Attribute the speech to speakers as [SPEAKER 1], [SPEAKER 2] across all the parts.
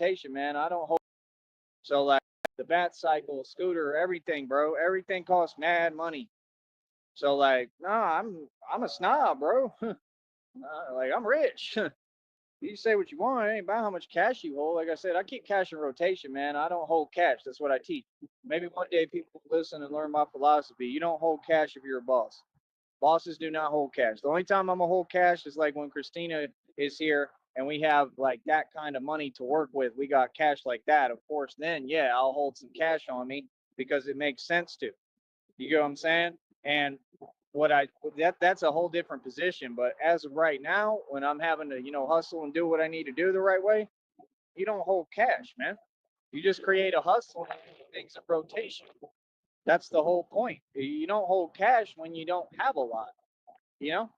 [SPEAKER 1] rotation, man. I don't hold. So like the bat cycle, scooter, everything, bro. Everything costs mad money. So like, nah, I'm a snob, bro. Like I'm rich. You say what you want. It ain't about how much cash you hold. Like I said, I keep cash in rotation, man. I don't hold cash. That's what I teach. Maybe one day people will listen and learn my philosophy. You don't hold cash if you're a boss. Bosses do not hold cash. The only time I'm gonna hold cash is like when Christina is here and we have like that kind of money to work with. We got cash like that. Of course, then yeah, I'll hold some cash on me because it makes sense to. You get what I'm saying? And what I that's a whole different position. But as of right now, when I'm having to, hustle and do what I need to do the right way, you don't hold cash, man. You just create a hustle and things in rotation. That's the whole point. You don't hold cash when you don't have a lot. You know,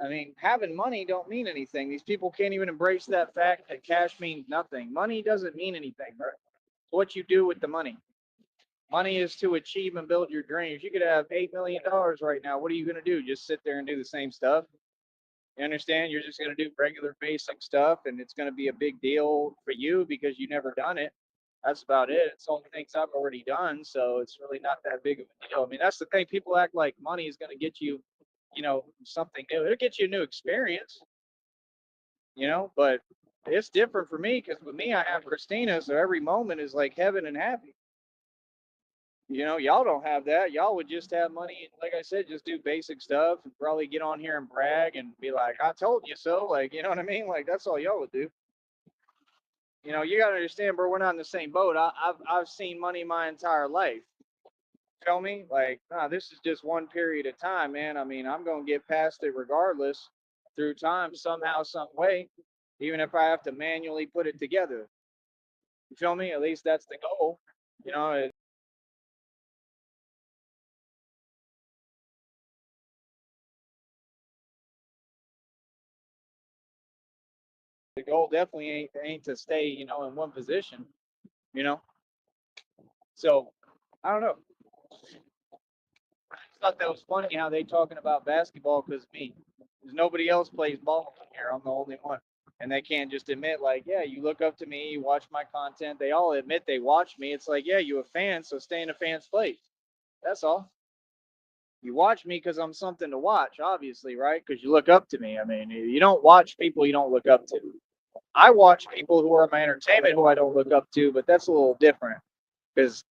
[SPEAKER 1] I mean, having money don't mean anything. These people can't even embrace that fact that cash means nothing. Money doesn't mean anything, right? It's what you do with the money. Money is to achieve and build your dreams. You could have $8 million right now. What are you gonna do? Just sit there and do the same stuff? You understand? You're just gonna do regular basic stuff, and it's gonna be a big deal for you because you never done it. That's about it. It's all things I've already done, so it's really not that big of a deal. I mean, that's the thing. People act like money is gonna get you, something new. It'll get you a new experience, but it's different for me because with me, I have Christina, so every moment is like heaven and happy. Y'all don't have that. Y'all would just have money and, like I said, just do basic stuff and probably get on here and brag and be like, I told you so. Like, you know what I mean? Like, that's all y'all would do. You got to understand, bro, we're not in the same boat. I've seen money my entire life. Feel me? Like, nah, this is just one period of time, man. I mean, I'm going to get past it regardless through time, somehow, some way, even if I have to manually put it together. You feel me? At least that's the goal. You know, the goal definitely ain't to stay, in one position, you know. So I don't know. I thought that was funny how they talking about basketball because me, because nobody else plays ball here. I'm the only one, and they can't just admit like, yeah, you look up to me, you watch my content. They all admit they watch me. It's like, yeah, you a fan, so stay in a fan's place. That's all. You watch me because I'm something to watch, obviously, right? Because you look up to me. I mean, you don't watch people you don't look up to. I watch people who are my entertainment who I don't look up to, but that's a little different because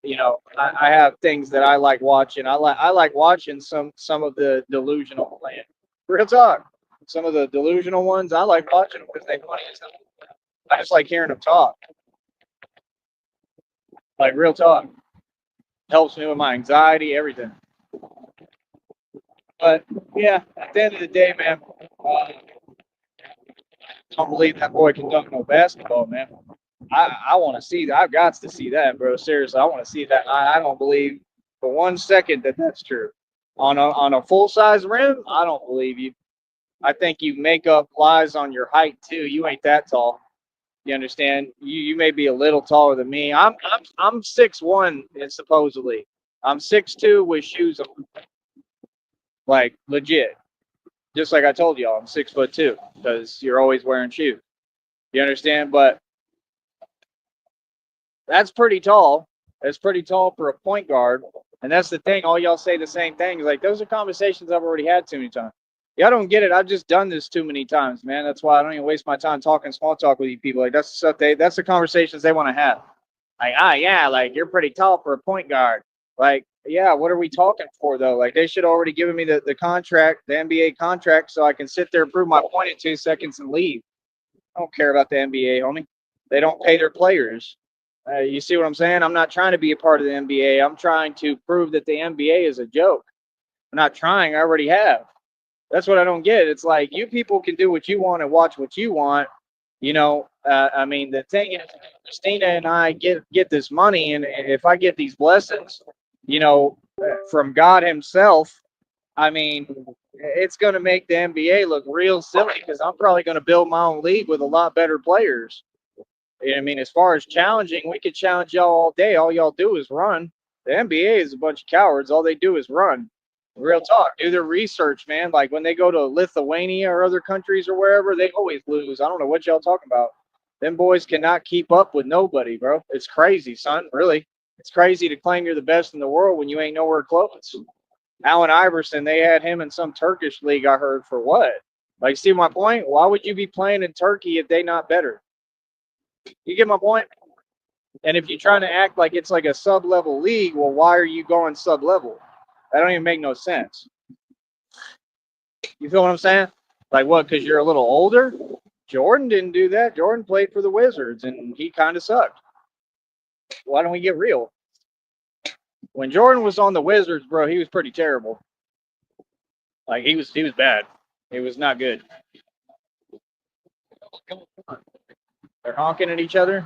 [SPEAKER 1] I have things that I like watching. I like watching some of the delusional playing. Real talk. Some of the delusional ones I like watching because they funny as hell. I just like hearing them talk. Like real talk helps me with my anxiety, everything. But yeah, at the end of the day, man, don't believe that boy can dunk no basketball, man. I want to see that. I've got to see that, bro. Seriously, I want to see that. I don't believe for 1 second that that's true. On a full size rim, I don't believe you. I think you make up lies on your height too. You ain't that tall. You understand? You may be a little taller than me. I'm 6'1" and supposedly I'm 6'2" with shoes on, like legit. Just like I told y'all, I'm 6'2" because you're always wearing shoes. You understand? But that's pretty tall. That's pretty tall for a point guard. And that's the thing. All y'all say the same things. Like those are conversations I've already had too many times. Y'all don't get it. I've just done this too many times, man. That's why I don't even waste my time talking small talk with you people. Like that's the stuff that's the conversations they want to have. Like, yeah, like you're pretty tall for a point guard. Like, yeah, what are we talking for though? Like they should already given me the contract, the NBA contract, so I can sit there and prove my point in 2 seconds and leave. I don't care about the NBA, homie. They don't pay their players. You see what I'm saying? I'm not trying to be a part of the NBA. I'm trying to prove that the NBA is a joke. I'm not trying. I already have. That's what I don't get. It's like you people can do what you want and watch what you want. I mean, the thing is, Christina and I get this money, and if I get these blessings, from God Himself, I mean, it's going to make the NBA look real silly because I'm probably going to build my own league with a lot better players. I mean, as far as challenging, we could challenge y'all all day. All y'all do is run. The NBA is a bunch of cowards. All they do is run. Real talk. Do their research, man. Like when they go to Lithuania or other countries or wherever, they always lose. I don't know what y'all talking about. Them boys cannot keep up with nobody, bro. It's crazy, son. Really. It's crazy to claim you're the best in the world when you ain't nowhere close. Allen Iverson, they had him in some Turkish league, I heard, for what? Like, see my point? Why would you be playing in Turkey if they not better? You get my point? And if you're trying to act like it's like a sub-level league, well, why are you going sub-level? That don't even make no sense. You feel what I'm saying? Like what? Because you're a little older? Jordan didn't do that. Jordan played for the Wizards, and he kind of sucked. Why don't we get real? When Jordan was on the Wizards, bro, he was pretty terrible. Like he was bad. It was not good. They're honking at each other.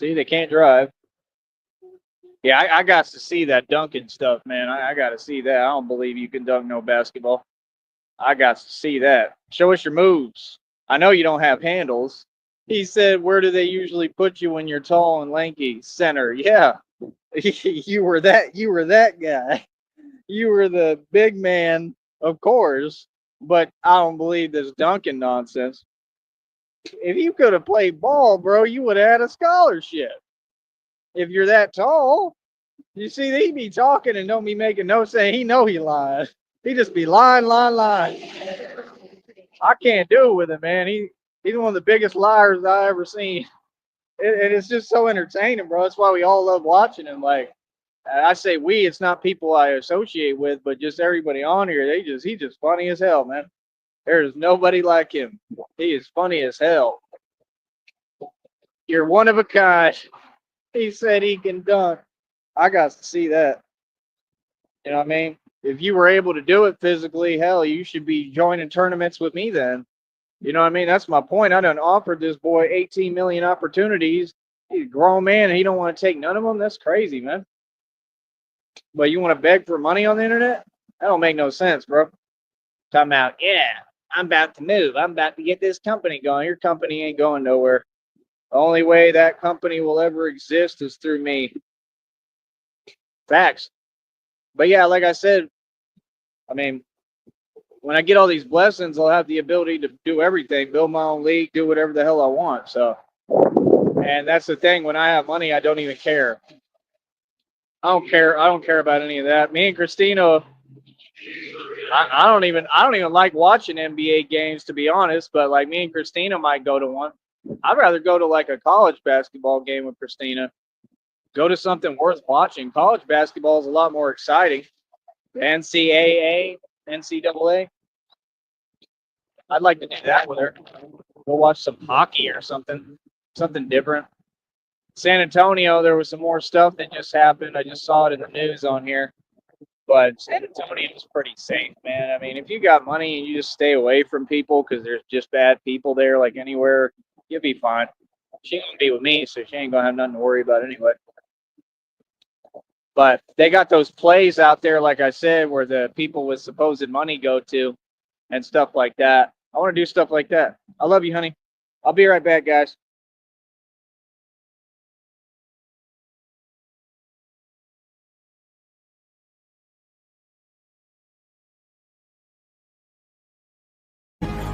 [SPEAKER 1] See, they can't drive. Yeah, I got to see that dunking stuff, man. I got to see that. I don't believe you can dunk no basketball. I got to see that. Show us your moves. I know you don't have handles. He said, where do they usually put you when you're tall and lanky? Center. Yeah. You were that guy. You were the big man, of course, but I don't believe this dunking nonsense. If you could have played ball, bro, you would have had a scholarship. If you're that tall, you see, he be talking and don't be making no sense. He know he lying. He just be lying. I can't do it with him, man. He's one of the biggest liars I ever seen. And it's just so entertaining, bro. That's why we all love watching him. Like I say, it's not people I associate with, but just everybody on here. He's just funny as hell, man. There's nobody like him. He is funny as hell. You're one of a kind. He said he can dunk. I got to see that. You know what I mean? If you were able to do it physically, hell, you should be joining tournaments with me then. You know what I mean? That's my point. I done offered this boy 18 million opportunities. He's a grown man and he don't want to take none of them. That's crazy, man. But you want to beg for money on the internet? That don't make no sense, bro. Talking about, yeah, I'm about to move. I'm about to get this company going. Your company ain't going nowhere. The only way that company will ever exist is through me. Facts. But yeah, like I said, I mean, when I get all these blessings, I'll have the ability to do everything, build my own league, do whatever the hell I want. So, and that's the thing. When I have money, I don't even care. I don't care. I don't care about any of that. Me and Christina, I don't even like watching NBA games, to be honest. But like me and Christina might go to one. I'd rather go to like a college basketball game with Christina. Go to something worth watching. College basketball is a lot more exciting. NCAA, NCAA. I'd like to do that with her. Go watch some hockey or something different. San Antonio, there was some more stuff that just happened. I just saw it in the news on here. But San Antonio is pretty safe, man. I mean, if you got money and you just stay away from people because there's just bad people there, like anywhere, you'll be fine. She ain't gonna be with me, so she ain't gonna have nothing to worry about anyway. But they got those plays out there, like I said, where the people with supposed money go to and stuff like that. I want to do stuff like that. I love you, honey. I'll be right back, guys.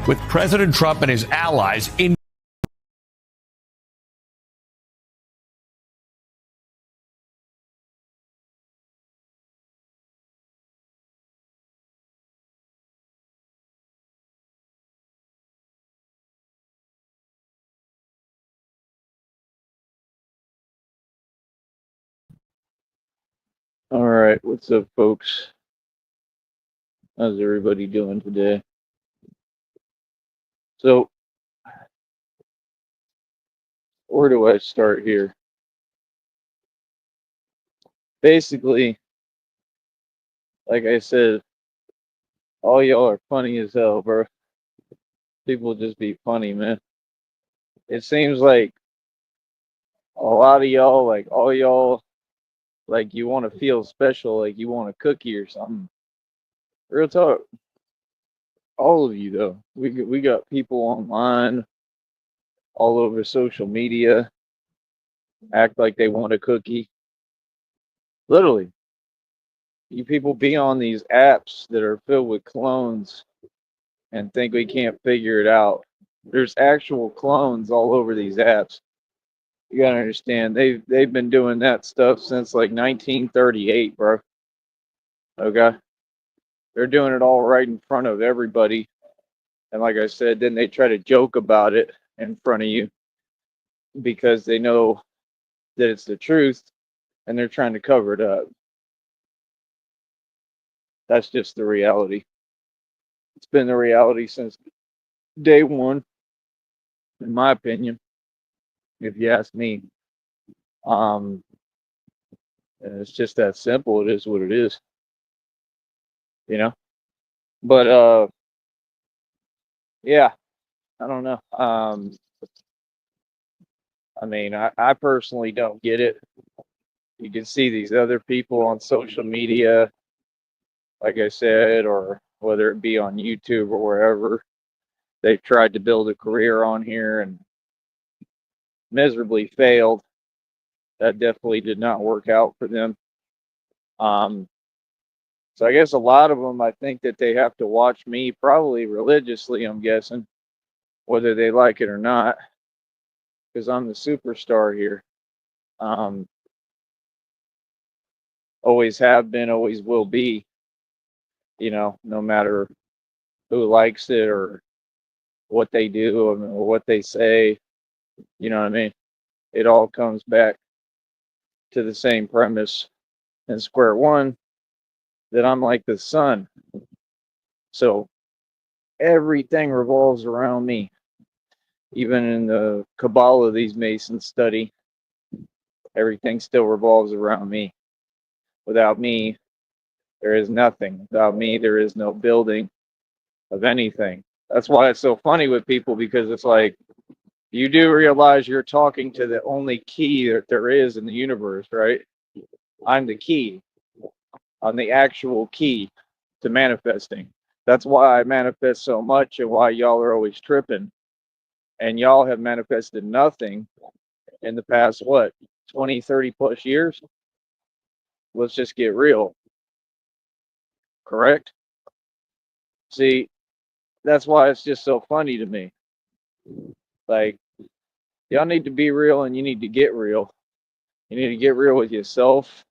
[SPEAKER 2] With President Trump and his allies in.
[SPEAKER 1] All right, what's up, folks? How's everybody doing today? So, where do I start here? Basically, like I said, all y'all are funny as hell, bro. People just be funny, man. It seems like a lot of y'all, like all y'all, like you want to feel special, like you want a cookie or something. Real talk. All of you, though. We got people online, all over social media, act like they want a cookie. Literally, you people be on these apps that are filled with clones and think we can't figure it out. There's actual clones all over these apps. You gotta understand, they've been doing that stuff since like 1938, bro. Okay, they're doing it all right in front of everybody, and like I said, then they try to joke about it in front of you because they know that it's the truth, and they're trying to cover it up. That's just the reality. It's been the reality since day one, in my opinion, if you ask me. Um, and it's just that simple. It is what it is, you know. But yeah, I don't know. I mean, I personally don't get it. You can see these other people on social media, like I said, or whether it be on YouTube or wherever, they've tried to build a career on here and miserably failed. That definitely did not work out for them. Um, so I guess a lot of them, I think that they have to watch me probably religiously, I'm guessing, whether they like it or not, because I'm the superstar here. Um, always have been, always will be, no matter who likes it or what they do or what they say, you know what I mean? It all comes back to the same premise and square one that I'm like the sun. So everything revolves around me. Even in the Kabbalah these Masons study, everything still revolves around me. Without me, there is nothing. Without me, there is no building of anything. That's why it's so funny with people, because it's like, you do realize you're talking to the only key that there is in the universe, right? I'm the key. I'm the actual key to manifesting. That's why I manifest so much and why y'all are always tripping. And y'all have manifested nothing in the past, what, 20, 30 plus years? Let's just get real, correct? See, that's why it's just so funny to me. Like, y'all need to be real and you need to get real. You need to get real with yourself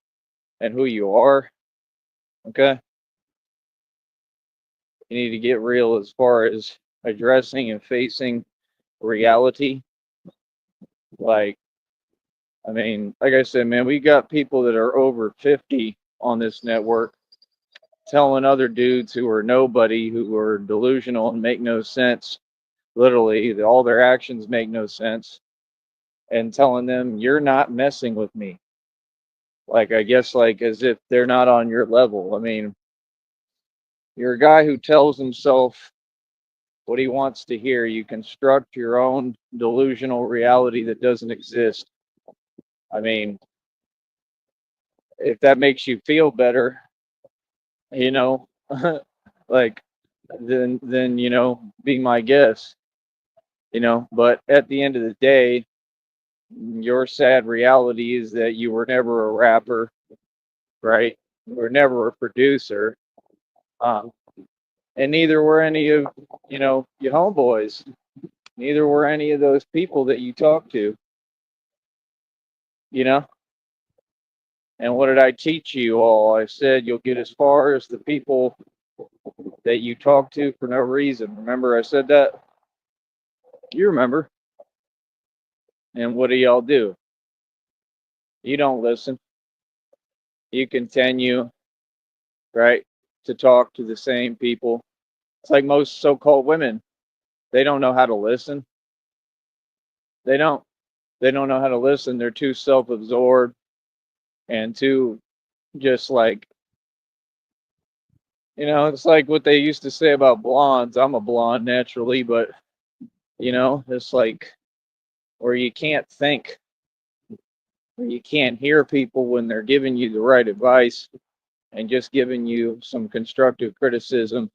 [SPEAKER 1] and who you are, okay? You need to get real as far as addressing and facing reality. Like, I mean, like I said, man, we got people that are over 50 on this network telling other dudes who are nobody, who are delusional and make no sense, literally, that all their actions make no sense, and telling them, you're not messing with me. Like, I guess, like, as if they're not on your level. I mean, you're a guy who tells himself what he wants to hear. You construct your own delusional reality that doesn't exist. I mean, if that makes you feel better, you know, like, then be my guest, But at the end of the day, your sad reality is that you were never a rapper, right? You were never a producer, um, and neither were any of your homeboys. Neither were any of those people that you talk to, you know. And what did I teach you all? I said you'll get as far as the people that you talk to for no reason. Remember, I said that? You remember. And what do y'all do? You don't listen. You continue, right, to talk to the same people. It's like most so called women. They don't know how to listen. They don't. They don't know how to listen. They're too self absorbed and too just like, it's like what they used to say about blondes. I'm a blonde naturally, but, it's like where you can't think, where you can't hear people when they're giving you the right advice and just giving you some constructive criticism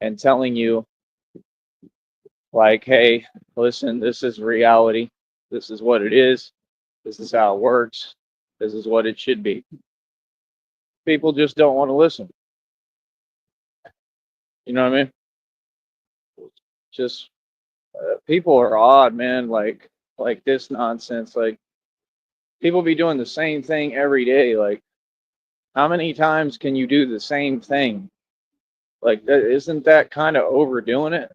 [SPEAKER 1] and telling you, like, hey, listen, this is reality. This is what it is. This is how it works. This is what it should be. People just don't want to listen. You know what I mean? Just People are odd, man. Like this nonsense. Like people be doing the same thing every day. Like how many times can you do the same thing? Like isn't that kind of overdoing it?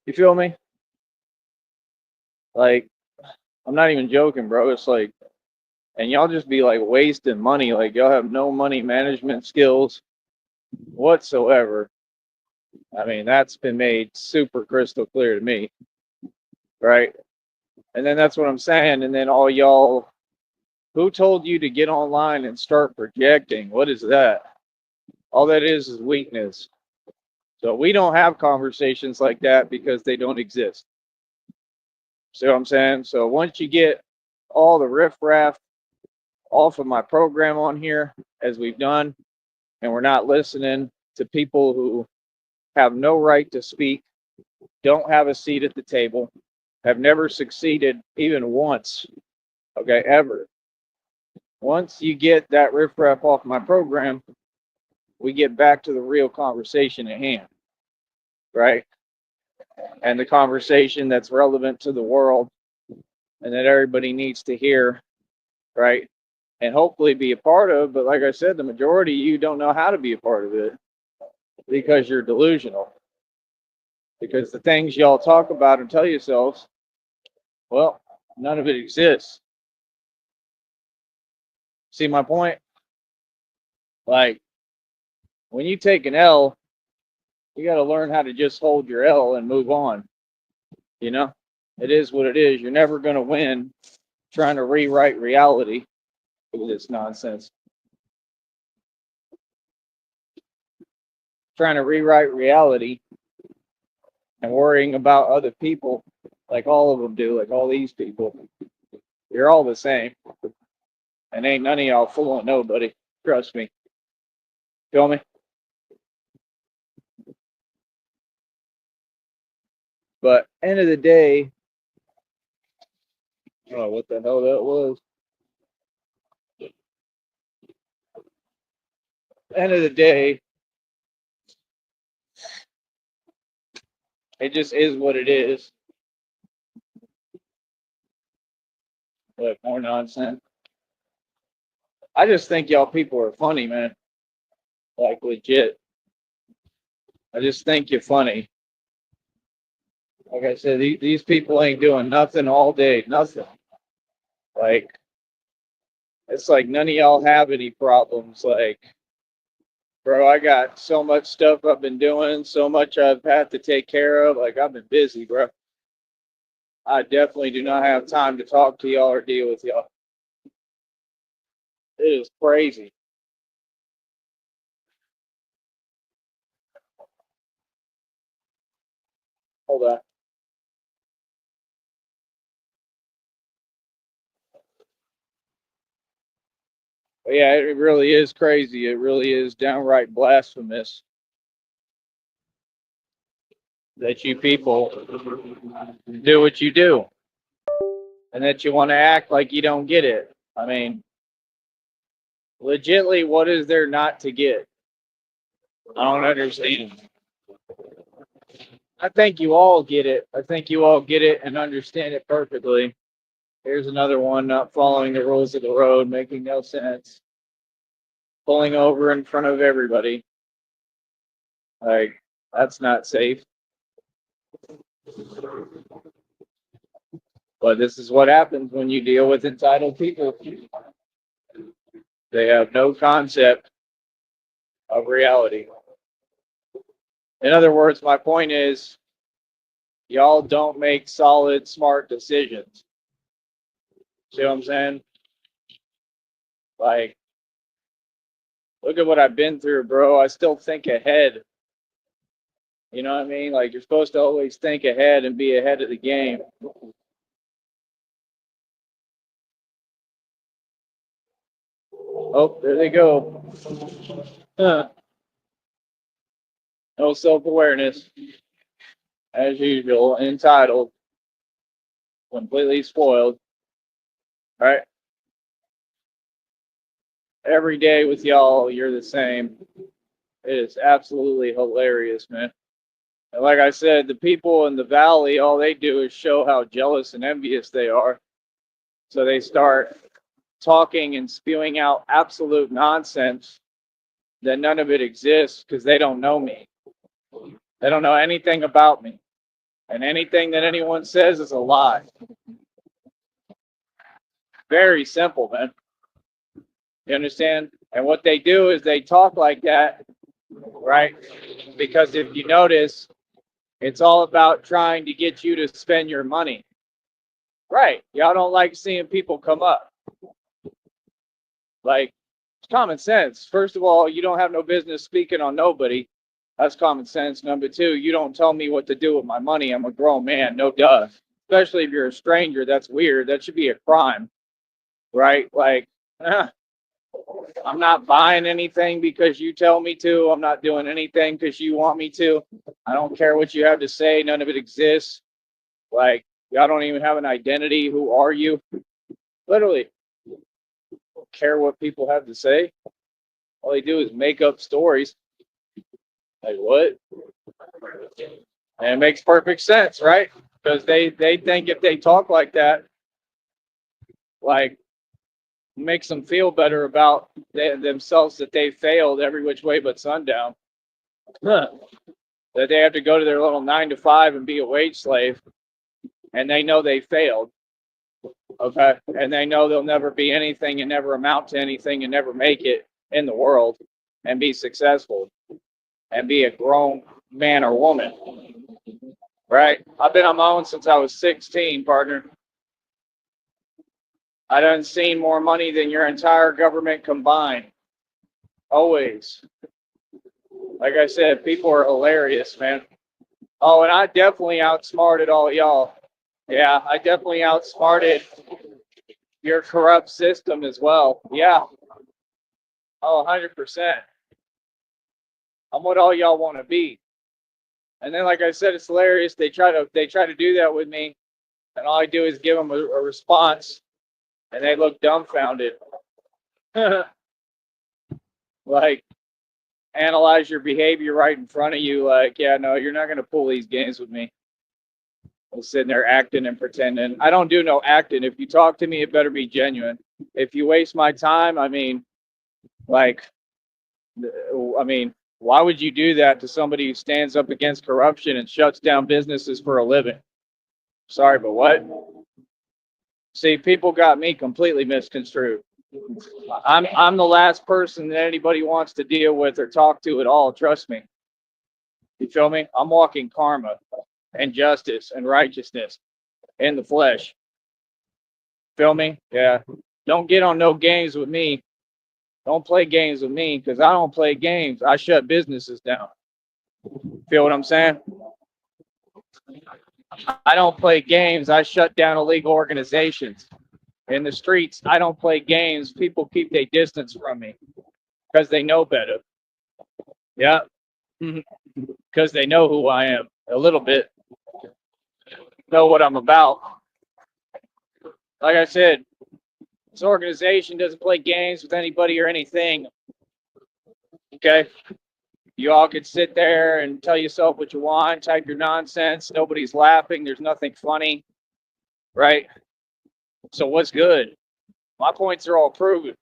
[SPEAKER 1] You feel me? Like I'm not even joking, bro. It's like, and y'all just be like wasting money. Like y'all have no money management skills whatsoever. I mean, that's been made super crystal clear to me, right? And then that's what I'm saying. And then all y'all, who told you to get online and start projecting? What is that? All that is weakness. So we don't have conversations like that because they don't exist. See what I'm saying? So once you get all the riffraff off of my program on here, as we've done, and we're not listening to people who have no right to speak, don't have a seat at the table, have never succeeded even once, okay, ever. Once you get that riffraff off my program, we get back to the real conversation at hand, right? And the conversation that's relevant to the world and that everybody needs to hear, right? And hopefully be a part of. But like I said, the majority of you don't know how to be a part of it because you're delusional. Because the things y'all talk about and tell yourselves, well, none of it exists. See my point? Like, when you take an L, you got to learn how to just hold your L and move on. You know, it is what it is. You're never going to win trying to rewrite reality with this nonsense. Trying to rewrite reality and worrying about other people like all of them do, like all these people. You're all the same. And ain't none of y'all fooling nobody. Trust me. Feel me? But end of the day, I don't know what the hell that was. End of the day, it just is what it is. Like more nonsense. I just think y'all people are funny, man. Like legit. I just think you're funny. Like I said, these people ain't doing nothing all day, nothing. Like it's like none of y'all have any problems. Like, bro, I got so much stuff I've been doing, so much I've had to take care of. Like I've been busy, bro. I definitely do not have time to talk to y'all or deal with y'all. It is crazy. Hold on. But yeah, it really is crazy. It really is downright blasphemous that you people do what you do and that you want to act like you don't get it. I mean, legitly, what is there not to get? I don't understand. I think you all get it. I think you all get it and understand it perfectly. Here's another one not following the rules of the road, making no sense. Pulling over in front of everybody. Like, that's not safe. But this is what happens when you deal with entitled people. They have no concept of reality. In other words, my point is, y'all don't make solid, smart decisions. See what I'm saying? Like, look at what I've been through, bro. I still think ahead. You know what I mean? Like, you're supposed to always think ahead and be ahead of the game. Oh, there they go. Huh. No self awareness, as usual, entitled, completely spoiled. All right. Every day with y'all, you're the same. It is absolutely hilarious, man. And like I said, the people in the valley, all they do is show how jealous and envious they are. So they start talking and spewing out absolute nonsense that none of it exists because they don't know me. They don't know anything about me. And anything that anyone says is a lie. Very simple, man. You understand? And what they do is they talk like that, right? Because if you notice, it's all about trying to get you to spend your money. Right. Y'all don't like seeing people come up. Like, it's common sense. First of all, you don't have no business speaking on nobody. That's common sense. Number two, you don't tell me what to do with my money. I'm a grown man. No duh. Especially if you're a stranger. That's weird. That should be a crime. Right? Like, I'm not buying anything because you tell me to. I'm not doing anything because you want me to. I don't care what you have to say. None of it exists. Like, y'all don't even have an identity. Who are you? Literally, don't care what people have to say. All they do is make up stories. Like, what? And it makes perfect sense, right? Because they think if they talk like that, like, makes them feel better about themselves that they failed every which way but sundown. That they have to go to their little 9 to 5 and be a wage slave, and they know they failed. Okay, and they know they'll never be anything and never amount to anything and never make it in the world and be successful and be a grown man or woman. Right? I've been on my own since I was 16, partner. I done seen more money than your entire government combined. Always. Like I said, people are hilarious, man. Oh, and I definitely outsmarted all y'all. Yeah, I definitely outsmarted your corrupt system as well. Yeah. Oh, 100%. I'm what all y'all want to be. And then, like I said, it's hilarious. They try to do that with me, and all I do is give them a response, and they look dumbfounded. Like, analyze your behavior right in front of you. Like, yeah, no, you're not gonna pull these games with me. I'm sitting there acting and pretending. I don't do no acting. If you talk to me, it better be genuine. If you waste my time, I mean, like, why would you do that to somebody who stands up against corruption and shuts down businesses for a living? Sorry, but what? See, people got me completely misconstrued. I'm the last person that anybody wants to deal with or talk to at all. Trust me. You feel me? I'm walking karma and justice and righteousness in the flesh. Feel me? Yeah. Don't get on no games with me. Don't play games with me because I don't play games. I shut businesses down. Feel what I'm saying? I don't play games. I shut down illegal organizations. In the streets, I don't play games. People keep their distance from me because they know better. Yeah. Because they know who I am a little bit. Know what I'm about. Like I said, this organization doesn't play games with anybody or anything. Okay? You all could sit there and tell yourself what you want, type your nonsense. Nobody's laughing. There's nothing funny. Right? So what's good? My points are all proven.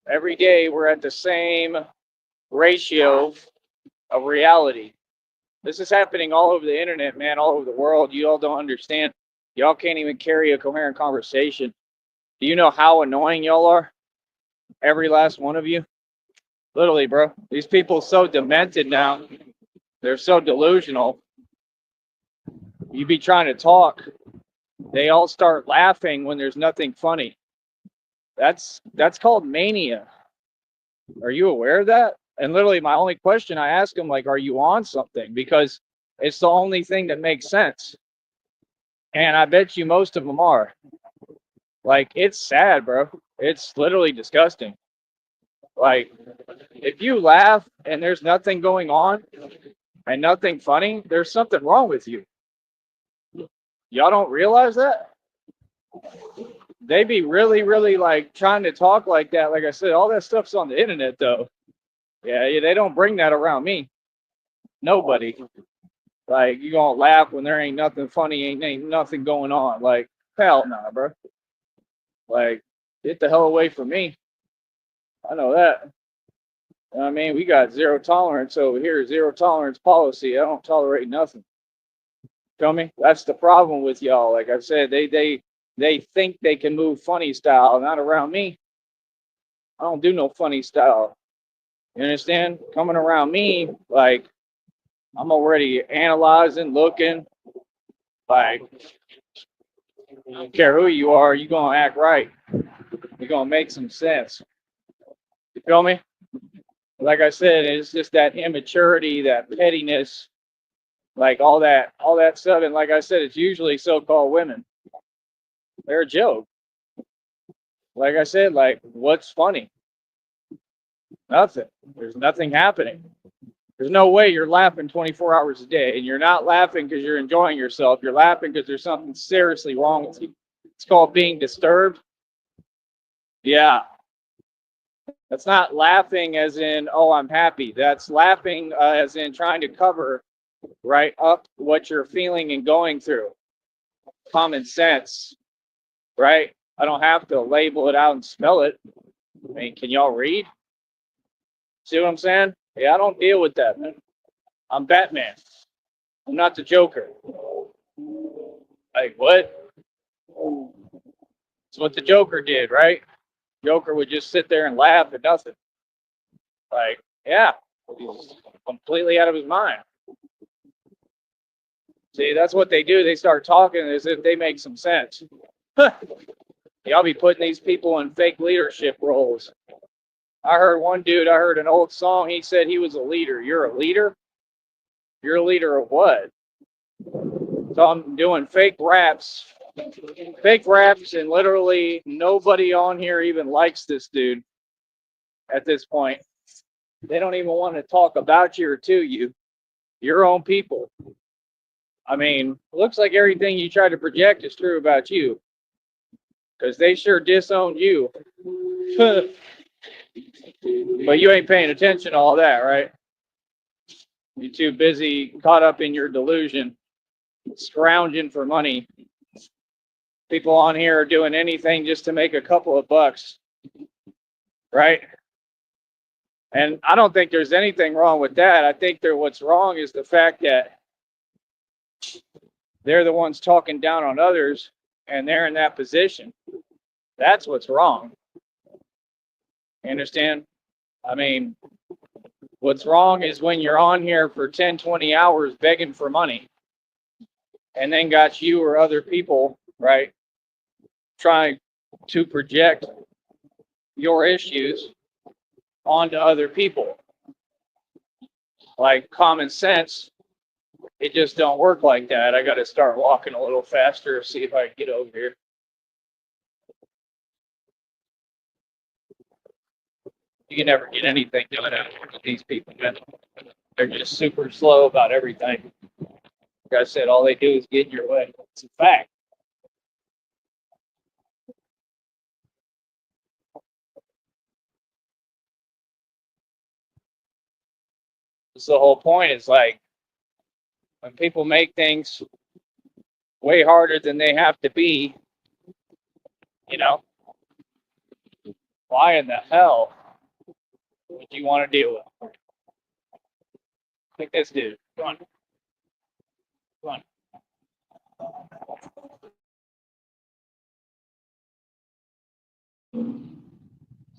[SPEAKER 1] Every day we're at the same ratio of reality. This is happening all over the internet, man, all over the world. You all don't understand. Y'all can't even carry a coherent conversation. Do you know how annoying y'all are? Every last one of you. Literally, bro. These people are so demented now. They're so delusional. You be trying to talk. They all start laughing when there's nothing funny. That's called mania. Are you aware of that? And literally, my only question I ask them, like, are you on something? Because it's the only thing that makes sense. And I bet you most of them are. Like, it's sad, bro. It's literally disgusting. Like, if you laugh and there's nothing going on and nothing funny, there's something wrong with you. Y'all don't realize that? They be really, really like trying to talk like that. Like I said, all that stuff's on the internet though. Yeah, they don't bring that around me. Nobody. Like, you gonna laugh when there ain't nothing funny, ain't nothing going on. Like, hell nah, bro. Like, get the hell away from me. I know that. You know what I mean? We got zero tolerance over here, zero tolerance policy. I don't tolerate nothing. Feel me? That's the problem with y'all. Like I said, they think they can move funny style, not around me. I don't do no funny style. You understand? Coming around me, like, I'm already analyzing, looking. Like, I don't care who you are, you gonna act right. You're gonna make some sense. You feel me? Like I said, it's just that immaturity, that pettiness, like all that stuff. And like I said, it's usually so-called women. They're a joke. Like I said, like, what's funny? Nothing. There's nothing happening. There's no way you're laughing 24 hours a day, and you're not laughing because you're enjoying yourself. You're laughing because there's something seriously wrong with you. It's called being disturbed. Yeah. That's not laughing as in, oh, I'm happy. That's laughing as in trying to cover right up what you're feeling and going through. Common sense, right? I don't have to label it out and spell it. I mean, can y'all read? See what I'm saying? Yeah, I don't deal with that, man. I'm Batman. I'm not the Joker. Like, what? It's what the Joker did, right? Joker would just sit there and laugh at nothing. Like, yeah, he's completely out of his mind. See, that's what they do. They start talking as if they make some sense. Y'all be putting these people in fake leadership roles. I heard an old song. He said he was a leader. You're a leader? You're a leader of what? So I'm doing fake raps, and literally nobody on here even likes this dude at this point. They don't even want to talk about you or to you, your own people. I mean, it looks like everything you try to project is true about you, because they sure disowned you. But you ain't paying attention to all that, right? You're too busy, caught up in your delusion, scrounging for money. People on here are doing anything just to make a couple of bucks, right? And I don't think there's anything wrong with that. I think what's wrong is the fact that they're the ones talking down on others, and they're in that position. That's what's wrong. You understand? I mean, what's wrong is when you're on here for 10, 20 hours begging for money, and then got you or other people, right, trying to project your issues onto other people. Like, common sense, it just don't work like that. I got to start walking a little faster, see if I can get over here. You can never get anything done out with these people, man. They're just super slow about everything. Like I said, all they do is get in your way. It's a fact. That's the whole point. Is like, when people make things way harder than they have to be, you know, why in the hell would you want to deal with? Like this dude. Come on. Come on.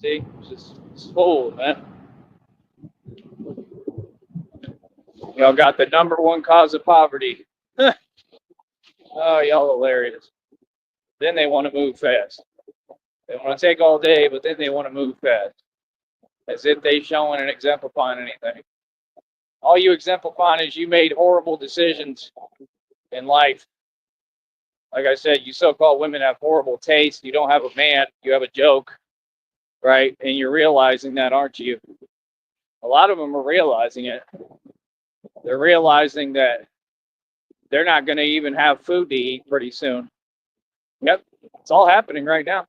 [SPEAKER 1] See? It's full, man. Y'all got the number one cause of poverty. Oh, y'all hilarious. Then they want to move fast. They want to take all day, but then they want to move fast. As if they showing and exemplifying anything. All you exemplifying is you made horrible decisions in life. Like I said, you so-called women have horrible taste. You don't have a man. You have a joke, right? And you're realizing that, aren't you? A lot of them are realizing it. They're realizing that they're not going to even have food to eat pretty soon. Yep, it's all happening right now.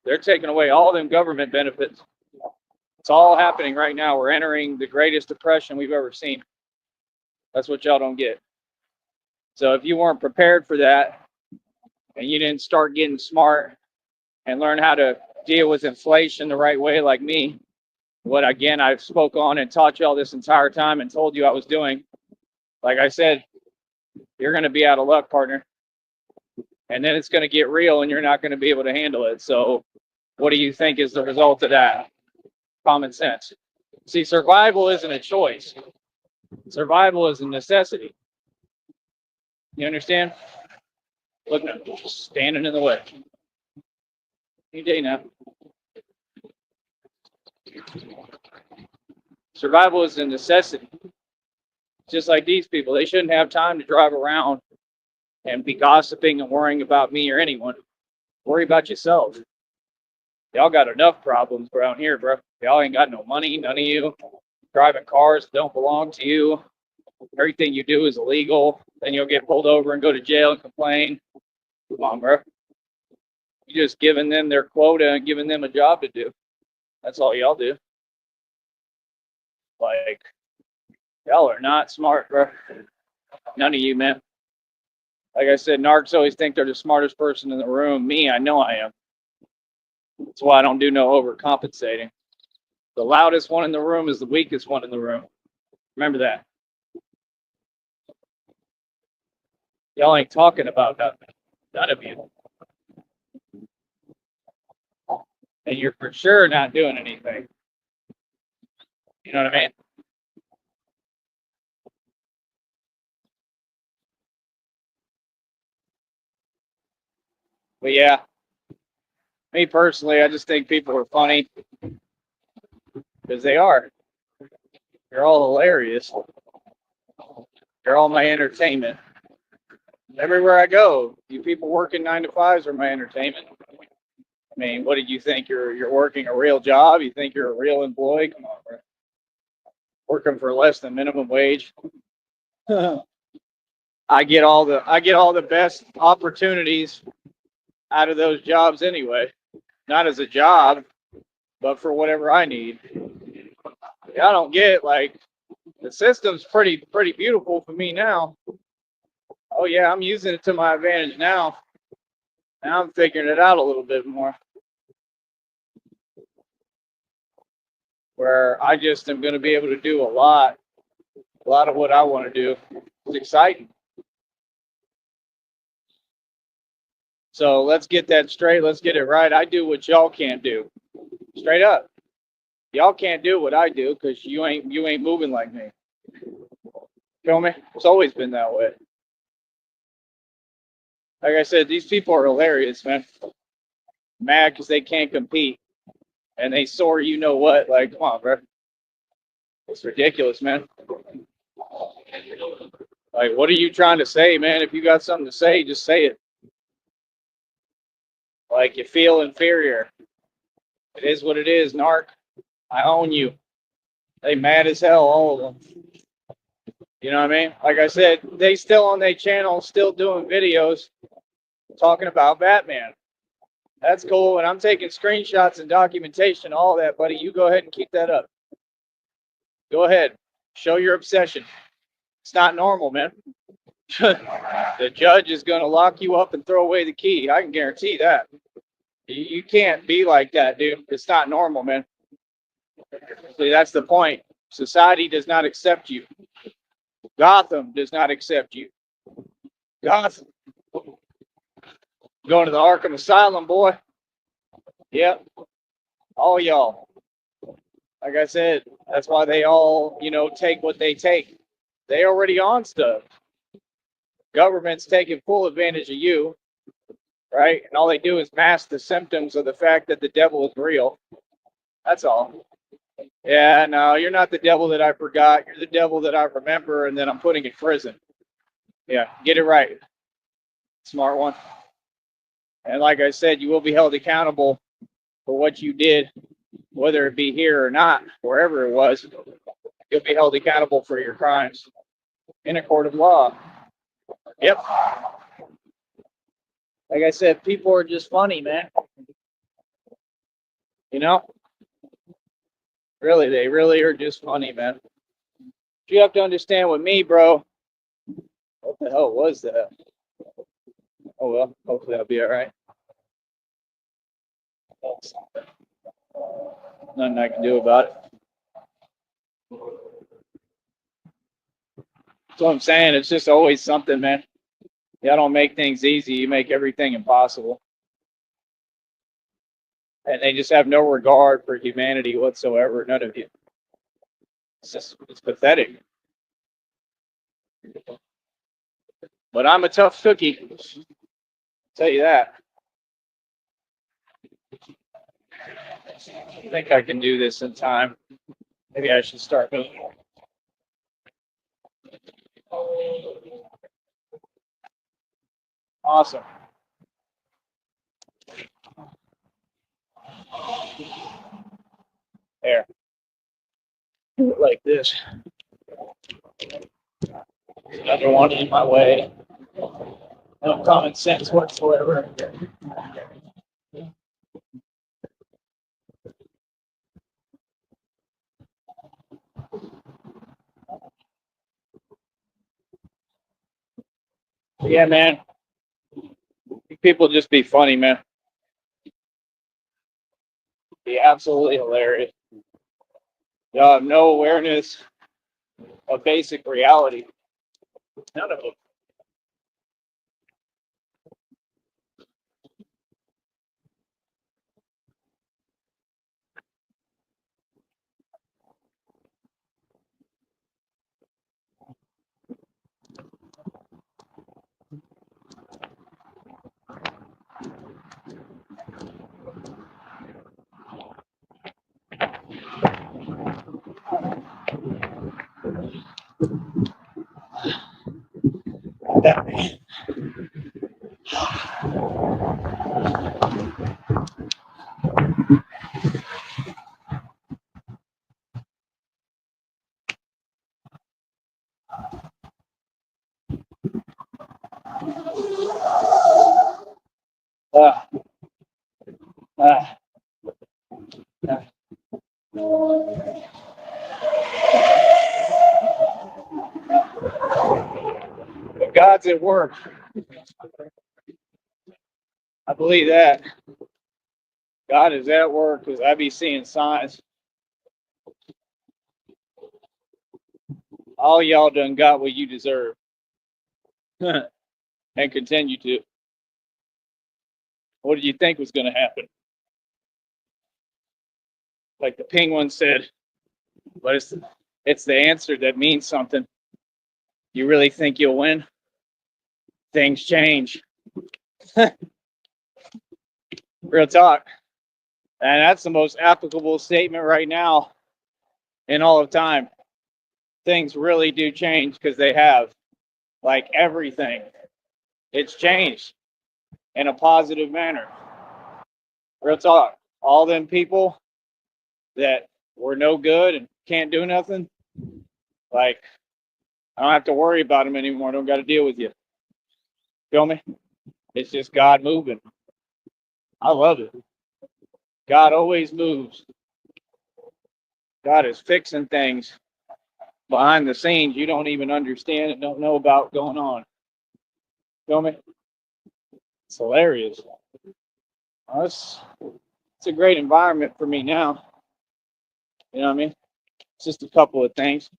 [SPEAKER 1] They're taking away all them government benefits. It's all happening right now. We're entering the greatest depression we've ever seen. That's what y'all don't get. So if you weren't prepared for that and you didn't start getting smart and learn how to deal with inflation the right way, like me, what again I've spoke on and taught you all this entire time and told you I was doing, like I said, you're going to be out of luck, partner. And then it's going to get real and you're not going to be able to handle it. So what do you think is the result of that? Common sense. See, survival isn't a choice. Survival is a necessity. You understand? Look, just standing in the way. Any day now. Survival is a necessity. Just like these people, they shouldn't have time to drive around and be gossiping and worrying about me or anyone. Worry about yourself. Y'all got enough problems around here, bro. Y'all ain't got no money, none of you. Driving cars that don't belong to you. Everything you do is illegal. Then you'll get pulled over and go to jail and complain. Come on, bro. You're just giving them their quota and giving them a job to do. That's all y'all do. Like, y'all are not smart, bro. None of you, man. Like I said, narcs always think they're the smartest person in the room. Me, I know I am. That's why I don't do no overcompensating. The loudest one in the room is the weakest one in the room. Remember that. Y'all ain't talking about nothing. None of you. And you're for sure not doing anything. You know what I mean? But yeah, me personally, I just think people are funny because they are. They're all hilarious. They're all my entertainment. Everywhere I go, you people working 9 to 5s are my entertainment. I mean, what did you think? You're working a real job? You think you're a real employee? Come on, bro. Working for less than minimum wage. I get all the best opportunities out of those jobs anyway. Not as a job, but for whatever I need. I don't get like the system's pretty beautiful for me now. Oh yeah, I'm using it to my advantage now. Now I'm figuring it out a little bit more. Where I just am going to be able to do a lot of what I want to do. It's exciting. So let's get that straight. Let's get it right. I do what y'all can't do. Straight up. Y'all can't do what I do because you ain't moving like me. Feel me? It's always been that way. Like I said, these people are hilarious, man. Mad because they can't compete. And they soar you know what. Like, come on, bro. It's ridiculous, man. Like, what are you trying to say, man? If you got something to say, just say it. Like, you feel inferior. It is what it is, narc. I own you. They mad as hell, all of them. You know what I mean? Like I said, they still on their channel, still doing videos talking about Batman. That's cool, and I'm taking screenshots and documentation, all that, buddy. You go ahead and keep that up. Go ahead. Show your obsession. It's not normal, man. The judge is going to lock you up and throw away the key. I can guarantee that. You can't be like that, dude. It's not normal, man. See, that's the point. Society does not accept you. Gotham does not accept you. Gotham. Going to the Arkham Asylum, boy. Yep. All y'all. Like I said, that's why they all, take what they take. They already on stuff. Government's taking full advantage of you, right? And all they do is mask the symptoms of the fact that the devil is real. That's all. Yeah, no, you're not the devil that I forgot. You're the devil that I remember, and then I'm putting in prison. Yeah, get it right. Smart one. And like I said, you will be held accountable for what you did, whether it be here or not, wherever it was. You'll be held accountable for your crimes in a court of law. Yep. Like I said, people are just funny, man. Really, they really are just funny, man. You have to understand with me, bro, What the hell was that? Oh well, hopefully I'll be all right. Nothing I can do about it. That's what I'm saying. It's just always something, man. Y'all don't make things easy. You make everything impossible. And they just have no regard for humanity whatsoever. None of you. It's pathetic. But I'm a tough cookie. I'll tell you that. I think I can do this in time. Maybe I should start moving. Awesome. There. Do it like this. Another one in my way. No common sense whatsoever. Yeah, man. People just be funny, man. Be absolutely hilarious. Y'all have no awareness of basic reality. None of them. That man. Uh, uh, uh. But God's at work. I believe that. God is at work because I be seeing signs. All y'all done got what you deserve. And continue to. What did you think was going to happen? Like the penguin said, but it's the answer that means something. You really think you'll win? Things change. Real talk. And that's the most applicable statement right now in all of time. Things really do change because they have. Like everything. It's changed in a positive manner. Real talk. All them people that were no good and can't do nothing, like, I don't have to worry about them anymore. I don't got to deal with you. Feel me? It's just God moving. I love it. God always moves. God is fixing things behind the scenes you don't even understand and don't know about going on. Feel me? It's hilarious. It's a great environment for me now. You know what I mean? It's just a couple of things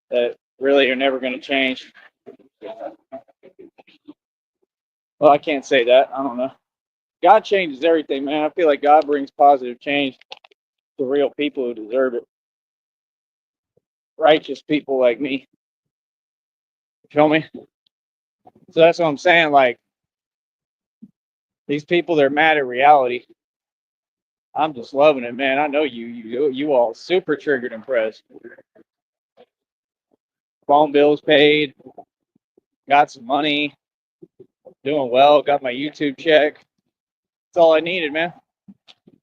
[SPEAKER 1] that really are never going to change. Well, I can't say that. I don't know. God changes everything, man. I feel like God brings positive change to real people who deserve it. Righteous people like me. Feel me? So that's what I'm saying. Like, these people, they're mad at reality. I'm just loving it, man. I know you all super triggered and pressed. Phone bills paid, got some money, doing well, got my YouTube check. That's all I needed, man.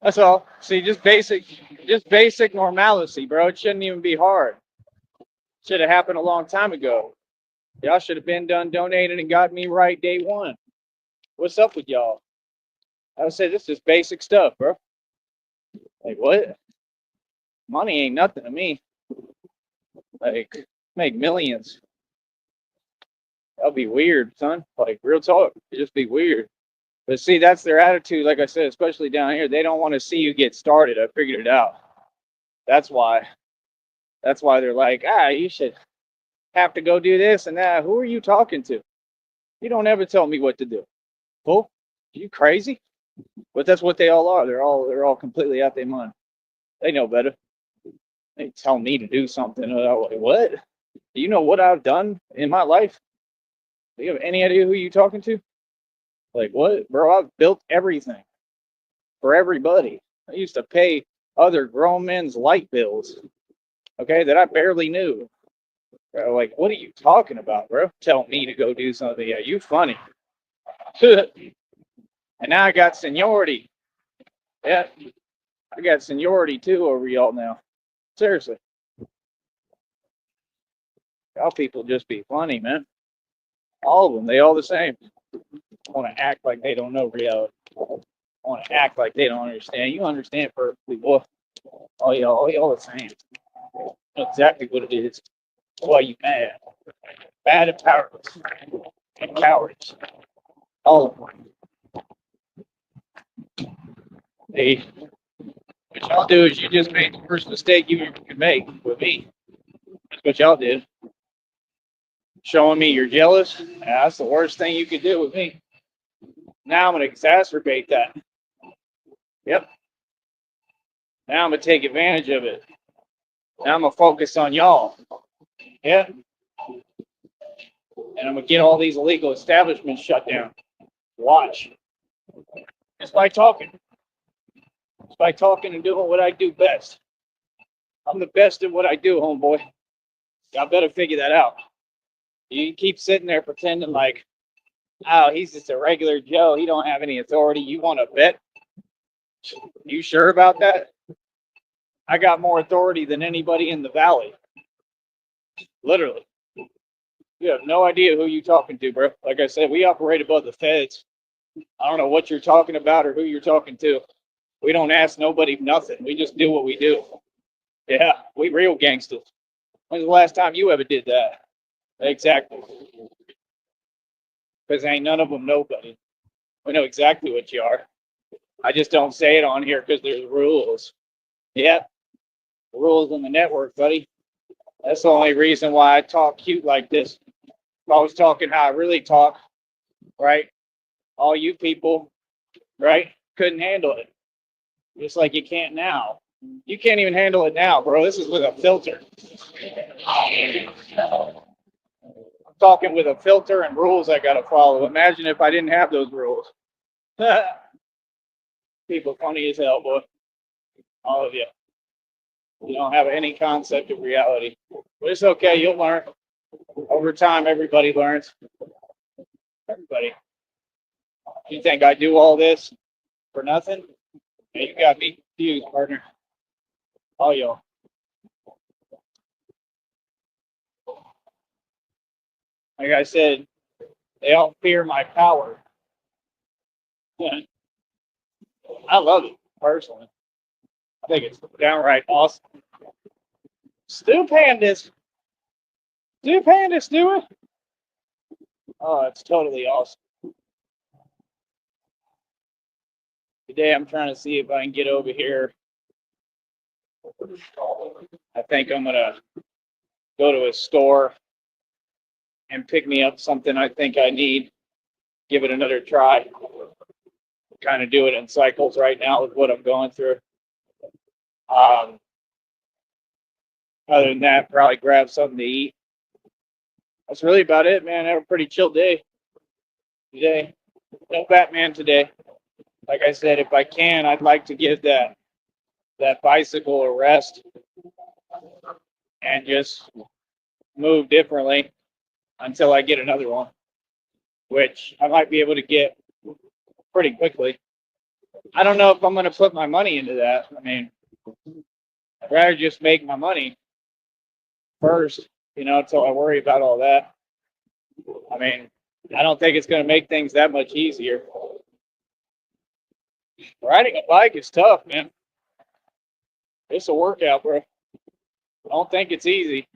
[SPEAKER 1] That's all. See, just basic normalcy, bro. It shouldn't even be hard. Should have happened a long time ago. Y'all should have been done donating and got me right day one. What's up with y'all? I would say this is basic stuff, bro. Like what? Money ain't nothing to me. Like make millions. That'll be weird, son. Like, real talk. It'd just be weird. But see, that's their attitude, like I said, especially down here. They don't want to see you get started. I figured it out. That's why. That's why they're like, you should have to go do this and that. Who are you talking to? You don't ever tell me what to do. Fool? You crazy? But that's what they all are. They're all completely out their mind. They know better. They tell me to do something. And I'm like, what? Do you know what I've done in my life? Do you have any idea who you're talking to? Like, what? Bro, I've built everything for everybody. I used to pay other grown men's light bills, okay, that I barely knew. Bro, like, what are you talking about, bro? Tell me to go do something. Yeah, you funny. And now I got seniority. Yeah, I got seniority too over y'all now. Seriously. Y'all people just be funny, man. All of them, they all the same. Want to act like they don't know reality. Want to act like they don't understand. You understand perfectly, boy. All y'all the same. You know exactly what it is. That's why you mad. Bad and powerless. And cowards. All of them. Hey, what y'all do is you just made the worst mistake you could make with me. That's what y'all did. Showing me you're jealous. Yeah, that's the worst thing you could do with me. Now I'm going to exacerbate that. Yep. Now I'm going to take advantage of it. Now I'm going to focus on y'all. Yeah. And I'm going to get all these illegal establishments shut down. Watch. Just by talking. Just by talking and doing what I do best. I'm the best at what I do, homeboy. Y'all better figure that out. You keep sitting there pretending like, oh, he's just a regular Joe. He don't have any authority. You want to bet? You sure about that? I got more authority than anybody in the valley. Literally. You have no idea who you talking to, bro. Like I said, we operate above the feds. I don't know what you're talking about or who you're talking to. We don't ask nobody nothing. We just do what we do. Yeah, we real gangsters. When's the last time you ever did that? Exactly. Because ain't none of them nobody. We know exactly what you are. I just don't say it on here because there's rules. Yeah, rules on the network, buddy. That's the only reason why I talk cute like this. If I was talking how I really talk, right? All you people, right, couldn't handle it. Just like you can't now. You can't even handle it now, bro. This is with a filter. I'm talking with a filter and rules I got to follow. Imagine if I didn't have those rules. People funny as hell, boy. All of you. You don't have any concept of reality. But it's okay. You'll learn. Over time, everybody learns. Everybody. You think I do all this for nothing? Yeah, you got me confused, partner. All y'all. Like I said, they all fear my power. I love it, personally. I think it's downright awesome. Stew Pandas. Stew Pandas, do it. Oh, it's totally awesome. Today I'm trying to see if I can get over here. I think I'm going to go to a store and pick me up something I think I need. Give it another try. Kind of do it in cycles right now with what I'm going through. Other than that, probably grab something to eat. That's really about it, man. I had a pretty chill day today. No Batman today. Like I said, if I can, I'd like to give that bicycle a rest and just move differently until I get another one, which I might be able to get pretty quickly. I don't know if I'm going to put my money into that. I mean, I'd rather just make my money first, until I worry about all that. I mean, I don't think it's going to make things that much easier. Riding a bike is tough, man. It's a workout, bro. I don't think it's easy.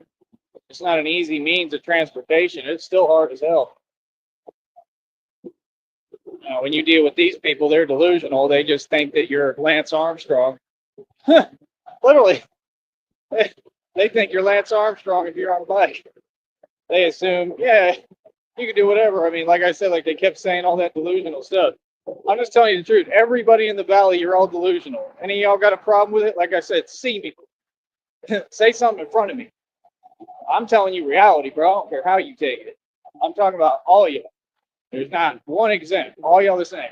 [SPEAKER 1] It's not an easy means of transportation. It's still hard as hell. Now, when you deal with these people, they're delusional. They just think that you're Lance Armstrong. Literally, they think you're Lance Armstrong if you're on a bike. They assume, yeah, you can do whatever. I mean, like I said, like they kept saying all that delusional stuff. I'm just telling you the truth. Everybody in the valley, you're all delusional. Any of y'all got a problem with it? Like I said, see me. Say something in front of me. I'm telling you reality, bro. I don't care how you take it. I'm talking about all y'all. There's not one exempt. All y'all the same.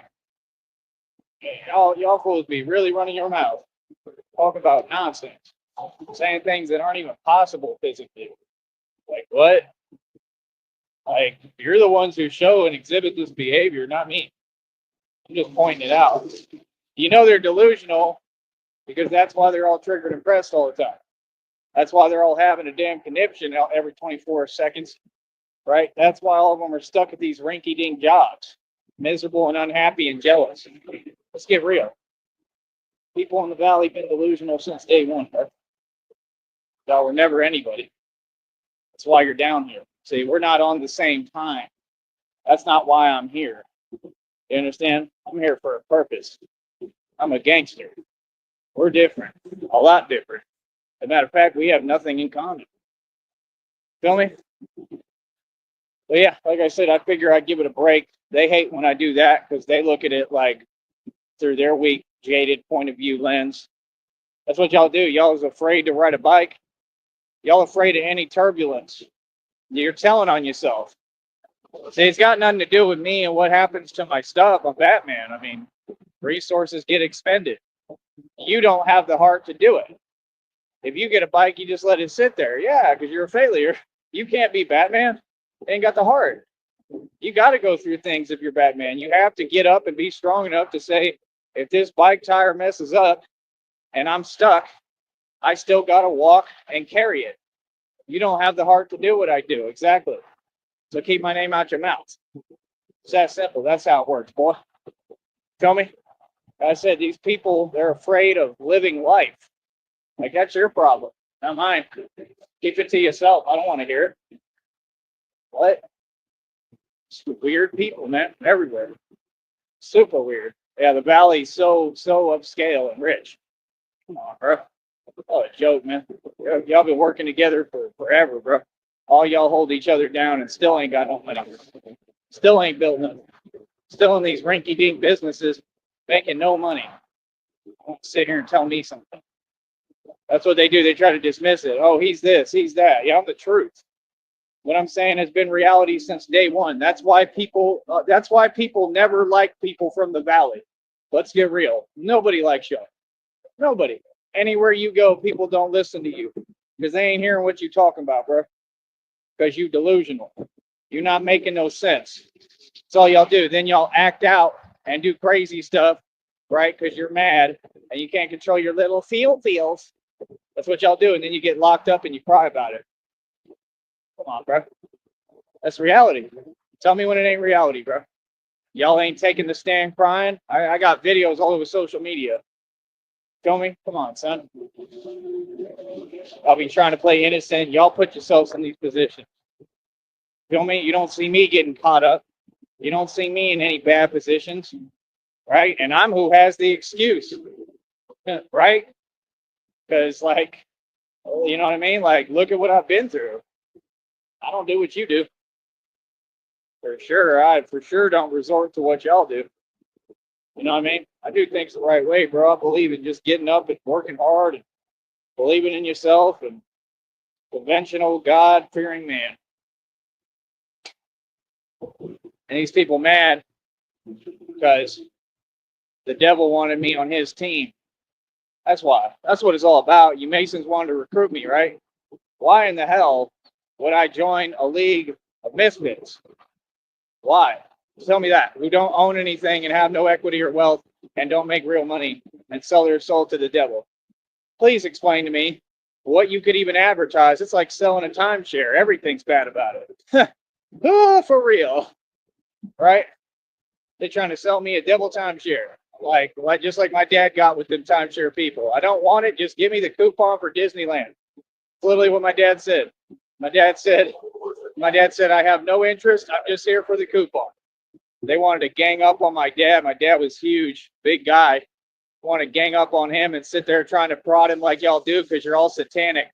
[SPEAKER 1] Y'all fools be really running your mouth. Talk about nonsense. Saying things that aren't even possible physically. Like what? Like you're the ones who show and exhibit this behavior, not me. I'm just pointing it out. You know they're delusional because that's why they're all triggered and pressed all the time. That's why they're all having a damn conniption out every 24 seconds, right? That's why all of them are stuck at these rinky-dink jobs, miserable and unhappy and jealous. Let's get real. People in the valley been delusional since day one, bro. Y'all were never anybody. That's why you're down here. See, we're not on the same time. That's not why I'm here. You understand? I'm here for a purpose. I'm a gangster. We're different. A lot different. As a matter of fact, we have nothing in common. Feel me? But yeah, like I said, I figure I'd give it a break. They hate when I do that because they look at it like through their weak, jaded point of view lens. That's what y'all do. Y'all is afraid to ride a bike. Y'all afraid of any turbulence. You're telling on yourself. See, it's got nothing to do with me and what happens to my stuff. I'm Batman. I mean, resources get expended. You don't have the heart to do it. If you get a bike, you just let it sit there. Yeah, because you're a failure. You can't be Batman. You ain't got the heart. You got to go through things if you're Batman. You have to get up and be strong enough to say, if this bike tire messes up and I'm stuck, I still got to walk and carry it. You don't have the heart to do what I do. Exactly. So keep my name out your mouth. It's that simple. That's how it works, boy. Feel me? Like I said, these people, they're afraid of living life. Like, that's your problem, not mine. Keep it to yourself. I don't want to hear it. What? It's weird people, man, everywhere. Super weird. Yeah, the valley's so upscale and rich. Come on, bro. Oh, a joke, man. Y'all been working together for forever, bro. All y'all hold each other down and still ain't got no money. Still ain't built nothing. Still in these rinky-dink businesses, making no money. Don't sit here and tell me something. That's what they do. They try to dismiss it. Oh, he's this, he's that. Yeah, I'm the truth. What I'm saying has been reality since day one. That's why people never like people from the valley. Let's get real. Nobody likes you. Nobody. Anywhere you go, people don't listen to you because they ain't hearing what you talking about, bro. Because you delusional. You're not making no sense. That's all y'all do. Then y'all act out and do crazy stuff, right? Because you're mad and you can't control your little feels. That's what y'all do. And then you get locked up and you cry about it. Come on, bro. That's reality. Tell me when it ain't reality, bro. Y'all ain't taking the stand crying. I got videos all over social media. Feel me? Come on, son. I'll be trying to play innocent. Y'all put yourselves in these positions. Feel me? You don't see me getting caught up. You don't see me in any bad positions, right? And I'm who has the excuse, right? Because, like, you know what I mean? Like, look at what I've been through. I don't do what you do. For sure, I for sure don't resort to what y'all do. You know what I mean? I do things the right way, bro. I believe in just getting up and working hard and believing in yourself and conventional, God-fearing man. And these people mad because the devil wanted me on his team. That's why. That's what it's all about. You Masons wanted to recruit me, right? Why in the hell would I join a league of misfits? Why? Tell me that. Who don't own anything and have no equity or wealth and don't make real money and sell their soul to the devil. Please explain to me what you could even advertise. It's like selling a timeshare. Everything's bad about it. Oh, for real. Right? They're trying to sell me a devil timeshare. Like just like my dad got with them timeshare people. I don't want it. Just give me the coupon for Disneyland. Literally what my dad said. My dad said, I have no interest. I'm just here for the coupon. They wanted to gang up on my dad. My dad was huge, big guy. Want to gang up on him and sit there trying to prod him like y'all do because you're all satanic.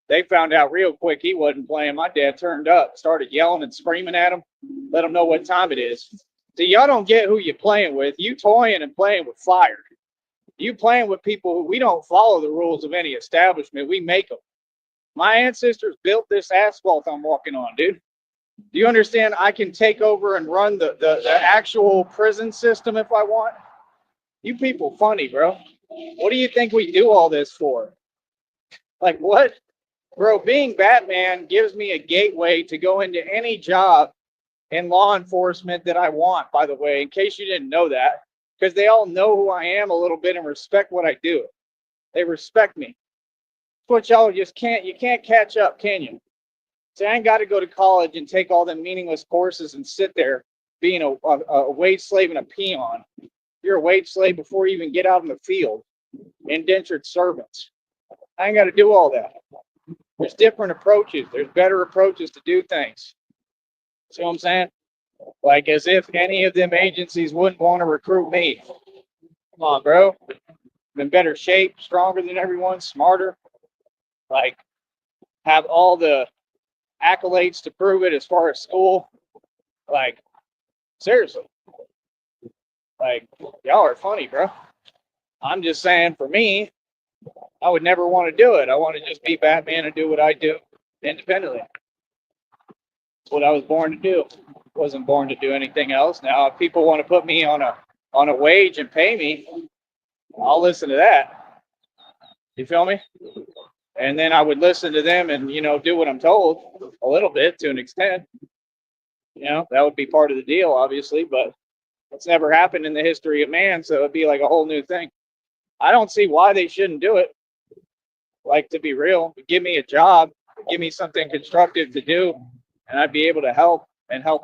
[SPEAKER 1] They found out real quick he wasn't playing. My dad turned up, started yelling and screaming at him, let him know what time it is. See, y'all don't get who you're playing with. You toying and playing with fire. You playing with people who we don't follow the rules of any establishment. We make them. My ancestors built this asphalt I'm walking on, dude. Do you understand? I can take over and run the actual prison system if I want. You people funny, bro. What do you think we do all this for? Like what? Bro, being Batman gives me a gateway to go into any job in law enforcement that I want, by the way, in case you didn't know that. Because they all know who I am a little bit and respect what I do. They respect me. That's what y'all just you can't catch up, can you? See, I ain't got to go to college and take all the meaningless courses and sit there being a wage slave and a peon. You're a wage slave before you even get out in the field. Indentured servants. I ain't got to do all that. There's different approaches. There's better approaches to do things. See what I'm saying? Like as if any of them agencies wouldn't want to recruit me. Come on, bro. I'm in better shape, stronger than everyone, smarter. Like have all the accolades to prove it as far as school. Like, seriously. Like, y'all are funny, bro. I'm just saying, for me, I would never want to do it. I want to just be Batman and do what I do independently. It's what I was born to do. Wasn't born to do anything else. Now, if people want to put me on a wage and pay me, I'll listen to that. You feel me? And then I would listen to them and do what I'm told a little bit to an extent. That would be part of the deal, obviously, but it's never happened in the history of man, so it'd be like a whole new thing. I don't see why they shouldn't do it. Like, to be real, give me a job, give me something constructive to do, and I'd be able to help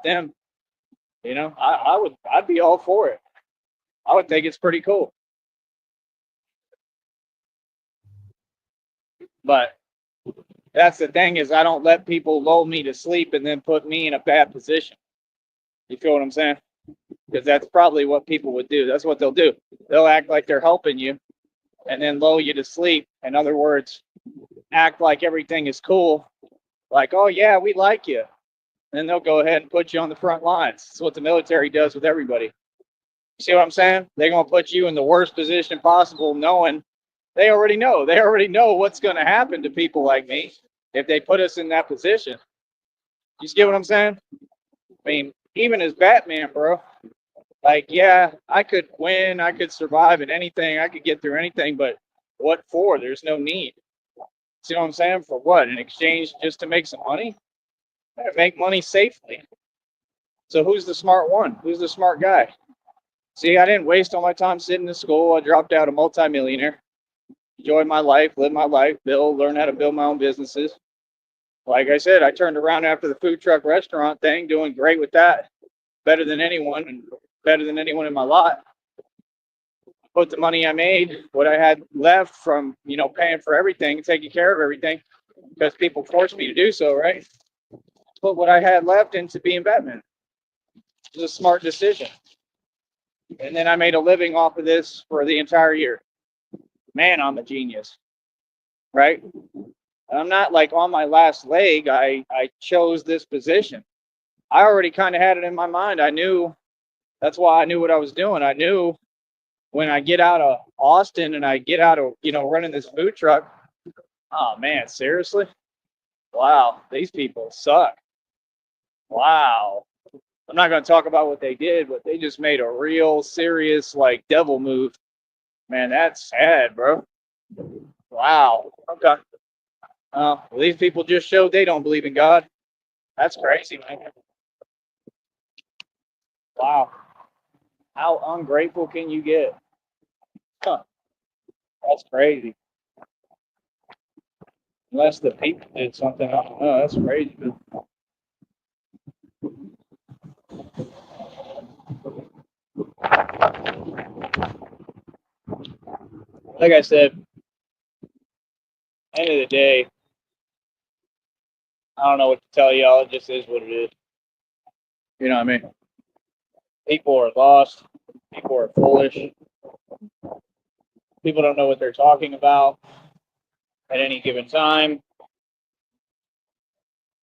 [SPEAKER 1] them. I'd be all for it. I would think it's pretty cool. But that's the thing is I don't let people lull me to sleep and then put me in a bad position. You feel what I'm saying? Because that's probably what people would do. That's what they'll do. They'll act like they're helping you and then lull you to sleep. In other words, act like everything is cool. Like, oh, yeah, we like you. And then they'll go ahead and put you on the front lines. That's what the military does with everybody. See what I'm saying? They're going to put you in the worst position possible, knowing they already know. They already know what's going to happen to people like me if they put us in that position. You get what I'm saying? I mean, even as Batman, bro, like, yeah, I could win, I could survive at anything, I could get through anything, but what for? There's no need. See what I'm saying? For what? In exchange just to make some money? I gotta make money safely. So who's the smart one? Who's the smart guy? See, I didn't waste all my time sitting in school. I dropped out a multimillionaire. Enjoyed my life, lived my life, learn how to build my own businesses. Like I said, I turned around after the food truck restaurant thing, doing great with that. Better than anyone and better than anyone in my lot. Put the money I made, what I had left from, paying for everything, taking care of everything, because people forced me to do so, right? Put what I had left into being Batman. It was a smart decision. And then I made a living off of this for the entire year. Man, I'm a genius, right? I'm not like on my last leg. I chose this position. I already kind of had it in my mind. I knew, that's why I knew what I was doing. I knew when I get out of Austin and I get out of, running this food truck, oh man, seriously? Wow, these people suck. Wow. I'm not going to talk about what they did, but they just made a real serious, like, devil move. Man, that's sad, bro. Wow. Okay. Well, these people just showed they don't believe in God. That's crazy, man. Wow. How ungrateful can you get? Huh. That's crazy. Unless the people did something. I don't know. That's crazy. Like I said, end of the day, I don't know what to tell y'all. It just is what it is. You know what I mean? People are lost. People are foolish. People don't know what they're talking about at any given time.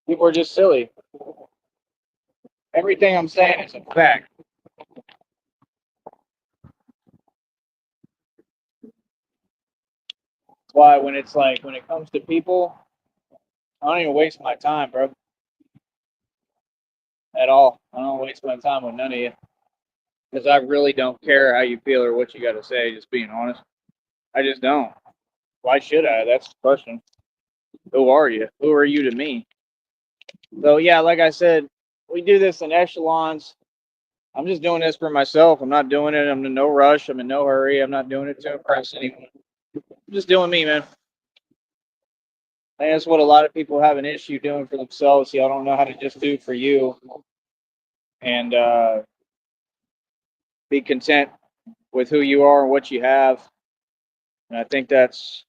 [SPEAKER 1] People are just silly. Everything I'm saying is a fact. That's why when it's like, when it comes to people, I don't even waste my time, bro. At all. I don't waste my time with none of you. Because I really don't care how you feel or what you got to say, just being honest. I just don't. Why should I? That's the question. Who are you? Who are you to me? So, yeah, like I said, we do this in echelons. I'm just doing this for myself. I'm not doing it. I'm in no rush. I'm in no hurry. I'm not doing it to impress anyone. I'm just doing me, man. And that's what a lot of people have an issue doing for themselves. Y'all don't know how to just do for you and be content with who you are and what you have. And I think that's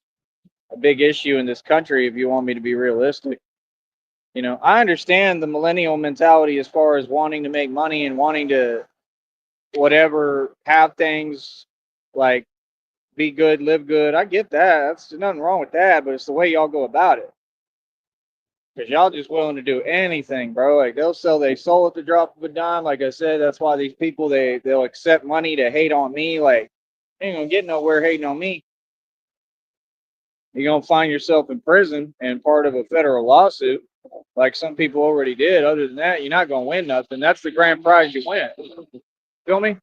[SPEAKER 1] a big issue in this country if you want me to be realistic. You know, I understand the millennial mentality as far as wanting to make money and wanting to whatever have things like be good, live good. I get that. That's nothing wrong with that, but it's the way y'all go about it. Because y'all just willing to do anything, bro. Like they'll sell their soul at the drop of a dime. Like I said, that's why these people they'll accept money to hate on me. Like ain't gonna get nowhere hating on me. You're gonna find yourself in prison and part of a federal lawsuit, like some people already did. Other than that, you're not gonna win nothing. That's the grand prize you win. Feel me?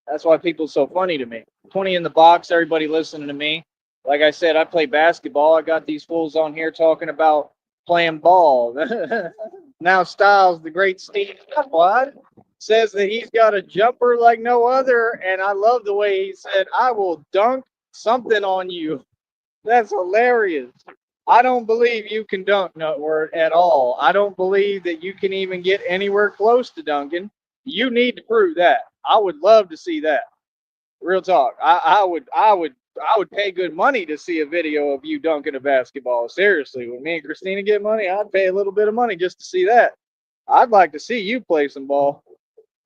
[SPEAKER 1] That's why people's so funny to me. 20 in the box, everybody listening to me. Like I said, I play basketball. I got these fools on here talking about playing ball. Now Styles, the great Steve Quad, says that he's got a jumper like no other. And I love the way he said, I will dunk something on you. That's hilarious. I don't believe you can dunk Nutword at all. I don't believe that you can even get anywhere close to dunking. You need to prove that. I would love to see that. Real talk. I would pay good money to see a video of you dunking a basketball. Seriously, when me and Christina get money, I'd pay a little bit of money just to see that. I'd like to see you play some ball.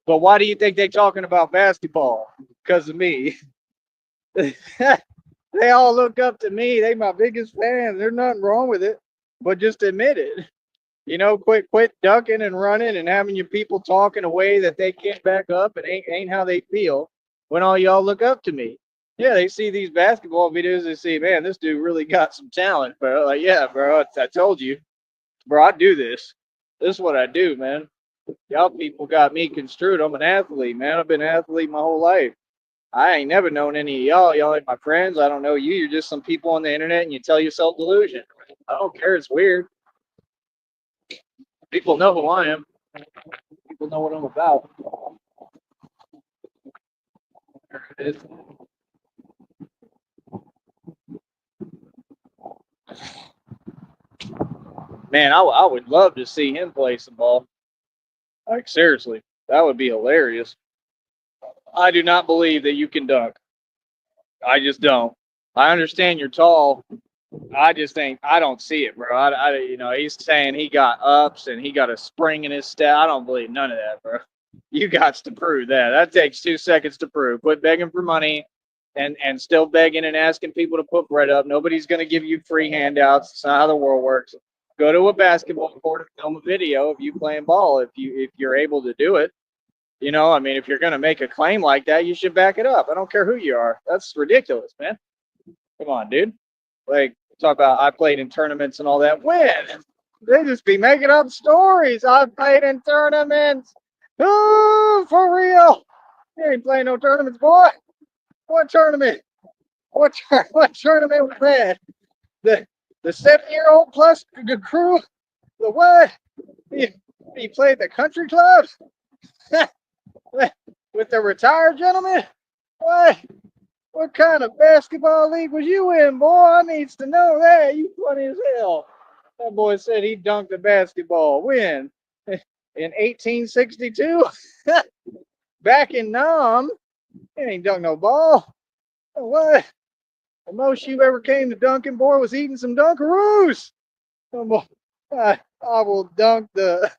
[SPEAKER 1] But why do you think they're talking about basketball? Because of me. They all look up to me. They my biggest fans. There's nothing wrong with it, but just admit it. You know, quit ducking and running and having your people talk in a way that they can't back up and ain't how they feel when all y'all look up to me. Yeah, they see these basketball videos. They see, man, this dude really got some talent, bro. Like, yeah, bro, I told you, bro, I do this. This is what I do, man. Y'all people got me construed. I'm an athlete, man. I've been an athlete my whole life. I ain't never known any of y'all. Y'all ain't my friends. I don't know you. You're just some people on the internet and you tell yourself delusion. I don't care. It's weird. People know who I am. People know what I'm about. There it is. Man, I would love to see him play some ball. Like, seriously, that would be hilarious. I do not believe that you can dunk. I just don't. I understand you're tall. I just think I don't see it, bro. He's saying he got ups and he got a spring in his step. I don't believe none of that, bro. You got to prove that. That takes 2 seconds to prove. Quit begging for money and still begging and asking people to put bread up. Nobody's going to give you free handouts. It's not how the world works. Go to a basketball court and film a video of you playing ball if you're able to do it. You know, I mean, if you're going to make a claim like that, you should back it up. I don't care who you are. That's ridiculous, man. Come on, dude. Like, talk about I played in tournaments and all that. When? They just be making up stories. I played in tournaments. Oh, for real. You ain't playing no tournaments, boy. What tournament? What tournament was that? The 7-year-old plus the crew? The what? You played the country clubs? With the retired gentlemen? What? What kind of basketball league was you in, boy? I needs to know that. You funny as hell. That boy said he dunked the basketball. When? In 1862? Back in Nam? He ain't dunked no ball. What? The most you ever came to dunking, boy, was eating some Dunkaroos. I will dunk the.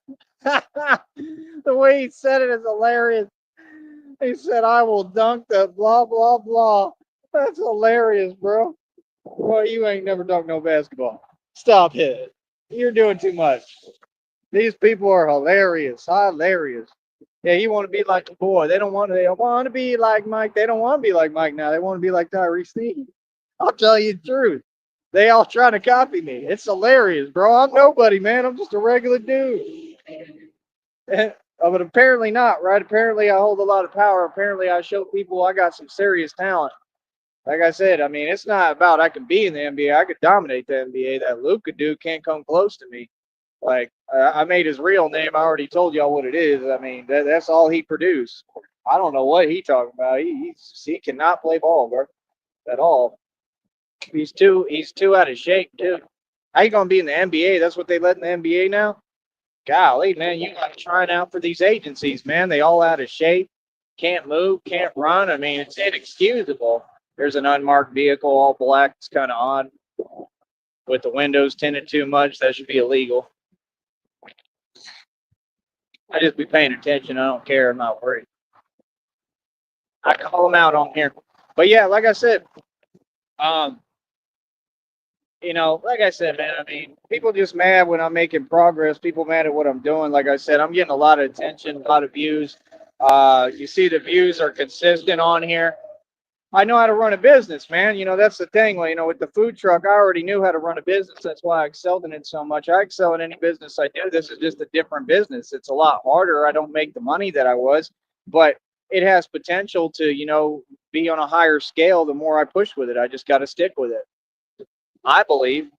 [SPEAKER 1] The way he said it is hilarious. He said, "I will dunk the blah blah blah." That's hilarious, bro. Well, you ain't never dunked no basketball. Stop it. You're doing too much. These people are hilarious. Hilarious. Yeah, you want to be like the boy. They don't want to be like Mike. They don't want to be like Mike now. They want to be like Tyree Sneed. I'll tell you the truth. They all trying to copy me. It's hilarious, bro. I'm nobody, man. I'm just a regular dude. But apparently not, right? Apparently I hold a lot of power. Apparently I show people I got some serious talent. Like I said, I mean, it's not about I can be in the NBA. I could dominate the NBA. That Luka dude can't come close to me. Like I made his real name. I already told y'all what it is. I mean, that's all he produced. I don't know what he talking about. He cannot play ball, bro, at all. He's too out of shape too. How you gonna be in the NBA? That's what they let in the NBA now. Golly, man, you like trying out for these agencies, man. They all out of shape, can't move, can't run. I mean, it's inexcusable. There's an unmarked vehicle, all black. It's kind of odd with the windows tinted too much. That should be illegal. I just be paying attention. I don't care. I'm not worried. I call them out on here. But yeah, like I said, um, like I said, man, I mean, people just mad when I'm making progress. People mad at what I'm doing. Like I said, I'm getting a lot of attention, a lot of views. You see the views are consistent on here. I know how to run a business, man. That's the thing. Well, with the food truck, I already knew how to run a business. That's why I excelled in it so much. I excel in any business I do. This is just a different business. It's a lot harder. I don't make the money that I was, but it has potential to, be on a higher scale the more I push with it. I just got to stick with it. I believe.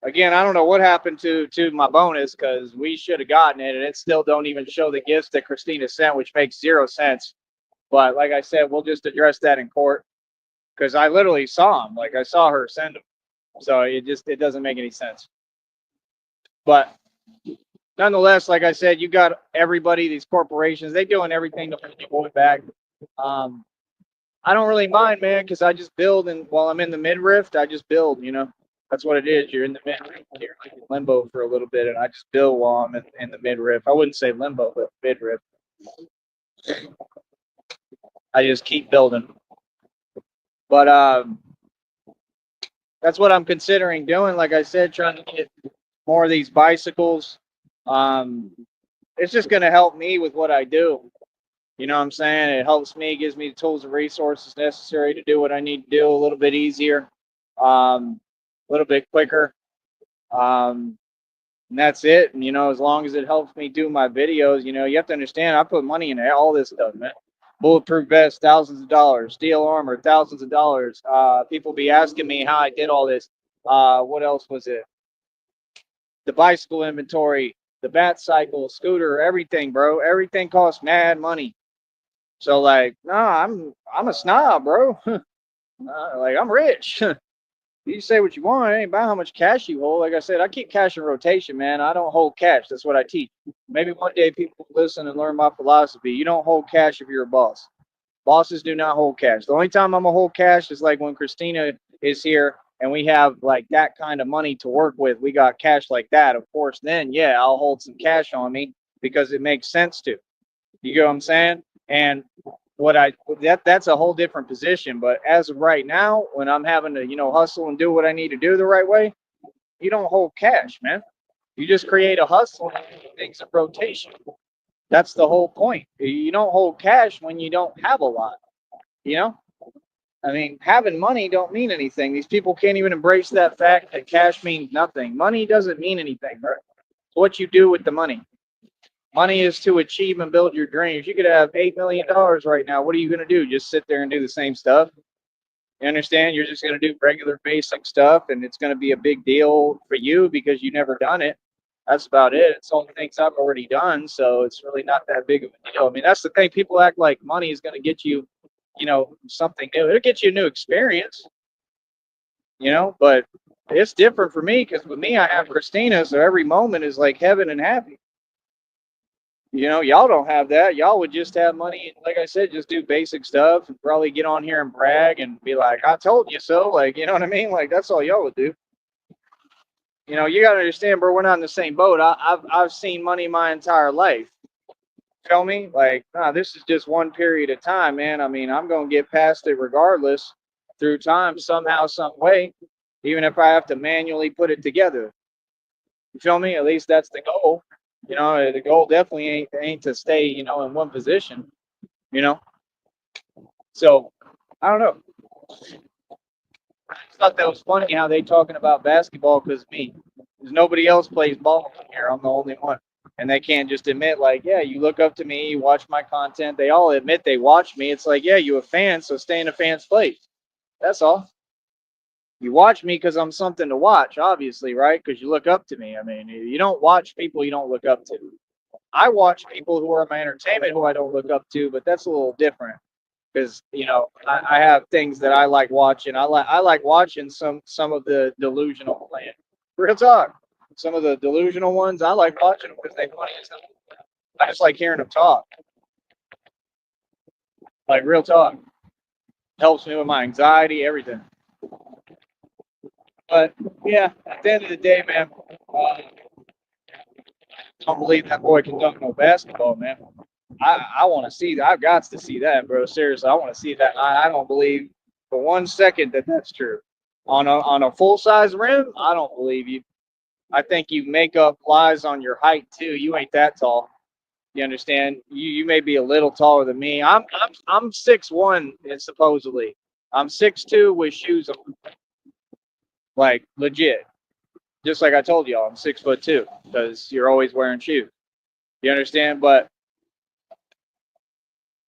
[SPEAKER 1] Again, I don't know what happened to my bonus because we should have gotten it, and it still don't even show the gifts that Christina sent, which makes 0 sense. But like I said, we'll just address that in court because I literally saw them. Like I saw her send them, so it doesn't make any sense. But nonetheless, like I said, you got everybody, these corporations, they doing everything to put your boy back. Um, I don't really mind, man, because I just build, and while I'm in the mid rift, I just build. That's what it is. You're in the mid rift, you're like in limbo for a little bit, and I just build while I'm in the mid rift. I wouldn't say limbo, but mid rift. I just keep building. But that's what I'm considering doing. Like I said, trying to get more of these bicycles. Um, it's just going to help me with what I do. You know what I'm saying? It helps me, gives me the tools and resources necessary to do what I need to do a little bit easier, a little bit quicker. And that's it. And, as long as it helps me do my videos, you have to understand I put money into all this stuff, man. Bulletproof vest, thousands of dollars. Steel armor, thousands of dollars. People be asking me how I did all this. What else was it? The bicycle inventory, the bat cycle, scooter, everything, bro. Everything costs mad money. So like, nah, I'm a snob, bro. Like I'm rich. You say what you want. It ain't about how much cash you hold. Like I said, I keep cash in rotation, man. I don't hold cash. That's what I teach. Maybe one day people listen and learn my philosophy. You don't hold cash if you're a boss. Bosses do not hold cash. The only time I'm gonna hold cash is like when Christina is here and we have like that kind of money to work with. We got cash like that. Of course, then yeah, I'll hold some cash on me because it makes sense to. You get what I'm saying? And that's a whole different position. But as of right now, when I'm having to, hustle and do what I need to do the right way, you don't hold cash, man. You just create a hustle and things in rotation. That's the whole point. You don't hold cash when you don't have a lot. You know, I mean, having money don't mean anything. These people can't even embrace that fact that cash means nothing. Money doesn't mean anything, bro. It's what you do with the money. Money is to achieve and build your dreams. You could have $8 million right now. What are you going to do? Just sit there and do the same stuff? You understand? You're just going to do regular basic stuff, and it's going to be a big deal for you because you never done it. That's about it. It's all the things I've already done, so it's really not that big of a deal. I mean, that's the thing. People act like money is going to get you, something new. It'll get you a new experience, but it's different for me because with me, I have Christina, so every moment is like heaven and happy. Y'all don't have that. Y'all would just have money. Like I said, just do basic stuff and probably get on here and brag and be like, I told you so. Like, you know what I mean? Like, that's all y'all would do. You know, you gotta understand, bro. We're not in the same boat. I've seen money my entire life. Feel me? Like, nah, this is just one period of time, man. I mean, I'm gonna get past it regardless through time, somehow, some way, even if I have to manually put it together. You feel me? At least that's the goal. You know, the goal definitely ain't to stay, you know, in one position. You know, so I don't know. I thought that was funny how they talking about basketball because me, because nobody else plays ball here. I'm the only one, and they can't just admit like, yeah, you look up to me, you watch my content. They all admit they watch me. It's like, yeah, you a fan, so stay in a fan's place. That's all. You watch me because I'm something to watch, obviously, right? Because you look up to me. I mean, you don't watch people you don't look up to. I watch people who are my entertainment who I don't look up to, but that's a little different because you know I have things that I like watching. I like watching some of the delusional plan. Real talk. Some of the delusional ones I like watching them because they funny as hell. I just like hearing them talk. Like real talk helps me with my anxiety, everything. But yeah, at the end of the day, man, don't believe that boy can dunk no basketball, man. I want to see that. I've got to see that, bro. Seriously, I want to see that. I don't believe for 1 second that that's true. On a full size rim, I don't believe you. I think you make up lies on your height too. You ain't that tall. You understand? You may be a little taller than me. I'm 6'1" supposedly. I'm 6'2" with shoes on, like legit. Just like I told y'all, I'm 6'2" because you're always wearing shoes. You understand? But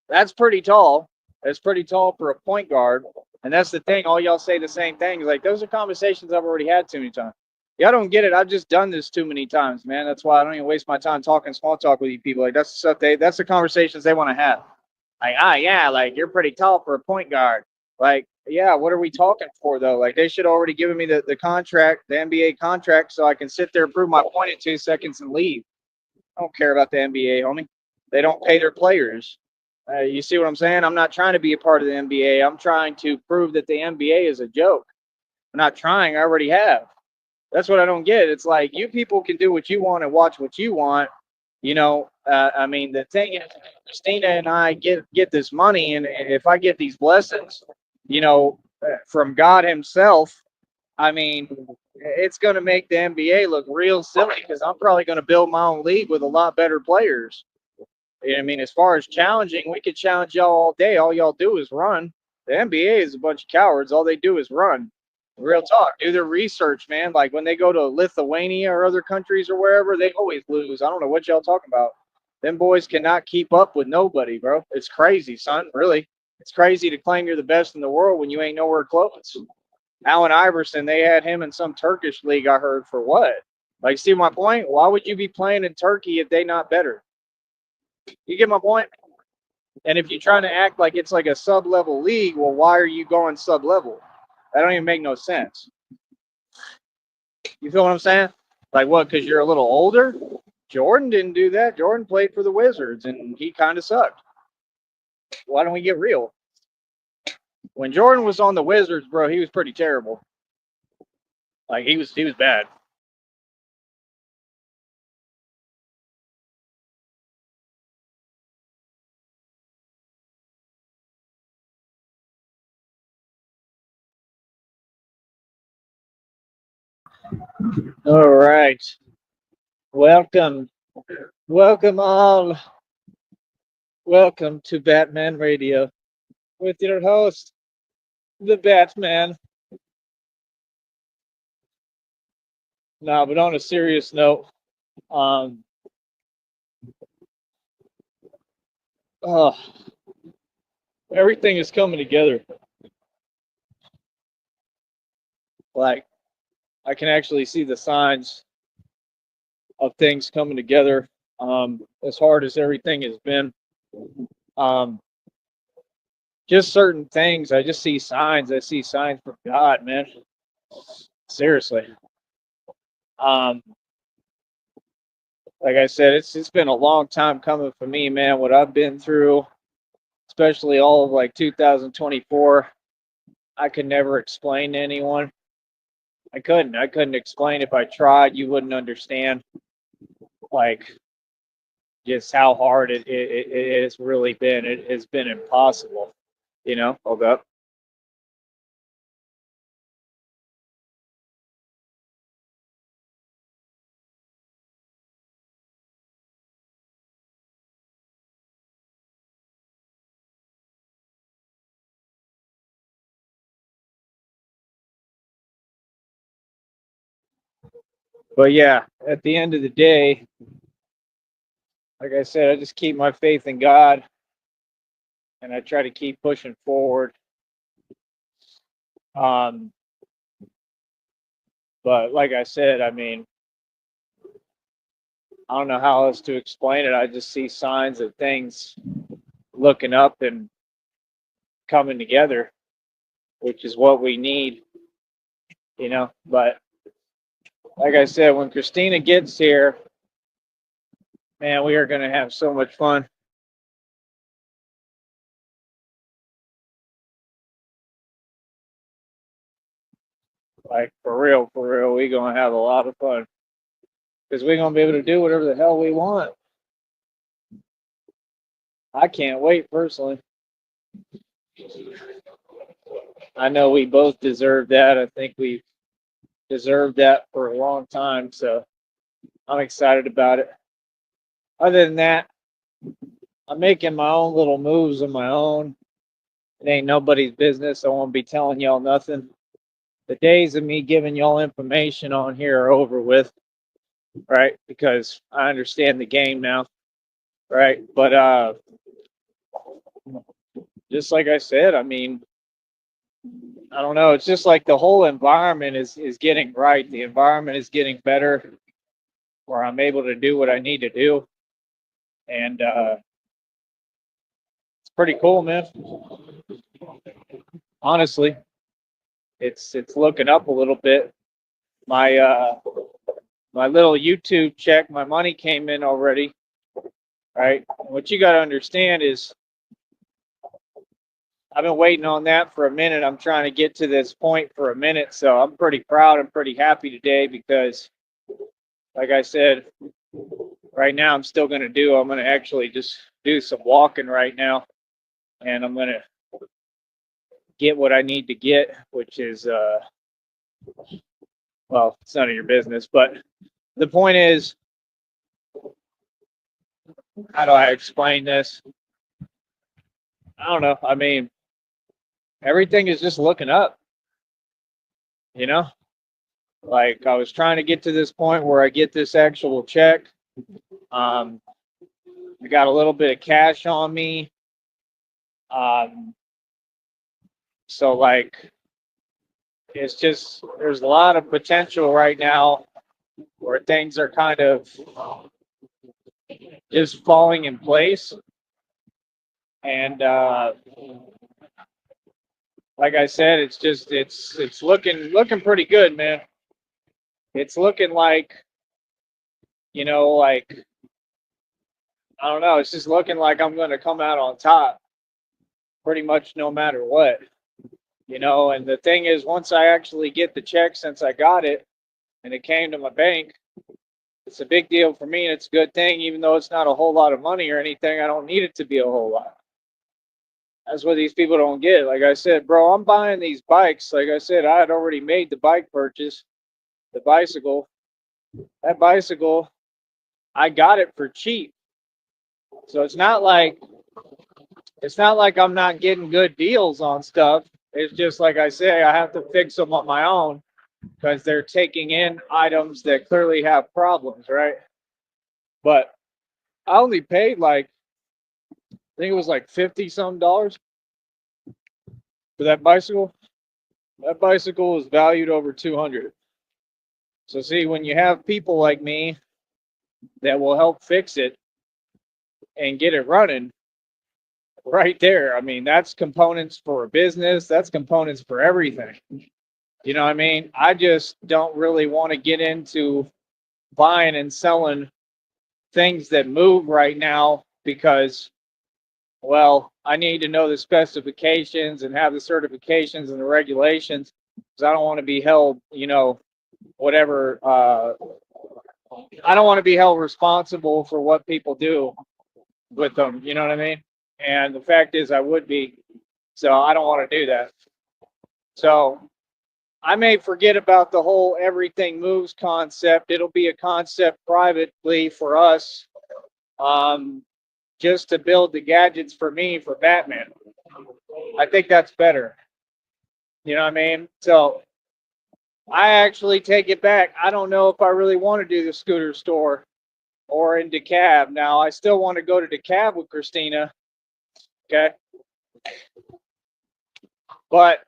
[SPEAKER 1] that's pretty tall. That's pretty tall for a point guard. And that's the thing. All y'all say the same thing. Like, those are conversations I've already had too many times. Y'all don't get it. I've just done this too many times, man. That's why I don't even waste my time talking small talk with you people. Like, that's the stuff that's the conversations they want to have. Like, yeah, like, you're pretty tall for a point guard. Like, yeah, what are we talking for, though? Like, they should already given me the contract, the NBA contract, so I can sit there and prove my point in 2 seconds and leave. I don't care about the NBA, homie. They don't pay their players. You see what I'm saying? I'm not trying to be a part of the NBA. I'm trying to prove that the NBA is a joke. I'm not trying. I already have. That's what I don't get. It's like you people can do what you want and watch what you want. You know, I mean, the thing is, Christina and I get this money, and if I get these blessings, you know, from God Himself, I mean, it's going to make the NBA look real silly because I'm probably going to build my own league with a lot better players. I mean, as far as challenging, we could challenge y'all all day. All y'all do is run. The NBA is a bunch of cowards. All they do is run. Real talk. Do their research, man. Like when they go to Lithuania or other countries or wherever, they always lose. I don't know what y'all talking about. Them boys cannot keep up with nobody, bro. It's crazy, son. Really. It's crazy to claim you're the best in the world when you ain't nowhere close. Allen Iverson, they had him in some Turkish league, I heard, for what? Like, see my point? Why would you be playing in Turkey if they not better? You get my point? And if you're trying to act like it's like a sub-level league, well, why are you going sub-level? That don't even make no sense. You feel what I'm saying? Like what? Because you're a little older? Jordan didn't do that. Jordan played for the Wizards, and he kind of sucked. Why don't we get real? When Jordan was on the Wizards, bro, he was pretty terrible. Like he was bad. All right. Welcome. Welcome all. Welcome to Batman Radio with your host, the Batman. No, but on a serious note, um, oh, everything is coming together. Like I can actually see the signs of things coming together. As hard as everything has been, um, just certain things. I just see signs. I see signs from God, man. Seriously. Um, like I said, it's been a long time coming for me, man. What I've been through, especially all of like 2024, I could never explain to anyone. I couldn't explain. If I tried, you wouldn't understand, like, just how hard it has really been. It has been impossible, hold up. But yeah, at the end of the day, like I said, I just keep my faith in God, and I try to keep pushing forward. Um, but like I said, I mean, I don't know how else to explain it. I just see signs of things looking up and coming together, which is what we need, But like I said, when Christina gets here, man, we are going to have so much fun. Like, for real, we're going to have a lot of fun because we're going to be able to do whatever the hell we want. I can't wait, personally. I know we both deserve that. I think we deserved that for a long time, so I'm excited about it. Other than that, I'm making my own little moves on my own. It ain't nobody's business. I won't be telling y'all nothing. The days of me giving y'all information on here are over with, right? Because I understand the game now, right? But just like I said, I mean, I don't know. It's just like the whole environment is getting right. The environment is getting better, where I'm able to do what I need to do, and it's pretty cool, man. Honestly, it's looking up a little bit. My little YouTube check, my money came in already, right? What you got to understand is I've been waiting on that for a minute. I'm trying to get to this point for a minute, so I'm pretty proud and pretty happy today because, like I said, right now I'm going to actually just do some walking right now, and I'm going to get what I need to get, which is, well, it's none of your business, but the point is, how do I explain this? I don't know. I mean, everything is just looking up, you know? Like, I was trying to get to this point where I get this actual check. I got a little bit of cash on me. So, like, it's just, there's a lot of potential right now where things are kind of just falling in place. And like I said, it's just it's looking pretty good, man. It's looking like, like, I don't know, it's just looking like I'm going to come out on top pretty much no matter what. And the thing is, once I actually get the check, since I got it and it came to my bank, it's a big deal for me, and it's a good thing, even though it's not a whole lot of money or anything. I don't need it to be a whole lot. That's what these people don't get. Like I said, bro, I'm buying these bikes. Like I said, I had already made the bike purchase, the bicycle. That bicycle, I got it for cheap. So it's not like I'm not getting good deals on stuff. It's just like I say, I have to fix them on my own because they're taking in items that clearly have problems, right? But I only paid like, I think it was like 50 some dollars for that bicycle. That bicycle was valued over 200. So see, when you have people like me that will help fix it and get it running, right there, I mean, that's components for a business, that's components for everything. You know what I mean? I just don't really want to get into buying and selling things that move right now because, well, I need to know the specifications and have the certifications and the regulations. because I don't want to be held, you know, whatever. I don't want to be held responsible for what people do with them. You know what I mean? And the fact is, I would be. So I don't want to do that. So I may forget about the whole everything moves concept. It'll be a concept privately for us, um, just to build the gadgets for me for Batman. I think that's better. You know what I mean? So I actually take it back. I don't know if I really want to do the scooter store or in DeKalb. Now, I still want to go to DeKalb with Christina. Okay. But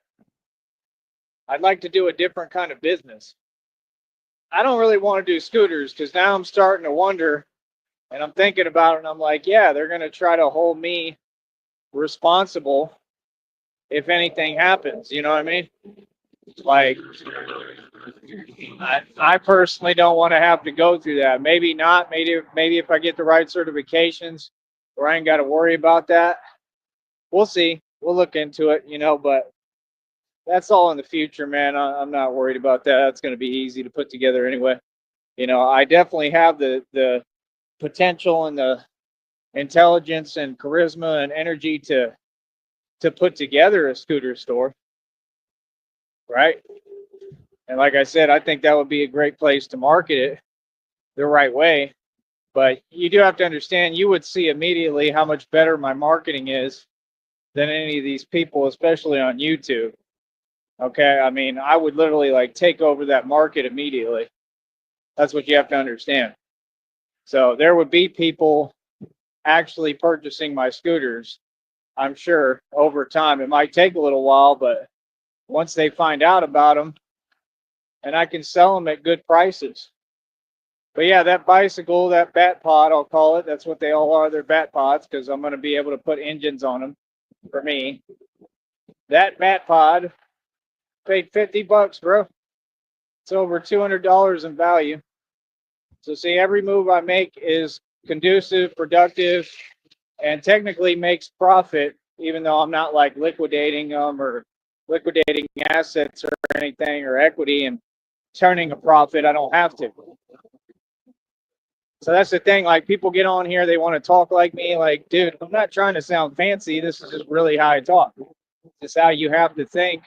[SPEAKER 1] I'd like to do a different kind of business. I don't really want to do scooters because now I'm starting to wonder and I'm thinking about it and I'm like, yeah, they're going to try to hold me responsible if anything happens. You know what I mean? Like, I personally don't want to have to go through that. Maybe not. Maybe if I get the right certifications, where I ain't got to worry about that. We'll see. We'll look into it, you know. But that's all in the future, man. I'm not worried about that. That's going to be easy to put together anyway. You know, I definitely have the potential and the intelligence and charisma and energy to put together a scooter store, right? And like I said, I think that would be a great place to market it the right way. But you do have to understand, you would see immediately how much better my marketing is than any of these people, especially on YouTube. Okay. I mean, I would literally like take over that market immediately. That's what you have to understand. So there would be people actually purchasing my scooters, I'm sure, over time. It might take a little while, but once they find out about them, and I can sell them at good prices. But yeah, that bicycle, that bat pod, I'll call it. That's what they all are. They're bat pods because I'm going to be able to put engines on them for me. That bat pod paid $50, bro. It's over $200 in value. So see, every move I make is conducive, productive, and technically makes profit, even though I'm not like liquidating them or liquidating assets or anything or equity and turning a profit. I don't have to. So that's the thing. Like people get on here, they want to talk like me. Like, dude, I'm not trying to sound fancy. This is just really how I talk. It's how you have to think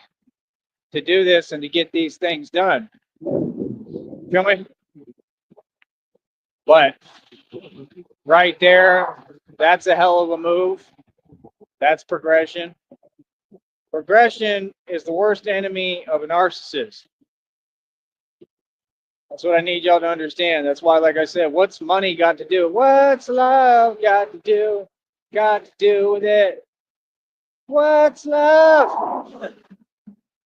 [SPEAKER 1] to do this and to get these things done. Feel me? But right there, that's a hell of a move. That's progression. Progression is the worst enemy of a narcissist. That's what I need y'all to understand. That's why, like I said, what's money got to do? What's love got to do? Got to do with it? What's love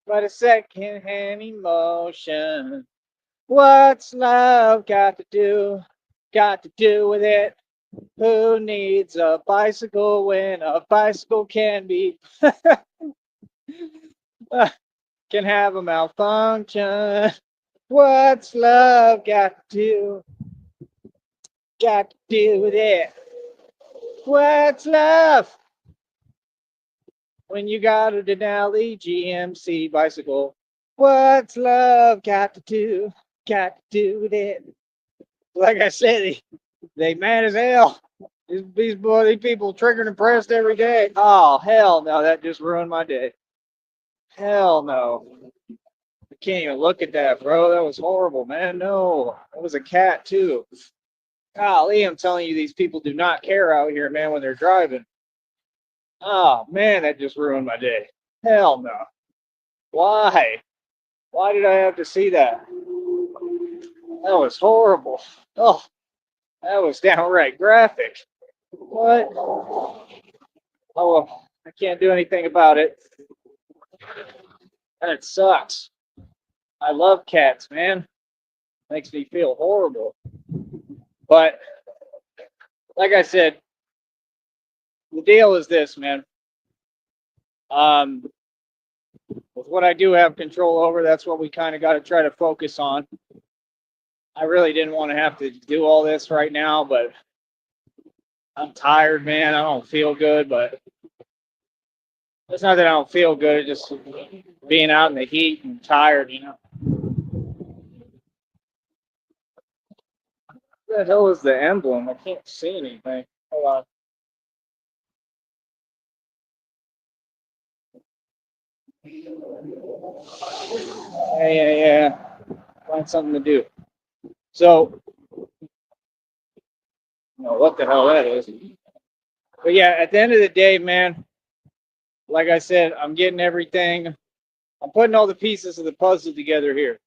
[SPEAKER 1] but a second-hand emotion? What's love got to do? Got to do with it? Who needs a bicycle when a bicycle can be can have a malfunction? What's love got to do? Got to do with it? What's love when you got a Denali GMC bicycle? What's love got to do? Got to do with it? Like I said, they mad as hell. These people triggered and pressed every day. Oh, hell no, that just ruined my day. Hell no. I can't even look at that, bro. That was horrible, man. No, it was a cat, too. Golly, I'm telling you, these people do not care out here, man, when they're driving. Oh, man, that just ruined my day. Hell no. Why? Why did I have to see that? That was horrible. Oh, that was downright graphic. What? Oh, well, I can't do anything about it. That sucks. I love cats, man. Makes me feel horrible. But like I said, the deal is this, man. With what I do have control over, that's what we kind of got to try to focus on. I really didn't want to have to do all this right now, but I'm tired, man. I don't feel good, but It's not that I don't feel good, it's just being out in the heat and tired, you know. What the hell is the emblem? I can't see anything. Hold on. Yeah. Find something to do. So, what the hell that is. But yeah, at the end of the day, man, like I said, I'm getting everything. I'm putting all the pieces of the puzzle together here.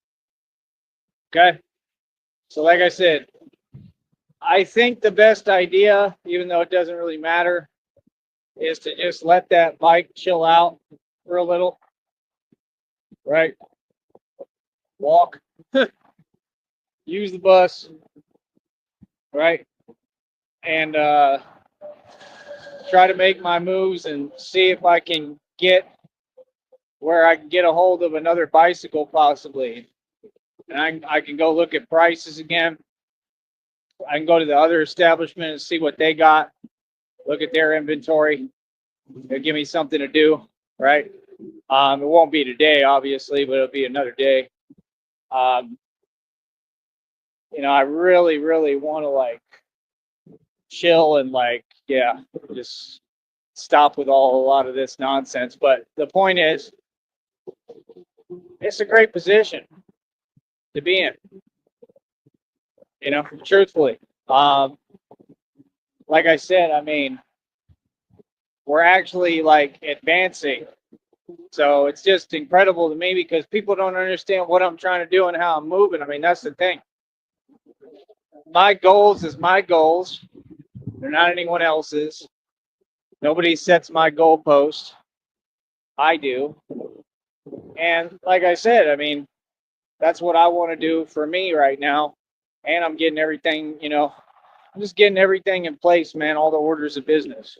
[SPEAKER 1] Okay? So, like I said, I think the best idea, even though it doesn't really matter, is to just let that bike chill out for a little, right? Walk, use the bus, right? And try to make my moves and see if I can get where I can get a hold of another bicycle possibly. And I can go look at prices again. I can go to the other establishment and see what they got, look at their inventory. It'll give me something to do, right? It won't be today, obviously, but it'll be another day. Um, I really, really want to like chill and like, yeah, just stop with a lot of this nonsense. But the point is, it's a great position to be in, truthfully. Um, like I said, I mean, we're actually like advancing. So it's just incredible to me because people don't understand what I'm trying to do and how I'm moving. I mean, that's the thing. My goals is my goals. They're not anyone else's. Nobody sets my goalpost. I do. And like I said, I mean, that's what I want to do for me right now. And I'm getting everything, I'm just getting everything in place, man, all the orders of business,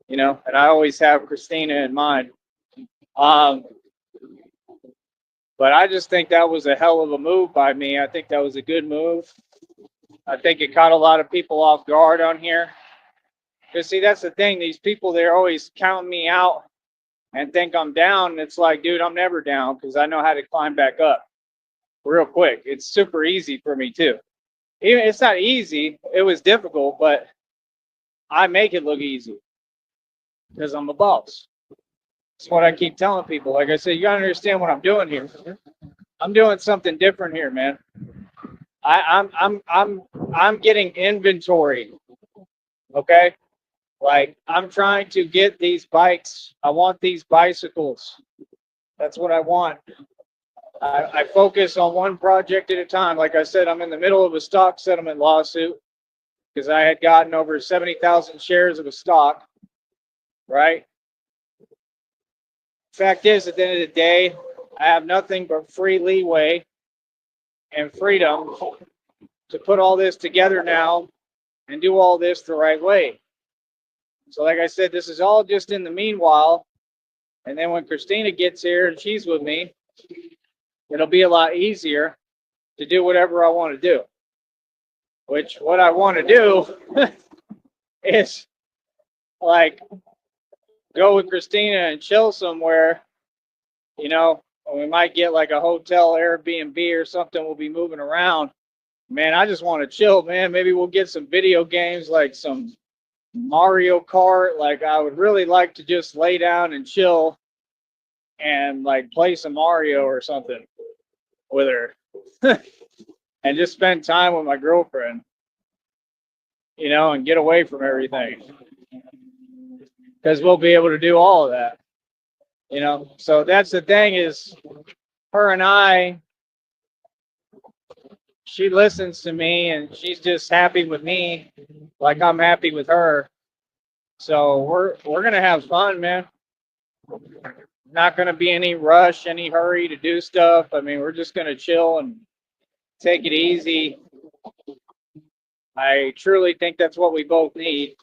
[SPEAKER 1] and I always have Christina in mind. Um, but I just think that was a hell of a move by me. I think that was a good move. I think it caught a lot of people off guard on here. Because, see, that's the thing. These people, they're always counting me out and think I'm down. And it's like, dude, I'm never down because I know how to climb back up real quick. It's super easy for me, too. Even it's not easy. It was difficult, but I make it look easy because I'm a boss. That's what I keep telling people. Like I said, you gotta understand what I'm doing here. I'm doing something different here, man. I'm getting inventory. Okay, like I'm trying to get these bikes. I want these bicycles. That's what I want. I focus on one project at a time. Like I said, I'm in the middle of a stock settlement lawsuit because I had gotten over 70,000 shares of a stock. Right. Fact is, at the end of the day, I have nothing but free leeway and freedom to put all this together now and do all this the right way. So, like I said, this is all just in the meanwhile. And then when Christina gets here and she's with me, it'll be a lot easier to do whatever I want to do. Which, what I want to do is like go with Christina and chill somewhere, we might get like a hotel, Airbnb or something. We'll be moving around. Man, I just want to chill, man. Maybe we'll get some video games like some Mario Kart. Like, I would really like to just lay down and chill and like play some Mario or something with her and just spend time with my girlfriend, and get away from everything because we'll be able to do all of that, So that's the thing is her and I, she listens to me and she's just happy with me like I'm happy with her. So we're gonna have fun, man. Not gonna be any rush, any hurry to do stuff. I mean, we're just gonna chill and take it easy. I truly think that's what we both need.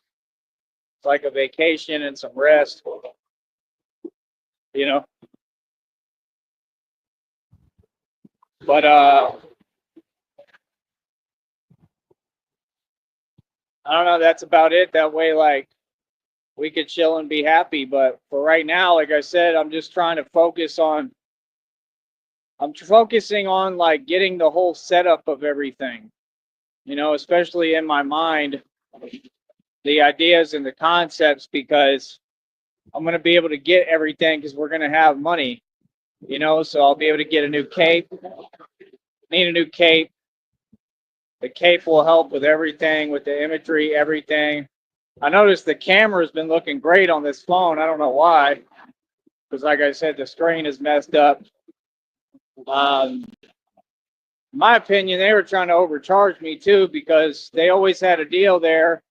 [SPEAKER 1] It's like a vacation and some rest, you know. But I don't know, that's about it. That way, like, we could chill and be happy. But for right now, like I said, I'm just trying to focus on. I'm focusing on like getting the whole setup of everything. Especially in my mind, the ideas and the concepts, because I'm going to be able to get everything because we're going to have money. So I'll be able to get a new cape. Need a new cape. The cape will help with everything, with the imagery, everything. I noticed the camera's been looking great on this phone. I don't know why, because like I said, the screen is messed up. In my opinion, they were trying to overcharge me too, because they always had a deal there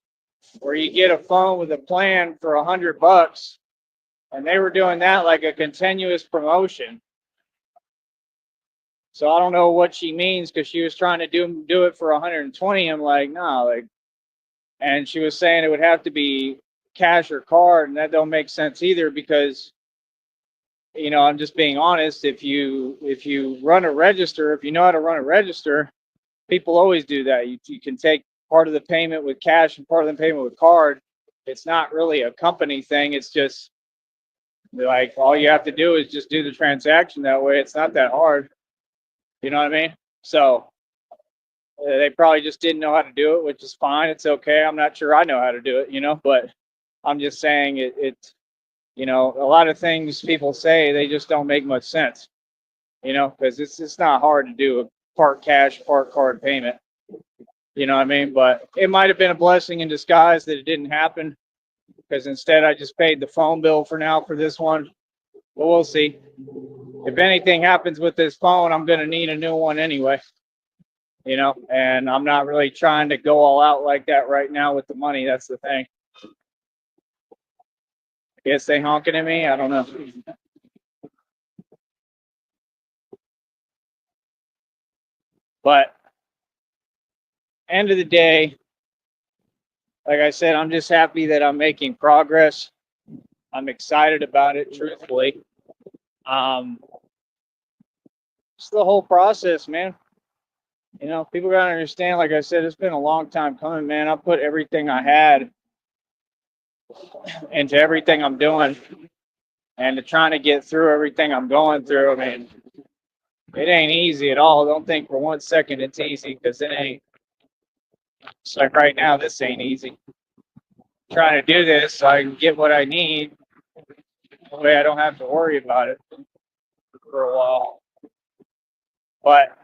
[SPEAKER 1] where you get a phone with a plan for $100, and they were doing that like a continuous promotion. So I don't know what she means, because she was trying to do it for 120. I'm like, nah, like, and she was saying it would have to be cash or card, and that don't make sense either, because I'm just being honest. If you run a register, if you know how to run a register, people always do that. You can take part of the payment with cash and part of the payment with card. It's not really a company thing. It's just like all you have to do is just do the transaction that way. It's not that hard. You know what I mean? So they probably just didn't know how to do it, which is fine. It's okay. I'm not sure I know how to do it, but I'm just saying a lot of things people say, they just don't make much sense, because it's not hard to do a part cash, part card payment. You know what I mean? But it might have been a blessing in disguise that it didn't happen, because instead I just paid the phone bill for now for this one. But we'll see. If anything happens with this phone, I'm going to need a new one anyway. And I'm not really trying to go all out like that right now with the money. That's the thing. I guess they honking at me. I don't know. But end of the day, like I said, I'm just happy that I'm making progress. I'm excited about it, truthfully. It's the whole process, man. People gotta understand, like I said, it's been a long time coming, man. I put everything I had into everything I'm doing, and to trying to get through everything I'm going through. I mean, it ain't easy at all. Don't think for 1 second it's easy, because it ain't. It's like right now, this ain't easy. Trying to do this so I can get what I need, the way I don't have to worry about it for a while. But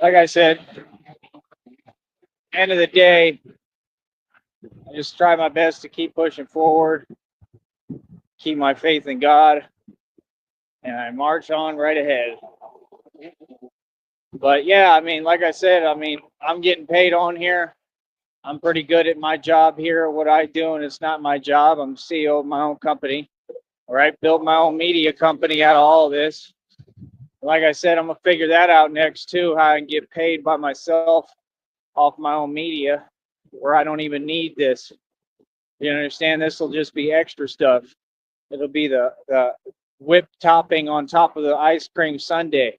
[SPEAKER 1] like I said, end of the day, I just try my best to keep pushing forward, keep my faith in God, and I march on right ahead. But yeah, I mean, like I said, I'm getting paid on here. I'm pretty good at my job here, what I do, and it's not my job. I'm CEO of my own company. All right, build my own media company out of all of this. Like I said, I'm gonna figure that out next too, how I can get paid by myself off my own media, where I don't even need this. You understand? This will just be extra stuff. It'll be the whip topping on top of the ice cream sundae.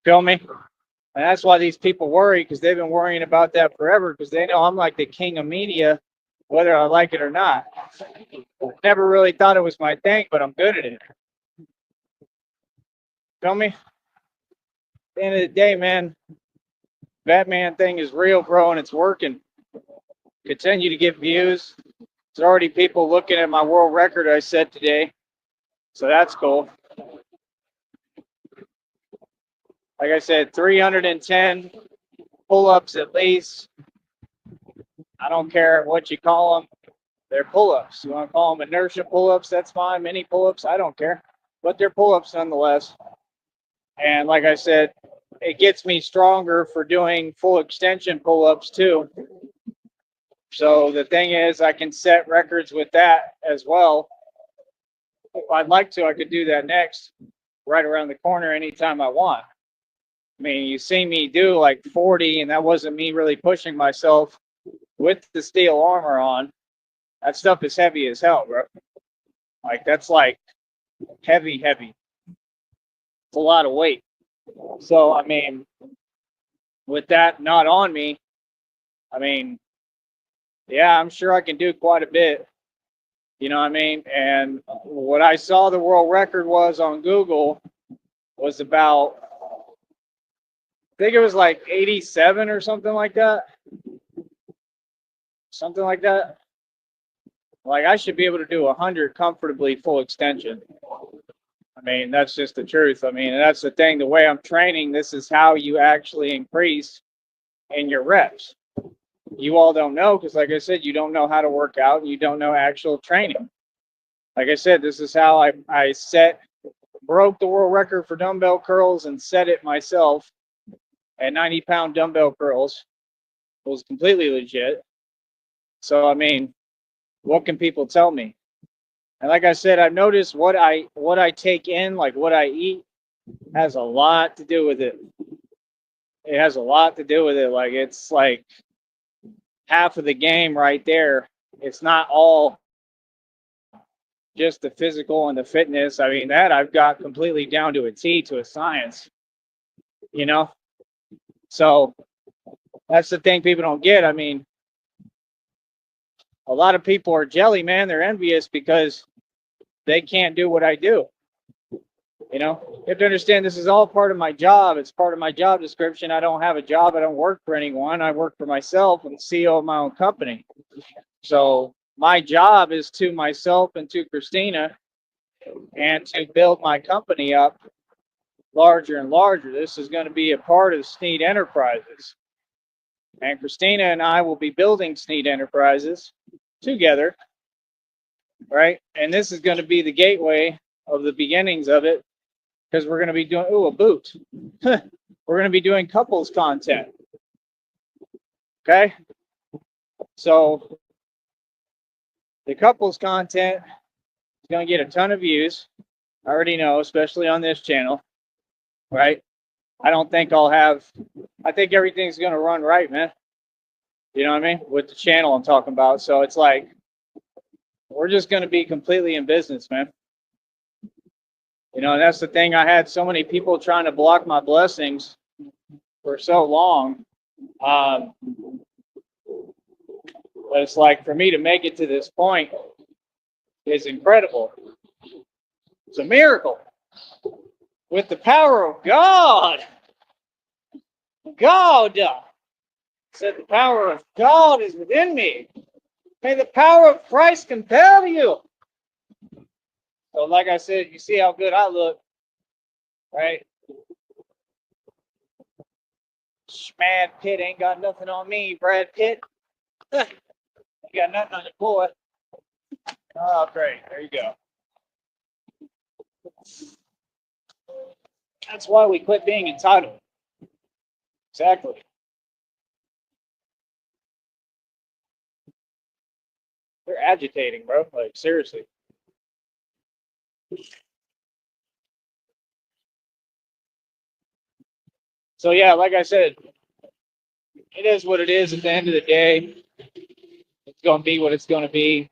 [SPEAKER 1] Feel me? And that's why these people worry, because they've been worrying about that forever, because they know I'm like the king of media, whether I like it or not. Never really thought it was my thing, but I'm good at it. Feel me? At the end of the day, man, Batman thing is real, bro, and it's working. Continue to get views. There's already people looking at my world record I set today, so that's cool. Like I said, 310 pull-ups at least. I don't care what you call them. They're pull-ups. You want to call them inertia pull-ups, that's fine. Mini pull-ups, I don't care. But they're pull-ups nonetheless. And like I said, it gets me stronger for doing full extension pull-ups too. So the thing is, I can set records with that as well. If I'd like to, I could do that next, right around the corner anytime I want. I mean, you see me do like 40, and that wasn't me really pushing myself with the steel armor on. That stuff is heavy as hell, bro. Like, that's like heavy. It's a lot of weight. So, I mean, with that not on me, I mean, yeah, I'm sure I can do quite a bit. You know what I mean? And what I saw the world record was on Google was about, I think it was like 87 or something like that. Something like that. Like I should be able to do 100 comfortably full extension. I mean, that's just the truth. I mean, that's the thing. The way I'm training, this is how you actually increase in your reps. You all don't know because, like I said, you don't know how to work out and you don't know actual training. Like I said, this is how I broke the world record for dumbbell curls and set it myself at 90-pound dumbbell curls. It was completely legit. So, I mean, what can people tell me? And like I said, I've noticed what I take in, like what I eat, has a lot to do with it. It has a lot to do with it. Like it's like half of the game right there. It's not all just the physical and the fitness. I mean, that I've got completely down to a T, to a science, you know? So that's the thing people don't get. I mean, a lot of people are jelly, man. They're envious because they can't do what I do. You know, you have to understand this is all part of my job. It's part of my job description. I don't have a job. I don't work for anyone. I work for myself and CEO of my own company. So my job is to myself and to Christina and to build my company up larger and larger. This is going to be a part of Sneed Enterprises. And Christina and I will be building Sneed Enterprises together, right? And this is going to be the gateway of the beginnings of it because we're going to be doing, a boot. We're going to be doing couples content. Okay? So the couples content is going to get a ton of views. I already know, especially on this channel, right? I don't think I think everything's going to run right, man. You know what I mean? With the channel I'm talking about. So it's like, we're just going to be completely in business, man. You know, and that's the thing. I had so many people trying to block my blessings for so long. But it's like, for me to make it to this point is incredible. It's a miracle. With the power of God. God said the power of God is within me. May the power of Christ compel you. So like I said, you see how good I look, right? Brad Pitt ain't got nothing on me, Brad Pitt. You got nothing on your boy. Oh, great. There you go. That's why we quit being entitled. Exactly. They're agitating, bro. Like, seriously. So, yeah, like I said, it is what it is at the end of the day. It's going to be what it's going to be.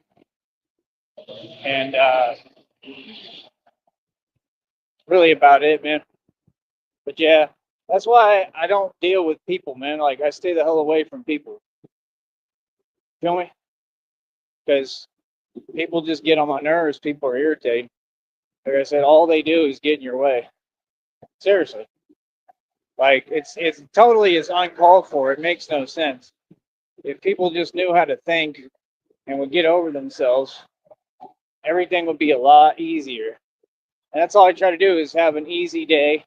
[SPEAKER 1] And really about it, man. But, yeah, that's why I don't deal with people, man. Like, I stay the hell away from people. Feel me? Because people just get on my nerves. People are irritated. Like I said, all they do is get in your way. Seriously. Like, it's totally is uncalled for. It makes no sense. If people just knew how to think and would get over themselves, everything would be a lot easier. And that's all I try to do is have an easy day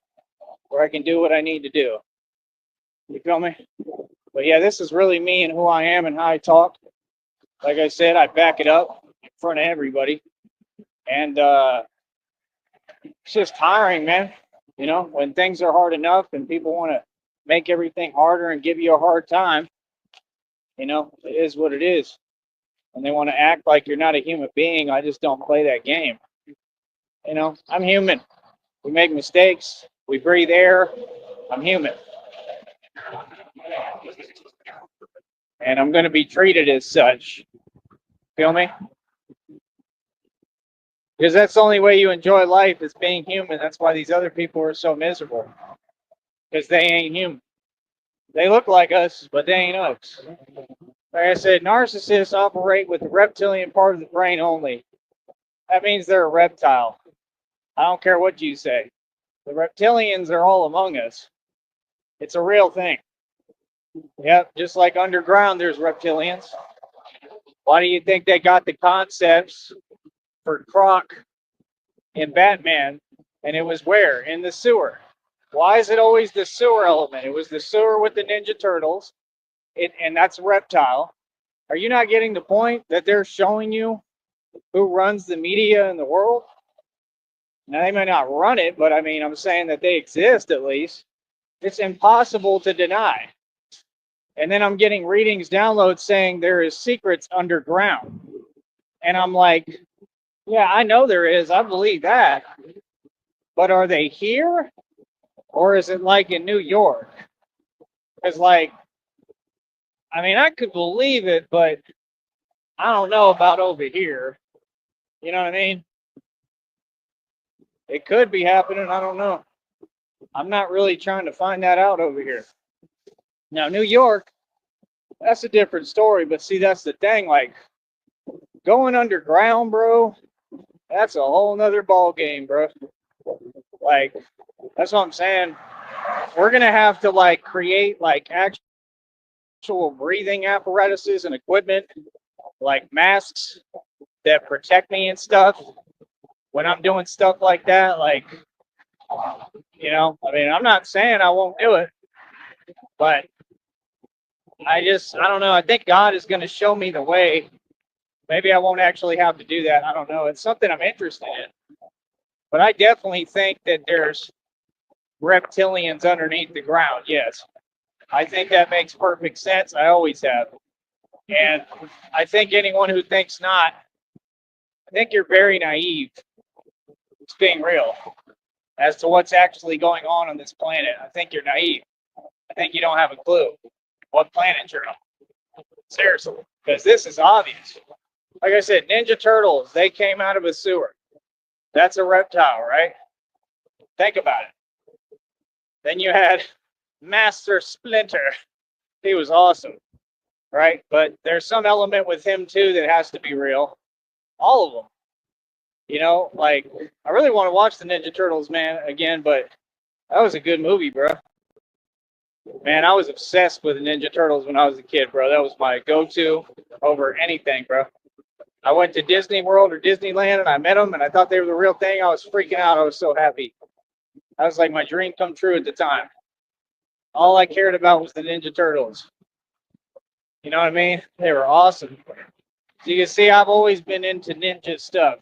[SPEAKER 1] where I can do what I need to do. You feel me? But yeah, this is really me and who I am and how I talk. Like I said, I back it up in front of everybody. And it's just tiring, man. You know, when things are hard enough and people want to make everything harder and give you a hard time, you know, it is what it is. And they want to act like you're not a human being. I just don't play that game. You know, I'm human. We make mistakes. We breathe air. I'm human. And I'm going to be treated as such. Feel me? Because that's the only way you enjoy life is being human. That's why these other people are so miserable. Because they ain't human. They look like us, but they ain't us. Like I said, narcissists operate with the reptilian part of the brain only. That means they're a reptile. I don't care what you say. The reptilians are all among us. It's a real thing. Yep, just like underground, there's reptilians. Why do you think they got the concepts for Croc in Batman? And it was where? In the sewer. Why is it always the sewer element? It was the sewer with the Ninja Turtles, and that's a reptile. Are you not getting the point that they're showing you who runs the media in the world? Now, they may not run it, but I mean, I'm saying that they exist at least. It's impossible to deny. And then I'm getting readings, downloads saying there is secrets underground. And I'm like, yeah, I know there is. I believe that. But are they here? Or is it like in New York? Because, like, I mean, I could believe it, but I don't know about over here. You know what I mean? It could be happening. I don't know. I'm not really trying to find that out over here. Now, New York, that's a different story. But see, that's the thing. Like, going underground, bro, that's a whole nother ball game, bro. Like, that's what I'm saying. We're going to have to, like, create, like, actual breathing apparatuses and equipment, like masks that protect me and stuff when I'm doing stuff like that. Like, you know, I mean, I'm not saying I won't do it, but I don't know. I think God is going to show me the way. Maybe I won't actually have to do that. I don't know. It's something I'm interested in. But I definitely think that there's reptilians underneath the ground. Yes. I think that makes perfect sense. I always have. And I think anyone who thinks not, I think you're very naive. It's being real as to what's actually going on this planet. I think you're naive. I think you don't have a clue what planet you're on. Seriously. Because this is obvious. Like I said, Ninja Turtles, they came out of a sewer. That's a reptile, right? Think about it. Then you had Master Splinter. He was awesome, right? But there's some element with him, too, that has to be real. All of them. You know, like, I really want to watch the Ninja Turtles, man, again, but that was a good movie, bro. Man, I was obsessed with the Ninja Turtles when I was a kid, bro. That was my go-to over anything, bro. I went to Disney World or Disneyland and I met them and I thought they were the real thing. I was freaking out. I was so happy. That was like my dream come true at the time. All I cared about was the Ninja Turtles. You know what I mean? They were awesome. So you can see I've always been into ninja stuff.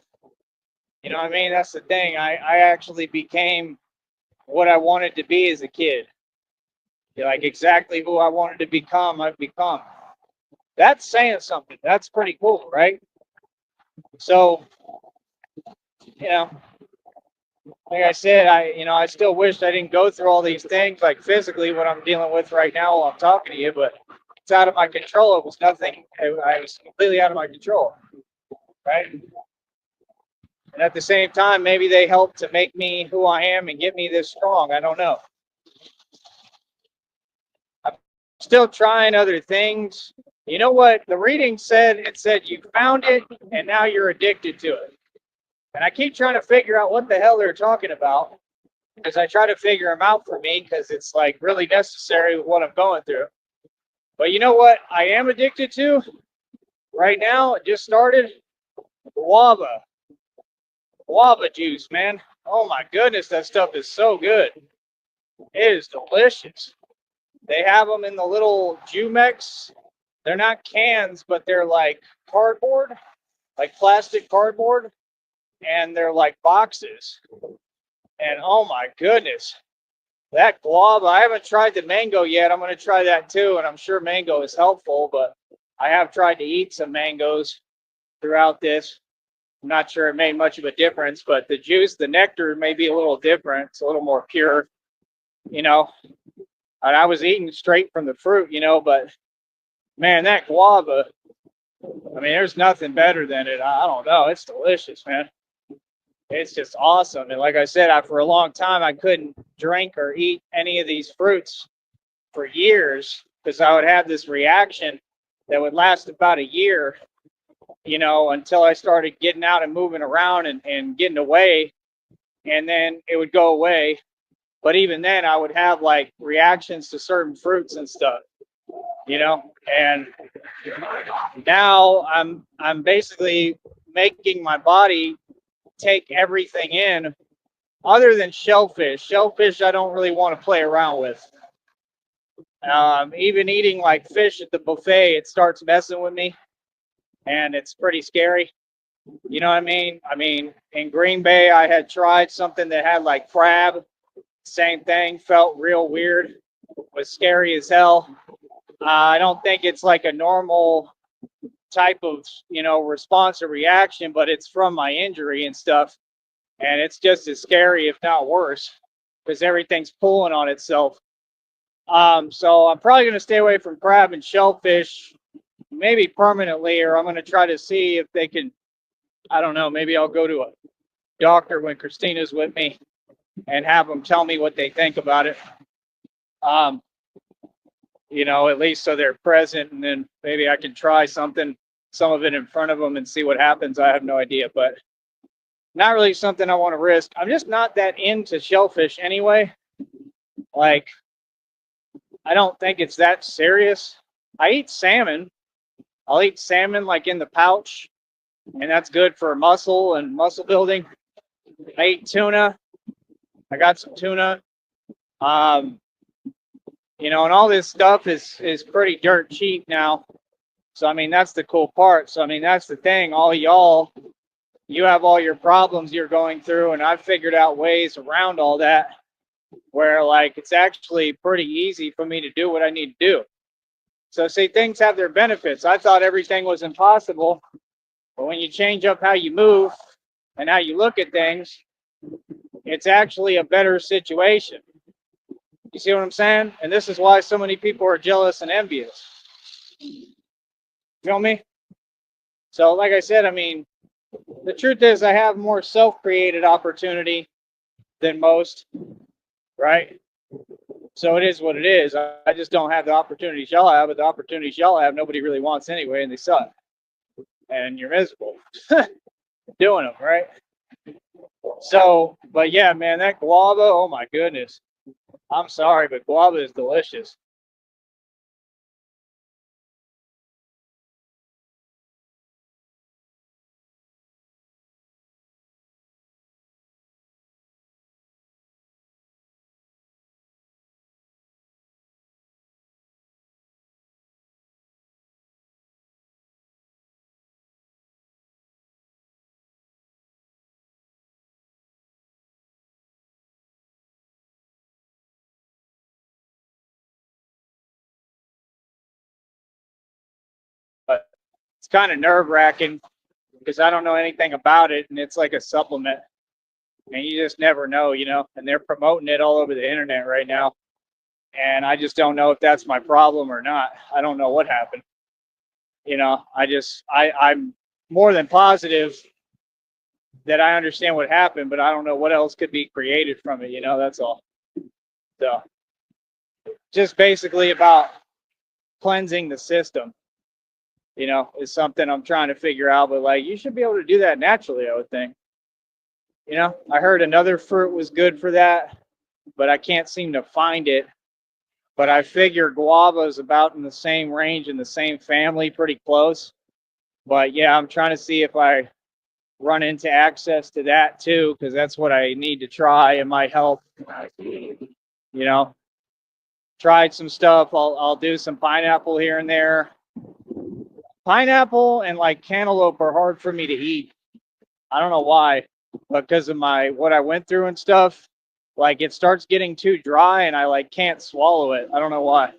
[SPEAKER 1] You know what I mean? That's the thing. I actually became what I wanted to be as a kid. Like exactly who I wanted to become, I've become. That's saying something. That's pretty cool, right? So, you know, like I said, I still wished I didn't go through all these things, like physically what I'm dealing with right now while I'm talking to you, but it's out of my control. It was nothing. I was completely out of my control, right? And at the same time, maybe they helped to make me who I am and get me this strong. I don't know. I'm still trying other things. You know what the reading said? It said you found it and now you're addicted to it. And I keep trying to figure out what the hell they're talking about because I try to figure them out for me because it's like really necessary with what I'm going through. But you know what I am addicted to right now? It just started. Guava juice, man. Oh my goodness, that stuff is so good. It is delicious. They have them in the little Jumex. They're not cans, but they're like cardboard, like plastic cardboard, and they're like boxes. And oh my goodness, that guava, I haven't tried the mango yet. I'm going to try that too, and I'm sure mango is helpful, but I have tried to eat some mangoes throughout this. I'm not sure it made much of a difference, but the juice, the nectar may be a little different. It's a little more pure, you know. And I was eating straight from the fruit, you know, but man, that guava, I mean, there's nothing better than it. I don't know. It's delicious, man. It's just awesome. And like I said, for a long time, I couldn't drink or eat any of these fruits for years because I would have this reaction that would last about a year, you know, until I started getting out and moving around and getting away, and then it would go away. But even then, I would have like reactions to certain fruits and stuff, you know. And now I'm basically making my body take everything in, other than shellfish. Shellfish, I don't really want to play around with. Even eating like fish at the buffet, it starts messing with me, and it's pretty scary. You know what I mean? I mean, in Green Bay, I had tried something that had like crab. Same thing, felt real weird, was scary as hell. I don't think it's like a normal type of, you know, response or reaction, but it's from my injury and stuff. And it's just as scary, if not worse, because everything's pulling on itself. So I'm probably going to stay away from crab and shellfish, maybe permanently, or I'm going to try to see if they can, I don't know, maybe I'll go to a doctor when Christina's with me and have them tell me what they think about it. You know, at least so they're present, and then maybe I can try something, some of it in front of them and see what happens. I have no idea, but not really something I want to risk. I'm just not that into shellfish anyway. Like, I don't think it's that serious. I eat salmon. I'll eat salmon like in the pouch, and that's good for muscle and muscle building. I eat tuna. I got some tuna. You know, and all this stuff is pretty dirt cheap now. So I mean, that's the cool part. So I mean, that's the thing. All y'all, you have all your problems you're going through, and I've figured out ways around all that where like it's actually pretty easy for me to do what I need to do. So see, things have their benefits. I thought everything was impossible, but when you change up how you move and how you look at things, it's actually a better situation. You see what I'm saying? And this is why so many people are jealous and envious. You feel me? So like I said, I mean, the truth is I have more self-created opportunity than most, right? So it is what it is. I just don't have the opportunities y'all have, but the opportunities y'all have, nobody really wants anyway, and they suck. And you're miserable doing them, right? So, but yeah, man, that guava, oh my goodness. I'm sorry, but guava is delicious. But it's kind of nerve-wracking because I don't know anything about it, and it's like a supplement, and you just never know, you know. And they're promoting it all over the internet right now, and I just don't know if that's my problem or not. I don't know what happened. You know, I'm more than positive that I understand what happened, but I don't know what else could be created from it. You know, that's all. So, just basically about cleansing the system. You know, is something I'm trying to figure out. But like, you should be able to do that naturally, I would think. You know, I heard another fruit was good for that, but I can't seem to find it. But I figure guava is about in the same range, in the same family, pretty close. But yeah, I'm trying to see if I run into access to that too, because that's what I need to try. It might help. You know, tried some stuff. I'll do some pineapple here and there. Pineapple and like cantaloupe are hard for me to eat. I don't know why, because of my what I went through and stuff. Like it starts getting too dry and I like can't swallow it. I don't know why.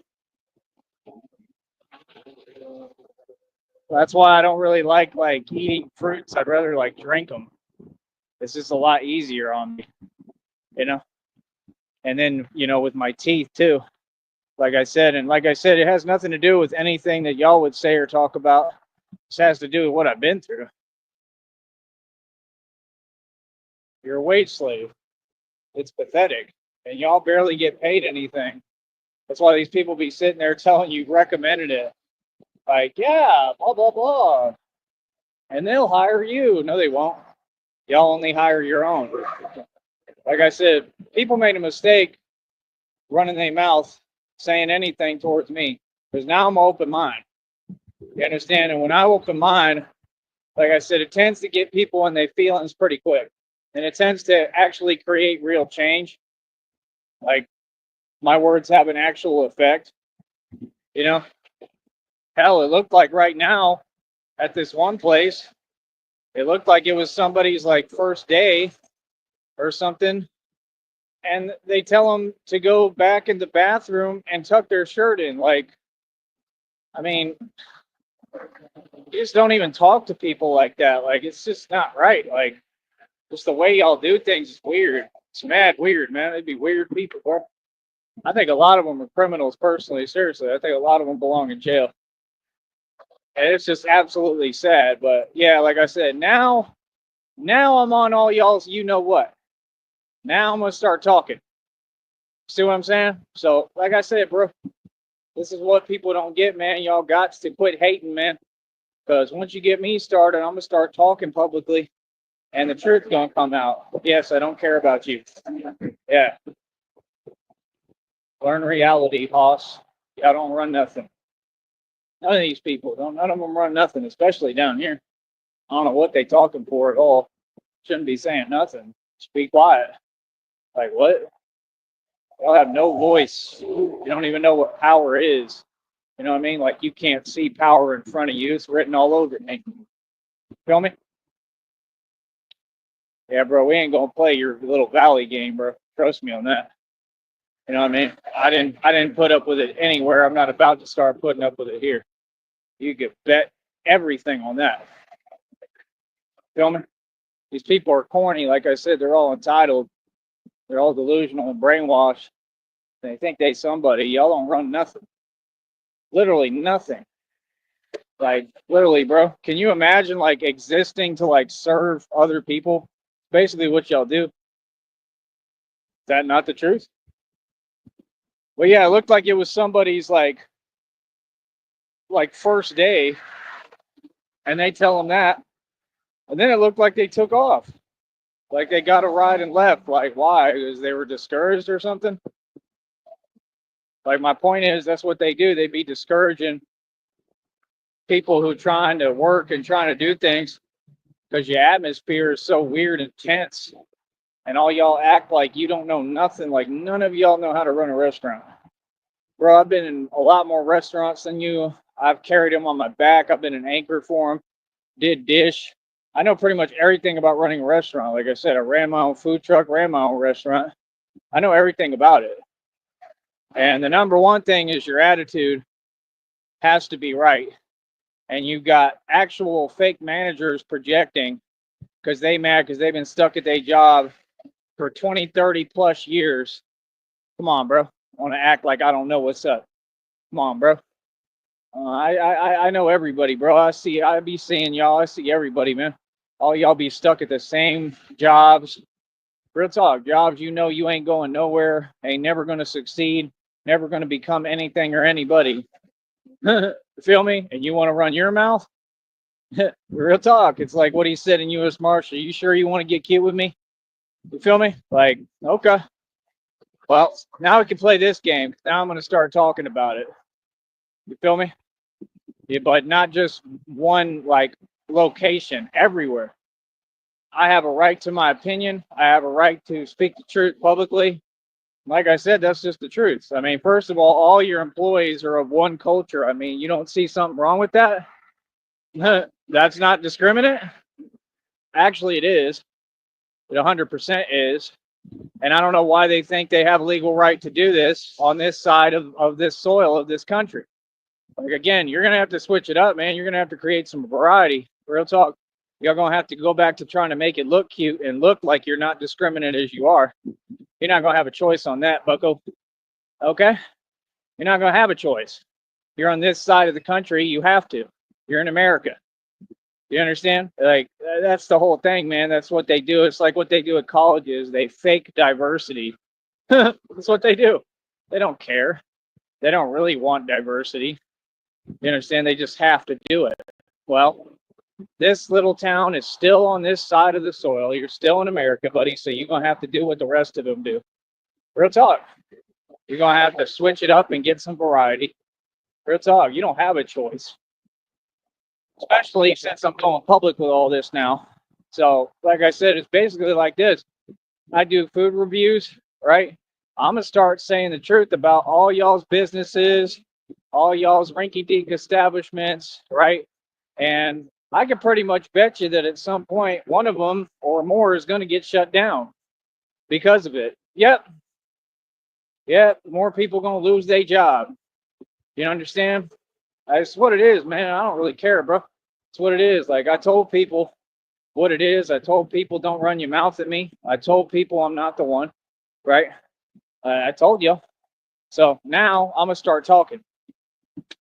[SPEAKER 1] That's why I don't really like eating fruits. I'd rather like drink them. It's just a lot easier on me, you know. And then, you know, with my teeth too. Like I said, it has nothing to do with anything that y'all would say or talk about. It just has to do with what I've been through. You're a wage slave. It's pathetic. And y'all barely get paid anything. That's why these people be sitting there telling you recommended it. Like, yeah, blah, blah, blah. And they'll hire you. No, they won't. Y'all only hire your own. Like I said, people made a mistake running their mouth saying anything towards me because now I'm open mind. You understand? And when I open mind, like I said, it tends to get people in their feelings pretty quick. And it tends to actually create real change. Like my words have an actual effect. You know, hell, it looked like right now at this one place, it looked like it was somebody's like first day or something. And they tell them to go back in the bathroom and tuck their shirt in. Like, I mean, you just don't even talk to people like that. Like, it's just not right. Like, just the way y'all do things is weird. It's mad weird, man. They'd be weird people, bro. I think a lot of them are criminals, personally. Seriously, I think a lot of them belong in jail. And it's just absolutely sad. But yeah, like I said, now I'm on all y'all's you know what. Now I'm gonna start talking. See what I'm saying? So, like I said, bro, this is what people don't get, man. Y'all got to quit hating, man. Because once you get me started, I'm gonna start talking publicly, and the truth's gonna come out. Yes, I don't care about you. Yeah, learn reality, Hoss. Y'all don't run nothing. None of these people don't. None of them run nothing, especially down here. I don't know what they talking for at all. Shouldn't be saying nothing. Just be quiet. Like what? Y'all have no voice. You don't even know what power is. You know what I mean? Like you can't see power in front of you. It's written all over me. Feel me? Yeah, bro, we ain't gonna play your little valley game, bro. Trust me on that. You know what I mean? I didn't put up with it anywhere. I'm not about to start putting up with it here. You could bet everything on that. Feel me? These people are corny. Like I said, they're all entitled. They're all delusional and brainwashed. They think they somebody. Y'all don't run nothing. Literally nothing. Like literally, bro. Can you imagine like existing to like serve other people? Basically what y'all do. Is that not the truth? Well, yeah, it looked like it was somebody's like first day, and they tell them that, and then it looked like they took off, like they got a ride and left. Like why? Because they were discouraged or something. Like my point is, that's what they do. They be discouraging people who trying to work and trying to do things because your atmosphere is so weird and tense, and all y'all act like you don't know nothing. Like none of y'all know how to run a restaurant. Bro, I've been in a lot more restaurants than you. I've carried them on my back. I've been an anchor for them, did dish. I know pretty much everything about running a restaurant. Like I said, I ran my own food truck, ran my own restaurant. I know everything about it. And the number one thing is your attitude has to be right. And you've got actual fake managers projecting because they mad because they've been stuck at their job for 20, 30 plus years. Come on, bro. I want to act like I don't know what's up. Come on, bro. I know everybody, bro. I be seeing y'all. I see everybody, man. All y'all be stuck at the same jobs. Real talk, jobs you know you ain't going nowhere, ain't never gonna succeed, never gonna become anything or anybody. Feel me? And you want to run your mouth? Real talk. It's like what he said in U.S. Marshal. You sure you want to get cute with me? You feel me? Like, okay. Well, now we can play this game. Now I'm gonna start talking about it. You feel me? Yeah, but not just one like location, everywhere. I have a right to my opinion. I have a right to speak the truth publicly. Like I said, that's just the truth. I mean, first of all your employees are of one culture. I mean, you don't see something wrong with that? That's not discriminate? Actually, it is. It 100% is. And I don't know why they think they have legal right to do this on this side of this soil of this country. Like again, you're gonna have to switch it up, man. You're gonna have to create some variety. Real talk. You're gonna have to go back to trying to make it look cute and look like you're not discriminate as you are. You're not gonna have a choice on that, Bucko. Okay? You're not gonna have a choice. You're on this side of the country. You have to. You're in America. You understand? Like that's the whole thing, man. That's what they do. It's like what they do at colleges. They fake diversity. That's what they do. They don't care. They don't really want diversity. You understand? They just have to do it. Well, this little town is still on this side of the soil. You're still in America, buddy, so you're going to have to do what the rest of them do. Real talk. You're going to have to switch it up and get some variety. Real talk. You don't have a choice, especially since I'm going public with all this now. So, like I said, it's basically like this. I do food reviews, right? I'm going to start saying the truth about all y'all's businesses, all y'all's rinky-dink establishments, right? And I can pretty much bet you that at some point, one of them or more is going to get shut down because of it. Yep. More people going to lose their job. You understand? That's what it is, man. I don't really care, bro. It's what it is. Like, I told people what it is. I told people don't run your mouth at me. I told people I'm not the one, right? I told you. So now I'm going to start talking.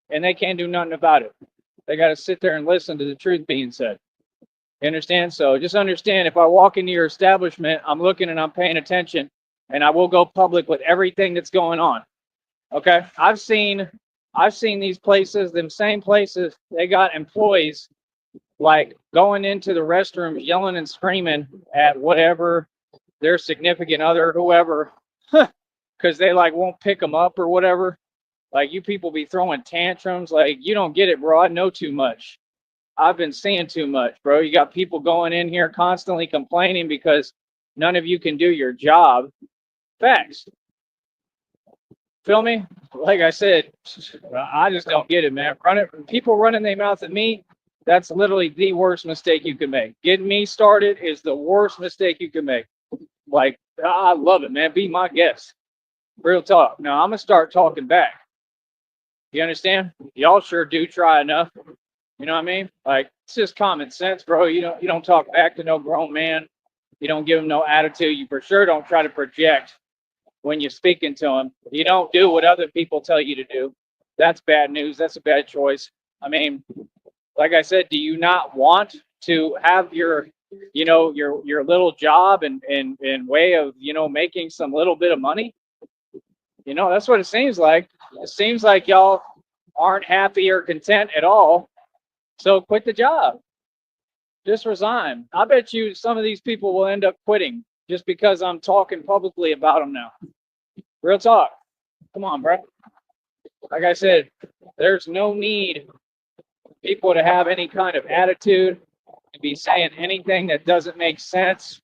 [SPEAKER 1] And they can't do nothing about it. They got to sit there and listen to the truth being said. You understand? So just understand, if I walk into your establishment, I'm looking and I'm paying attention, and I will go public with everything that's going on. Okay? I've seen these places, them same places, they got employees like going into the restroom yelling and screaming at whatever their significant other, whoever, because they like won't pick them up or whatever. Like, you people be throwing tantrums. Like, you don't get it, bro. I know too much. I've been seeing too much, bro. You got people going in here constantly complaining because none of you can do your job. Facts. Feel me? Like I said, I just don't get it, man. People running their mouth at me, that's literally the worst mistake you can make. Getting me started is the worst mistake you can make. Like, I love it, man. Be my guest. Real talk. Now, I'm going to start talking back. You understand? Y'all sure do try enough. You know what I mean? Like, it's just common sense, bro. You don't talk back to no grown man. You don't give him no attitude. You for sure don't try to project when you're speaking to him. You don't do what other people tell you to do. That's bad news. That's a bad choice. I mean, like I said, do you not want to have your little job and way of, making some little bit of money? That's what it seems like. It seems like y'all aren't happy or content at all. So quit the job. Just resign. I bet you some of these people will end up quitting just because I'm talking publicly about them now. Real talk. Come on, bro. Like I said, there's no need for people to have any kind of attitude, to be saying anything that doesn't make sense.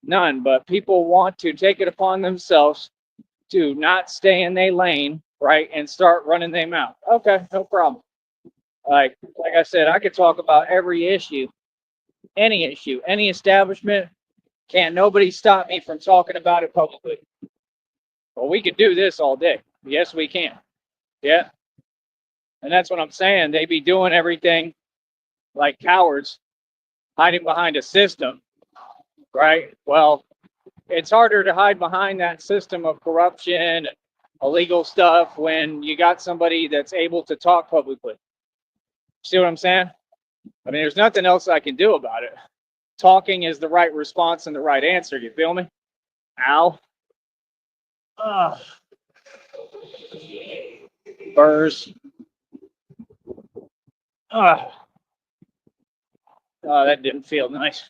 [SPEAKER 1] None. But people want to take it upon themselves to not stay in their lane, right, and start running their mouth. Okay, no problem. Like I said, I could talk about every issue, any establishment. Can't nobody stop me from talking about it publicly. Well, we could do this all day. Yes, we can. Yeah. And that's what I'm saying. They be doing everything like cowards, hiding behind a system, right? Well, it's harder to hide behind that system of corruption and illegal stuff when you got somebody that's able to talk publicly. See what I'm saying? I mean, there's nothing else I can do about it. Talking is the right response and the right answer. You feel me? Ow. Ugh. Burrs. Ugh. Oh, that didn't feel nice.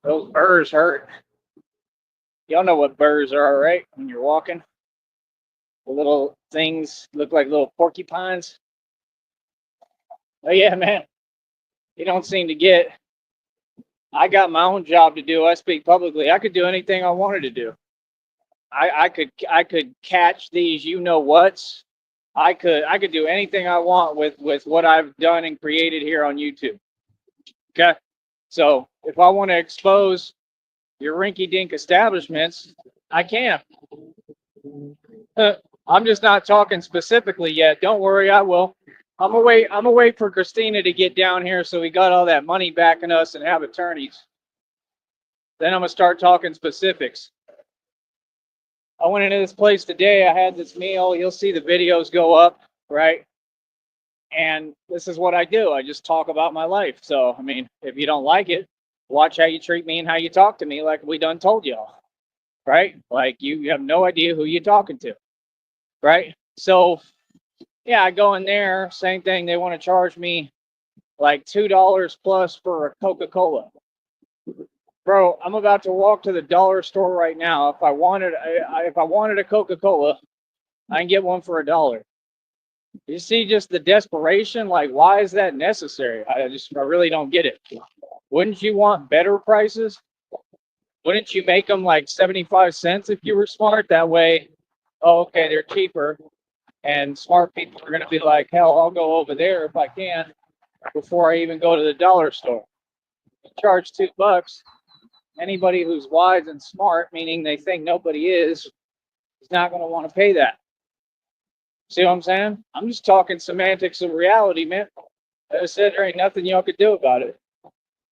[SPEAKER 1] Those burrs hurt. Y'all know what burrs are, right? When you're walking, the little things look like little porcupines. Oh yeah, man. You don't seem to get. I got my own job to do. I speak publicly. I could do anything I wanted to do. I could catch these whats. I could do anything I want with what I've done and created here on YouTube. Okay. So if I want to expose your rinky-dink establishments, I can. I'm just not talking specifically yet. Don't worry, I will. I'm gonna wait for Christina to get down here so we got all that money backing us and have attorneys. Then I'm gonna start talking specifics. I went into this place today. I had this meal. You'll see the videos go up, right? And this is what I do. I just talk about my life. So, I mean, if you don't like it, watch how you treat me and how you talk to me, like we done told y'all, right? Like, you have no idea who you're talking to, right? So Yeah, I go in there, same thing. They want to charge me like $2 plus for a Coca-Cola. Bro, I'm about to walk to the dollar store right now. If I wanted, if I wanted a Coca-Cola, I can get one for $1. You see, just the desperation. Like, why is that necessary? I really don't get it. Wouldn't you want better prices? Wouldn't you make them like 75 cents if you were smart? That way, oh, okay, they're cheaper. And smart people are going to be like, hell, I'll go over there if I can before I even go to the dollar store. Charge $2. Anybody who's wise and smart, meaning they think nobody is not going to want to pay that. See what I'm saying? I'm just talking semantics of reality, man. As I said, there ain't nothing y'all could do about it. You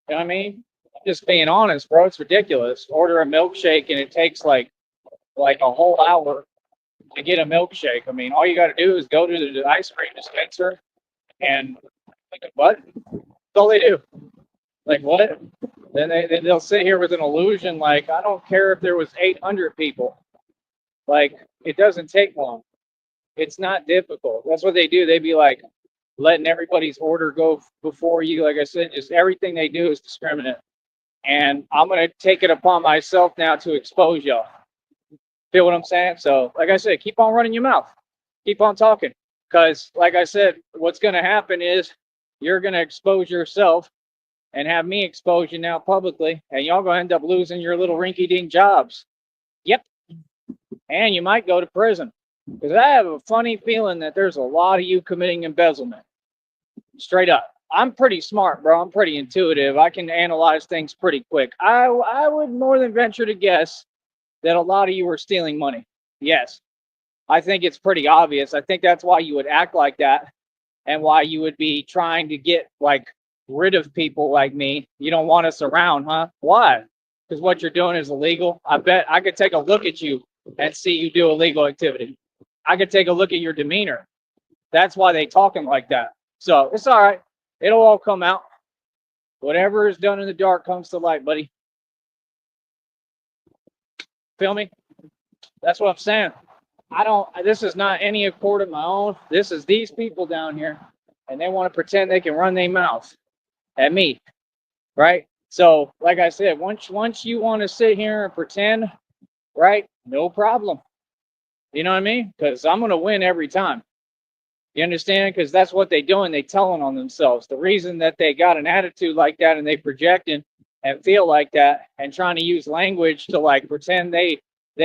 [SPEAKER 1] know what I mean? I'm just being honest, bro. It's ridiculous. Order a milkshake and it takes like a whole hour to get a milkshake. I mean, all you got to do is go to the ice cream dispenser and click a button. That's all they do. Like, what? Then they'll sit here with an illusion like, I don't care if there was 800 people. Like, it doesn't take long. It's not difficult. That's what they do. They be like letting everybody's order go before you. Like I said, just everything they do is discriminate. And I'm going to take it upon myself now to expose y'all. Feel what I'm saying? So, like I said, keep on running your mouth. Keep on talking. Because, like I said, what's going to happen is you're going to expose yourself and have me expose you now publicly. And y'all going to end up losing your little rinky-dink jobs. Yep. And you might go to prison. Because I have a funny feeling that there's a lot of you committing embezzlement. Straight up. I'm pretty smart, bro. I'm pretty intuitive. I can analyze things pretty quick. I would more than venture to guess that a lot of you are stealing money. Yes. I think it's pretty obvious. I think that's why you would act like that and why you would be trying to get like rid of people like me. You don't want us around, huh? Why? Because what you're doing is illegal. I bet I could take a look at you and see you do illegal activity. I could take a look at your demeanor. That's why they talking like that. So it's all right. It'll all come out. Whatever is done in the dark comes to light, buddy. Feel me? That's what I'm saying. This is not any accord of my own. This is these people down here, and they want to pretend they can run their mouth at me, right? So, like I said, once you want to sit here and pretend, right? No problem. You know what I mean? Because I'm going to win every time. You understand? Because that's what they doing. They telling on themselves. The reason that they got an attitude like that and they projecting and feel like that and trying to use language to like pretend they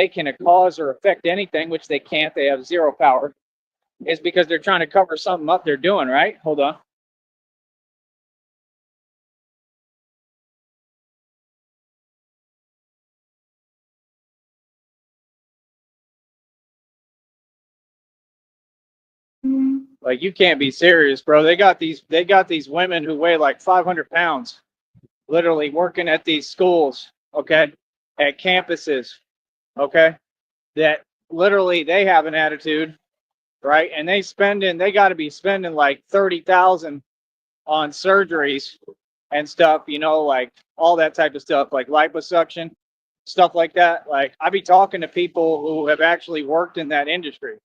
[SPEAKER 1] can cause or affect anything, which they can't. They have zero power. Is because they're trying to cover something up they're doing, right? Hold on. Like, you can't be serious, bro. They got these women who weigh like 500 pounds, literally working at these schools, okay, at campuses, okay, that literally they have an attitude, right? And they got to be spending like 30,000 on surgeries and stuff, you know, like all that type of stuff, like liposuction, stuff like that. Like, I be talking to people who have actually worked in that industry.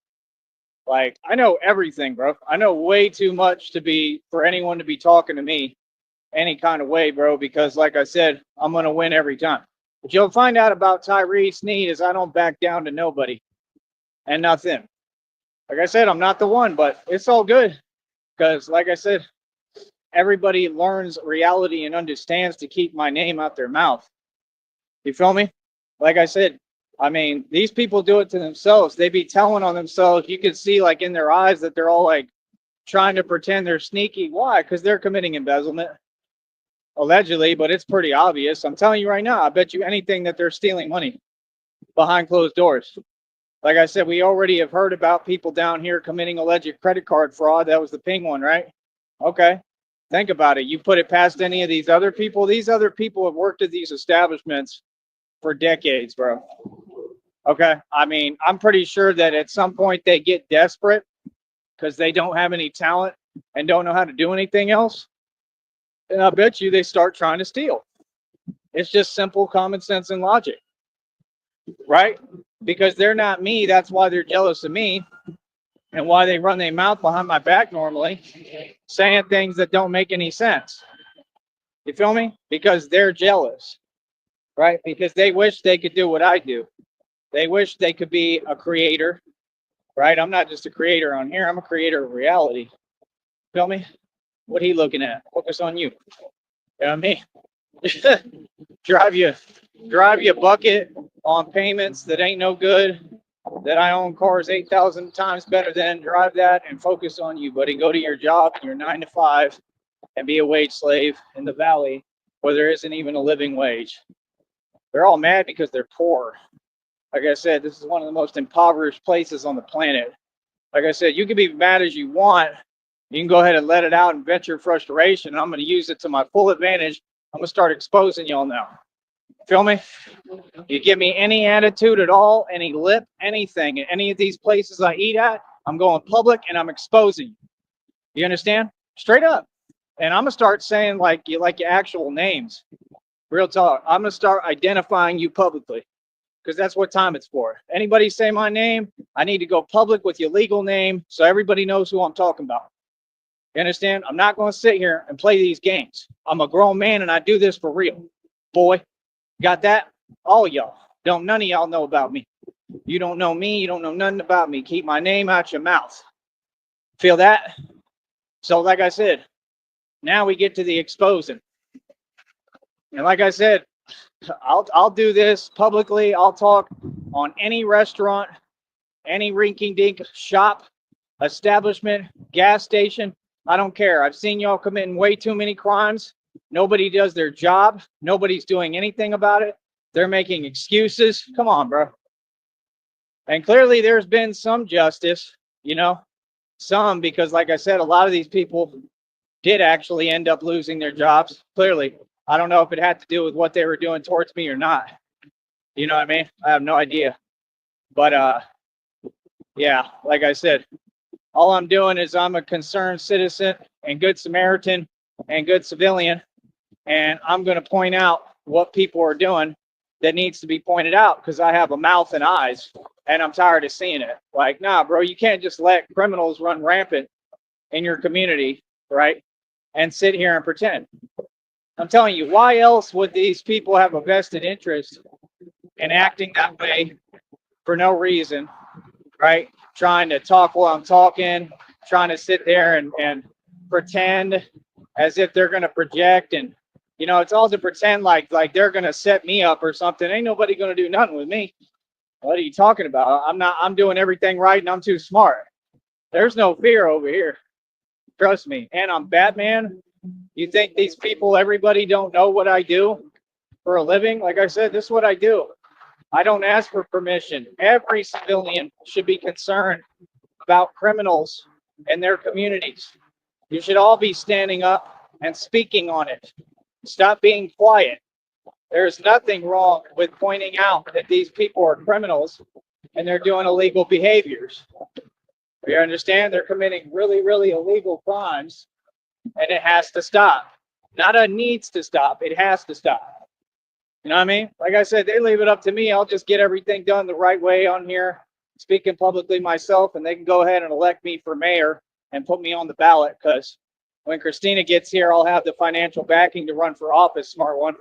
[SPEAKER 1] Like, I know everything, bro. I know way too much for anyone to be talking to me any kind of way, bro, because like I said, I'm going to win every time. What you'll find out about Tyree Sneed is I don't back down to nobody and nothing. Like I said, I'm not the one, but it's all good because, like I said, everybody learns reality and understands to keep my name out their mouth. You feel me? Like I said, I mean, these people do it to themselves. They be telling on themselves. You can see like in their eyes that they're all like trying to pretend they're sneaky. Why? Because they're committing embezzlement. Allegedly, but it's pretty obvious. I'm telling you right now, I bet you anything that they're stealing money behind closed doors. Like I said, we already have heard about people down here committing alleged credit card fraud. That was the ping one, right? Okay. Think about it. You put it past any of these other people. These other people have worked at these establishments for decades, bro. Okay. I mean, I'm pretty sure that at some point they get desperate because they don't have any talent and don't know how to do anything else. And I bet you they start trying to steal. It's just simple common sense and logic, right? Because they're not me. That's why they're jealous of me. and why they run their mouth behind my back normally, saying things that don't make any sense. You feel me? Because they're jealous, right? Because they wish they could do what I do. They wish they could be a creator, right? I'm not just a creator on here. I'm a creator of reality. Feel me? What he looking at? Focus on you. You know what I mean? drive you bucket on payments that ain't no good. That I own cars 8,000 times better than. Drive that and focus on you, buddy. Go to your job, your 9 to 5, and be a wage slave in the valley where there isn't even a living wage. They're all mad because they're poor. Like I said, this is one of the most impoverished places on the planet. Like I said, you can be mad as you want. You can go ahead and let it out and vent your frustration. I'm going to use it to my full advantage. I'm going to start exposing y'all now. Feel me? You give me any attitude at all, any lip, anything, at any of these places I eat at, I'm going public and I'm exposing you. You understand? Straight up. And I'm going to start saying like your actual names. Real talk. I'm going to start identifying you publicly because that's what time it's for. Anybody say my name, I need to go public with your legal name so everybody knows who I'm talking about. You understand? I'm not going to sit here and play these games. I'm a grown man and I do this for real. Boy, got that? All y'all. None of y'all know about me. You don't know me. You don't know nothing about me. Keep my name out your mouth. Feel that? So like I said, now we get to the exposing. And like I said, I'll do this publicly. I'll talk on any restaurant, any rinky-dink shop, establishment, gas station. I don't care. I've seen y'all committing way too many crimes. Nobody does their job. Nobody's doing anything about it. They're making excuses. Come on, bro. And clearly there's been some justice, you know, some, because like I said, a lot of these people did actually end up losing their jobs. Clearly, I don't know if it had to do with what they were doing towards me or not. You know what I mean? I have no idea. But yeah, like I said, all I'm doing is I'm a concerned citizen and good Samaritan and good civilian. And I'm going to point out what people are doing that needs to be pointed out because I have a mouth and eyes and I'm tired of seeing it. Like, nah, bro, you can't just let criminals run rampant in your community, right? And sit here and pretend. I'm telling you, why else would these people have a vested interest in acting that way for no reason, right? Trying to talk while I'm talking, trying to sit there and pretend as if they're going to project. And, you know, it's all to pretend like they're going to set me up or something. Ain't nobody going to do nothing with me. What are you talking about? I'm doing everything right and I'm too smart. There's no fear over here. Trust me. And I'm Batman. You think these people, everybody don't know what I do for a living? Like I said, this is what I do. I don't ask for permission. Every civilian should be concerned about criminals and their communities. You should all be standing up and speaking on it. Stop being quiet. There's nothing wrong with pointing out that these people are criminals and they're doing illegal behaviors. You understand? They're committing really, really illegal crimes and it has to stop. Not a needs to stop. It has to stop. You know what I mean? Like I said, they leave it up to me. I'll just get everything done the right way on here, speaking publicly myself, and they can go ahead and elect me for mayor and put me on the ballot because when Christina gets here, I'll have the financial backing to run for office, smart one.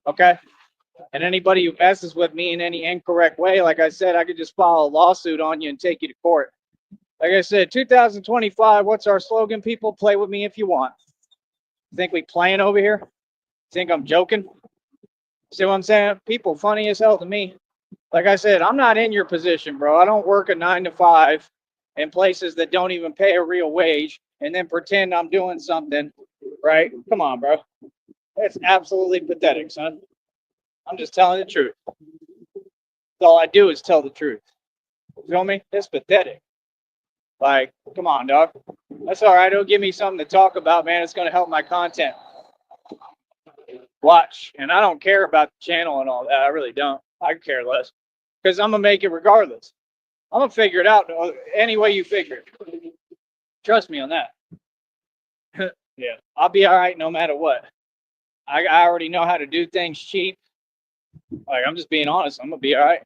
[SPEAKER 1] Okay? And anybody who messes with me in any incorrect way, like I said, I could just file a lawsuit on you and take you to court. Like I said, 2025, what's our slogan, people? Play with me if you want. Think we playing over here? Think I'm joking? See what I'm saying? People funny as hell to me. Like I said, I'm not in your position, bro. I don't work a 9 to 5 in places that don't even pay a real wage and then pretend I'm doing something, right? Come on, bro. That's absolutely pathetic, son. I'm just telling the truth. All I do is tell the truth. You feel me? It's pathetic. Like, come on, dog. That's all right. It'll give me something to talk about, man. It's going to help my content. Watch. And I don't care about the channel and all that. I really don't. I care less. Because I'm going to make it regardless. I'm going to figure it out any way you figure it. Trust me on that. Yeah. I'll be all right no matter what. I already know how to do things cheap. Like, I'm just being honest. I'm going to be all right.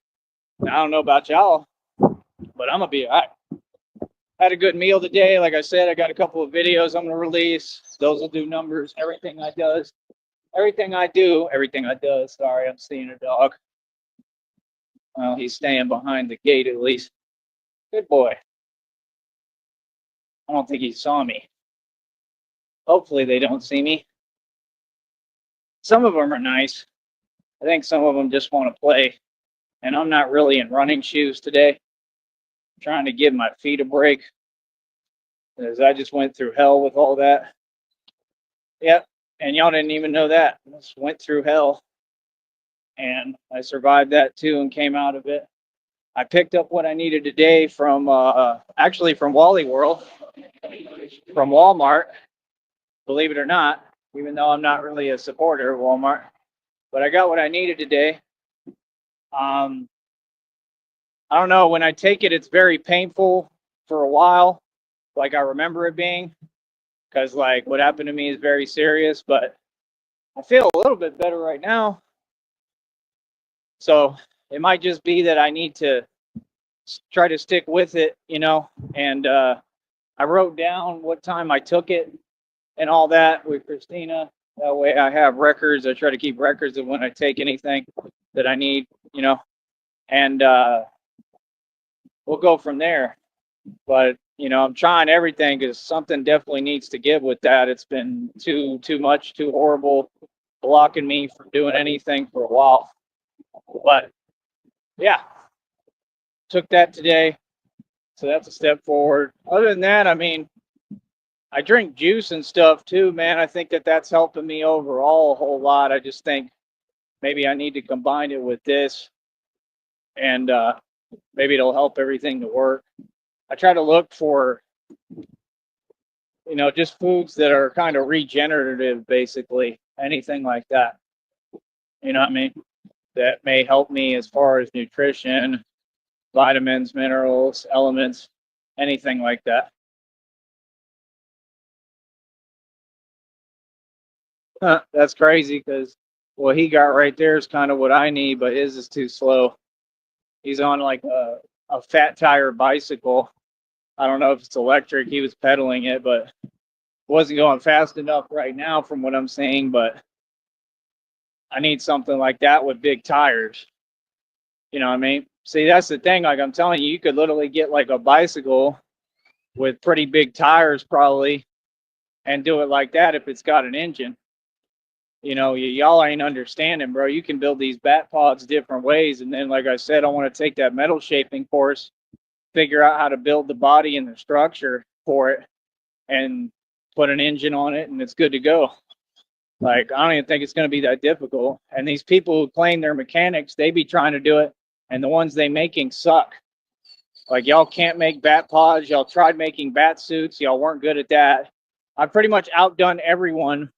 [SPEAKER 1] I don't know about y'all, but I'm going to be all right. Had a good meal today. Like I said, I got a couple of videos I'm gonna release. Those will do numbers. Everything I do. Sorry, I'm seeing a dog. Well, he's staying behind the gate at least. Good boy. I don't think he saw me. Hopefully they don't see me. Some of them are nice. I think some of them just want to play. And I'm not really in running shoes today. I'm trying to give my feet a break, as I just went through hell with all that. Yep. And y'all didn't even know that. I just went through hell. And I survived that too and came out of it. I picked up what I needed today from actually from Wally World, from Walmart, believe it or not, even though I'm not really a supporter of Walmart. But I got what I needed today. I don't know, when I take it, it's very painful for a while, like I remember it being, because like what happened to me is very serious, but I feel a little bit better right now. So it might just be that I need to try to stick with it, you know. And I wrote down what time I took it and all that with Christina. That way I have records. I try to keep records of when I take anything that I need, you know. And we'll go from there. But you know, I'm trying everything because something definitely needs to give with that. It's been too much, too horrible, blocking me from doing anything for a while. But yeah, took that today, so that's a step forward. Other than that, I mean, I drink juice and stuff too, man. I think that that's helping me overall a whole lot. I just think maybe I need to combine it with this, and maybe it'll help everything to work. I try to look for, you know, just foods that are kind of regenerative, basically, anything like that. You know what I mean? That may help me as far as nutrition, vitamins, minerals, elements, anything like that. That's crazy because what he got right there is kind of what I need, but his is too slow. He's on like a fat tire bicycle. I don't know if it's electric. He was pedaling it, but wasn't going fast enough right now from what I'm seeing. But I need something like that with big tires. You know what I mean? See, that's the thing. Like I'm telling you, you could literally get like a bicycle with pretty big tires probably and do it like that if it's got an engine. You know, y'all ain't understanding, bro. You can build these bat pods different ways. And then, like I said, I want to take that metal shaping course, figure out how to build the body and the structure for it, and put an engine on it, and it's good to go. Like, I don't even think it's going to be that difficult. And these people who claim they're mechanics, they be trying to do it, and the ones they making suck. Like, y'all can't make bat pods. Y'all tried making bat suits. Y'all weren't good at that. I've pretty much outdone everyone.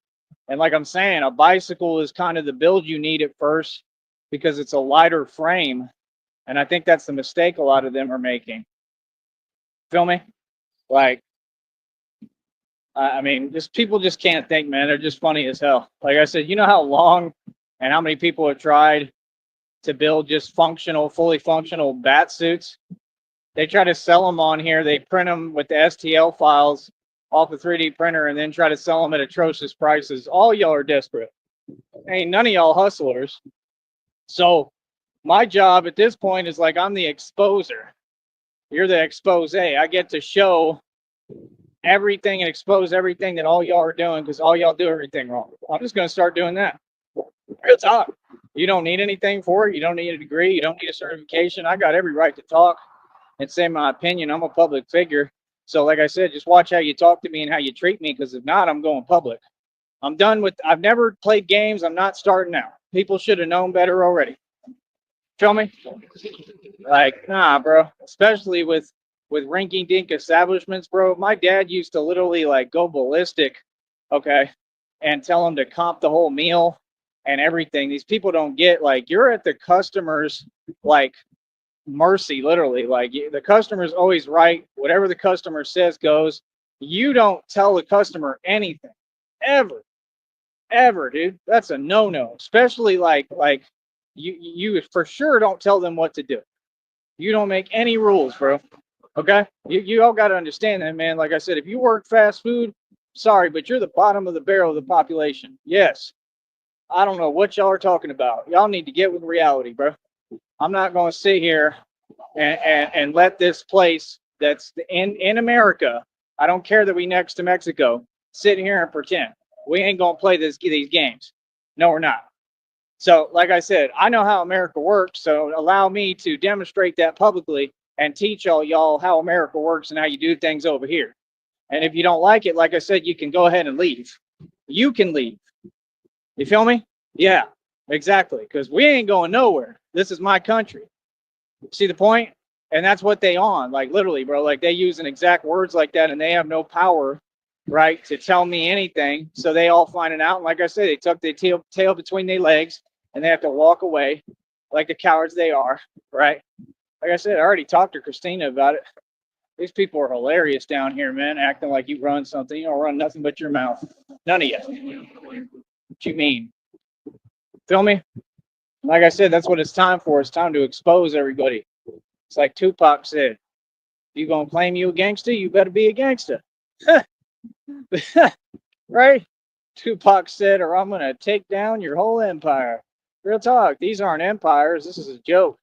[SPEAKER 1] And like I'm saying, a bicycle is kind of the build you need at first because it's a lighter frame. And I think that's the mistake a lot of them are making. Feel me? Like, I mean, just people just can't think, man. They're just funny as hell. Like I said, you know how long and how many people have tried to build just functional, fully functional bat suits? They try to sell them on here. They print them with the STL files off the 3D printer and then try to sell them at atrocious prices. All y'all are desperate. Ain't none of y'all hustlers. So my job at this point is like I'm the exposer. You're the expose. I get to show everything and expose everything that all y'all are doing because all y'all do everything wrong. I'm just going to start doing that. Real talk. You don't need anything for it. You don't need a degree. You don't need a certification. I got every right to talk and say my opinion. I'm a public figure. So like I said, just watch how you talk to me and how you treat me, because if not, I'm going public. I'm done with, I've never played games. I'm not starting now. People should have known better already. Feel me? Like, nah, bro. Especially with rinky dink establishments, bro. My dad used to literally like go ballistic, okay, and tell them to comp the whole meal and everything. These people don't get, like, you're at the customer's like mercy, literally. Like, the customer's always right. Whatever the customer says goes. You don't tell the customer anything ever, dude. That's a no, especially like you for sure don't tell them what to do. You don't make any rules, bro. Okay, you all got to understand that, man. Like I said, if you work fast food, sorry, but you're the bottom of the barrel of the population. Yes, I don't know what y'all are talking about. Y'all need to get with reality, bro. I'm not going to sit here and let this place that's in America. I don't care that we next to Mexico. Sit here and pretend we ain't going to play these games. No, we're not. So, like I said, I know how America works. So, allow me to demonstrate that publicly and teach y'all how America works and how you do things over here. And if you don't like it, like I said, you can go ahead and leave. You can leave. You feel me? Yeah, exactly. Because we ain't going nowhere. This is my country. See the point? And that's what they on. Like literally, bro. Like they using exact words like that, and they have no power, right, to tell me anything. So they all find it out. And like I said, they tuck their tail between their legs, and they have to walk away, like the cowards they are, right? Like I said, I already talked to Christina about it. These people are hilarious down here, man, acting like you run something. You don't run nothing but your mouth. None of you. What you mean? Feel me? Like I said, that's what it's time for. It's time to expose everybody. It's like Tupac said, you gonna claim you a gangster, you better be a gangster. Right? Tupac said, or I'm gonna take down your whole empire. Real talk. These aren't empires. This is a joke,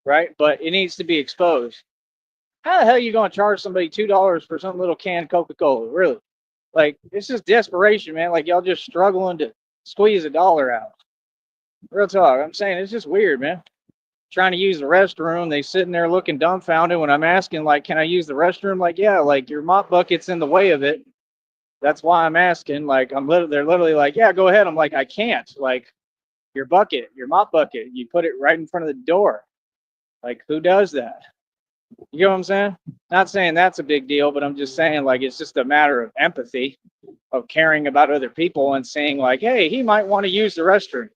[SPEAKER 1] right? But it needs to be exposed. How the hell are you gonna charge somebody $2 for some little canned Coca-Cola? Really? Like, it's just desperation, man. Like y'all just struggling to squeeze $1 out. Real talk. I'm saying it's just weird, man. Trying to use the restroom, they sitting there looking dumbfounded when I'm asking, like, can I use the restroom? Like, yeah, like your mop bucket's in the way of it. That's why I'm asking. Like, they're literally like, yeah, go ahead. I'm like, I can't. Like, your bucket, your mop bucket, you put it right in front of the door. Like, who does that? You know what I'm saying? Not saying that's a big deal, but I'm just saying, like, it's just a matter of empathy, of caring about other people and saying, like, hey, he might want to use the restroom.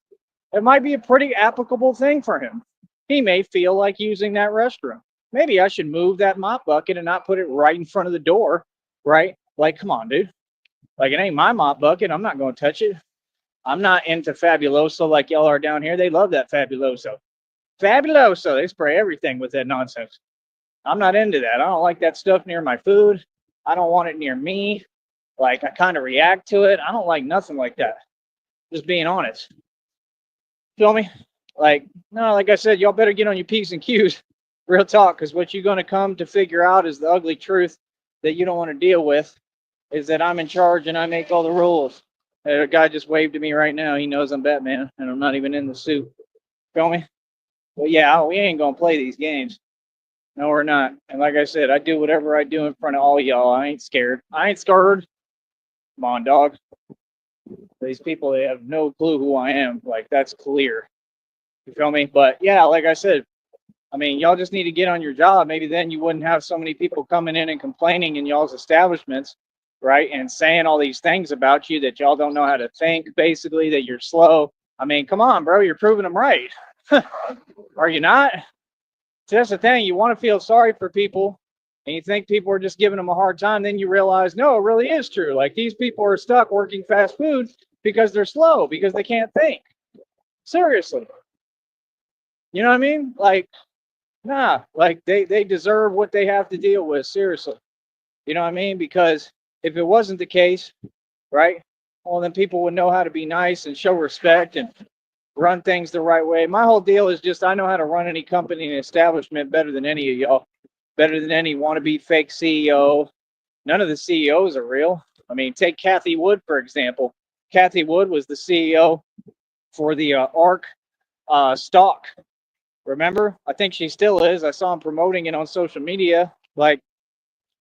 [SPEAKER 1] It might be a pretty applicable thing for him. He may feel like using that restroom. Maybe I should move that mop bucket and not put it right in front of the door, right? Like, come on, dude. Like, it ain't my mop bucket. I'm not going to touch it. I'm not into Fabuloso like y'all are down here. They love that Fabuloso. Fabuloso. They spray everything with that nonsense. I'm not into that. I don't like that stuff near my food. I don't want it near me. Like, I kind of react to it. I don't like nothing like that. Just being honest. Feel me? Like, no, like I said, y'all better get on your P's and Q's. Real talk, because what you're going to come to figure out is the ugly truth that you don't want to deal with is that I'm in charge and I make all the rules. A guy just waved at me right now. He knows I'm Batman and I'm not even in the suit. Feel me? But yeah, we ain't going to play these games. No, we're not. And like I said, I do whatever I do in front of all y'all. I ain't scared. I ain't scared. Come on, dog. These people, they have no clue who I am. Like, that's clear. You feel me? But yeah, like I said, I mean, y'all just need to get on your job. Maybe then you wouldn't have so many people coming in and complaining in y'all's establishments, right? And saying all these things about you that y'all don't know how to think, basically, that you're slow. I mean, come on, bro. You're proving them right. Are you not? So that's the thing. You want to feel sorry for people and you think people are just giving them a hard time. Then you realize, no, it really is true. Like these people are stuck working fast food because they're slow, because they can't think. Seriously. You know what I mean? Like, nah, like they deserve what they have to deal with. Seriously. You know what I mean? Because if it wasn't the case, right? Well, then people would know how to be nice and show respect and run things the right way. My whole deal is just I know how to run any company and establishment better than any of y'all, better than any wannabe fake CEO. None of the CEOs are real. I mean, take Kathy Wood, for example. Kathy Wood was the CEO for the ARC stock. Remember? I think she still is. I saw him promoting it on social media. Like,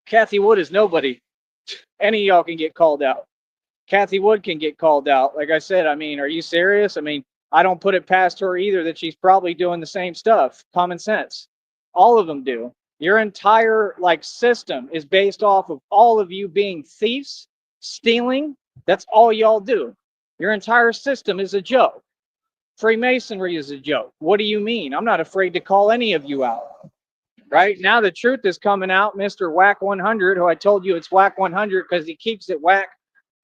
[SPEAKER 1] Kathy Wood is nobody. Any of y'all can get called out. Kathy Wood can get called out. Like I said, I mean, are you serious? I mean, I don't put it past her either that she's probably doing the same stuff. Common sense. All of them do. Your entire like system is based off of all of you being thieves, stealing. That's all y'all do. Your entire system is a joke. Freemasonry is a joke. What do you mean? I'm not afraid to call any of you out. Right now, the truth is coming out, Mr. Whack 100, who I told you it's Whack 100 because he keeps it whack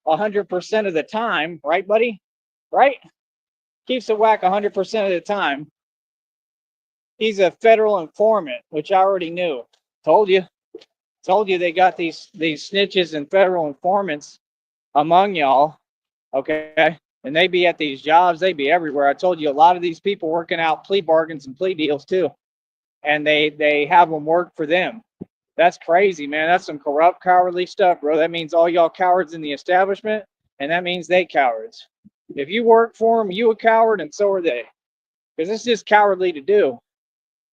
[SPEAKER 1] 100% of the time, right, buddy? Right? Keeps it whack 100% of the time. He's a federal informant, which I already knew. Told you. Told you they got these snitches and federal informants among y'all, okay? And they be at these jobs, they be everywhere. I told you a lot of these people working out plea bargains and plea deals too, and they have them work for them. That's crazy, man. That's some corrupt, cowardly stuff, bro. That means all y'all cowards in the establishment, and that means they cowards. If you work for them, you a coward, and so are they, because it's just cowardly to do.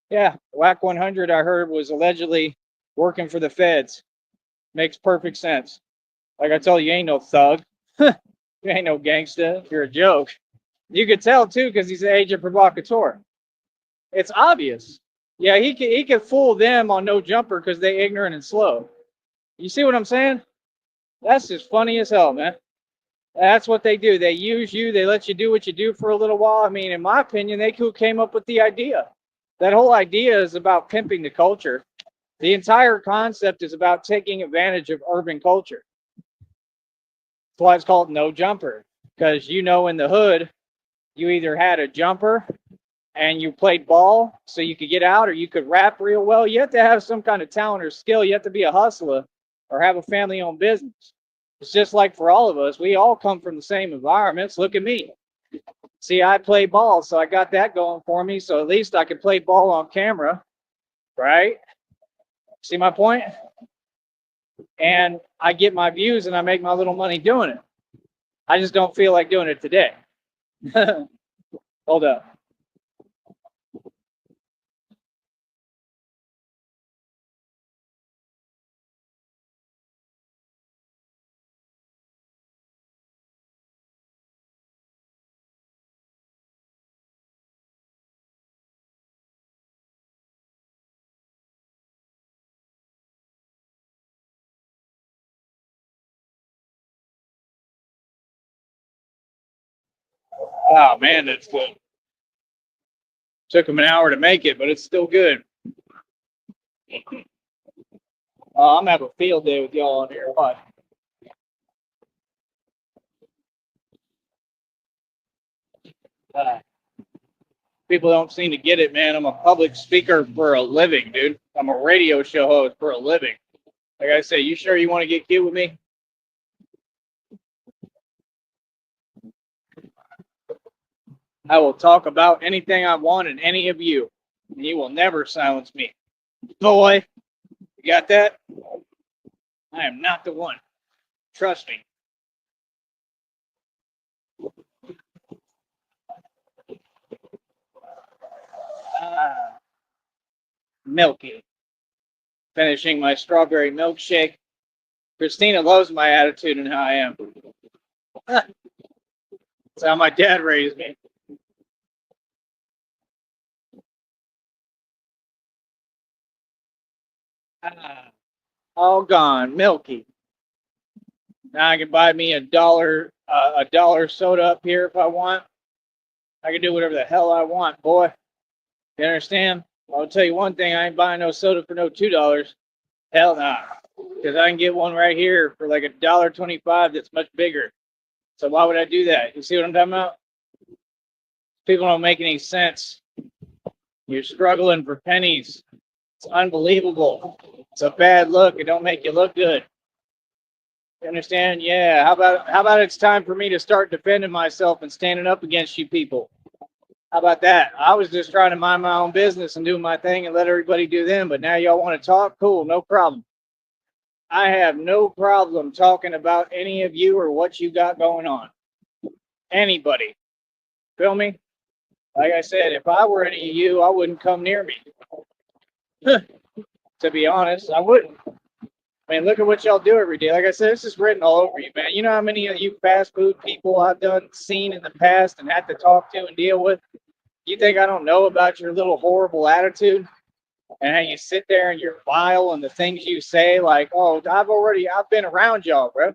[SPEAKER 1] Yeah, Whack 100, I heard, was allegedly working for the feds. Makes perfect sense. Like I told you, you ain't no thug. You ain't no gangsta. You're a joke. You could tell too, because he's an agent provocateur. It's obvious. Yeah, he could fool them on no jumper because they ignorant and slow. You see what I'm saying? That's just funny as hell, man. That's what they do. They use you. They let you do what you do for a little while. I mean, in my opinion, they who came up with the idea. That whole idea is about pimping the culture. The entire concept is about taking advantage of urban culture. That's why it's called no jumper. Because you know, in the hood, you either had a jumper and you played ball so you could get out, or you could rap real well. You have to have some kind of talent or skill. You have to be a hustler or have a family-owned business. It's just like for all of us. We all come from the same environments. Look at me. See, I play ball, so I got that going for me. So at least I could play ball on camera, right? See my point? And I get my views and I make my little money doing it. I just don't feel like doing it today. Hold up. Oh man, that's good. Took them an hour to make it, but it's still good. I'm having a field day with y'all on here. What? Uh, People don't seem to get it, man. I'm a public speaker for a living, dude. I'm a radio show host for a living. Like I say, you sure you want to get cute with me? I will talk about anything I want and any of you, and you will never silence me. Boy, you got that? I am not the one. Trust me. Milky. Finishing my strawberry milkshake. Christina loves my attitude and how I am. That's how my dad raised me. All gone, milky. Now I can buy me a dollar soda up here if I want. I can do whatever the hell I want, boy. You understand? I'll tell you one thing: I ain't buying no soda for no $2. Hell nah, because I can get one right here for like $1.25 that's much bigger. So why would I do that? You see what I'm talking about? People don't make any sense. You're struggling for pennies. It's unbelievable. It's a bad look. It don't make you look good. You understand? Yeah. How about it's time for me to start defending myself and standing up against you people? How about that? I was just trying to mind my own business and do my thing and let everybody do them, but now y'all want to talk? Cool, no problem. I have no problem talking about any of you or what you got going on. Anybody. Feel me? Like I said, if I were any of you, I wouldn't come near me. To be honest, I wouldn't. I mean, look at what y'all do every day. Like I said, it's just written all over you, man. You know how many of you fast food people I've seen in the past and had to talk to and deal with? You think I don't know about your little horrible attitude and how you sit there and you're vile and the things you say? Like, oh, I've been around y'all, bro.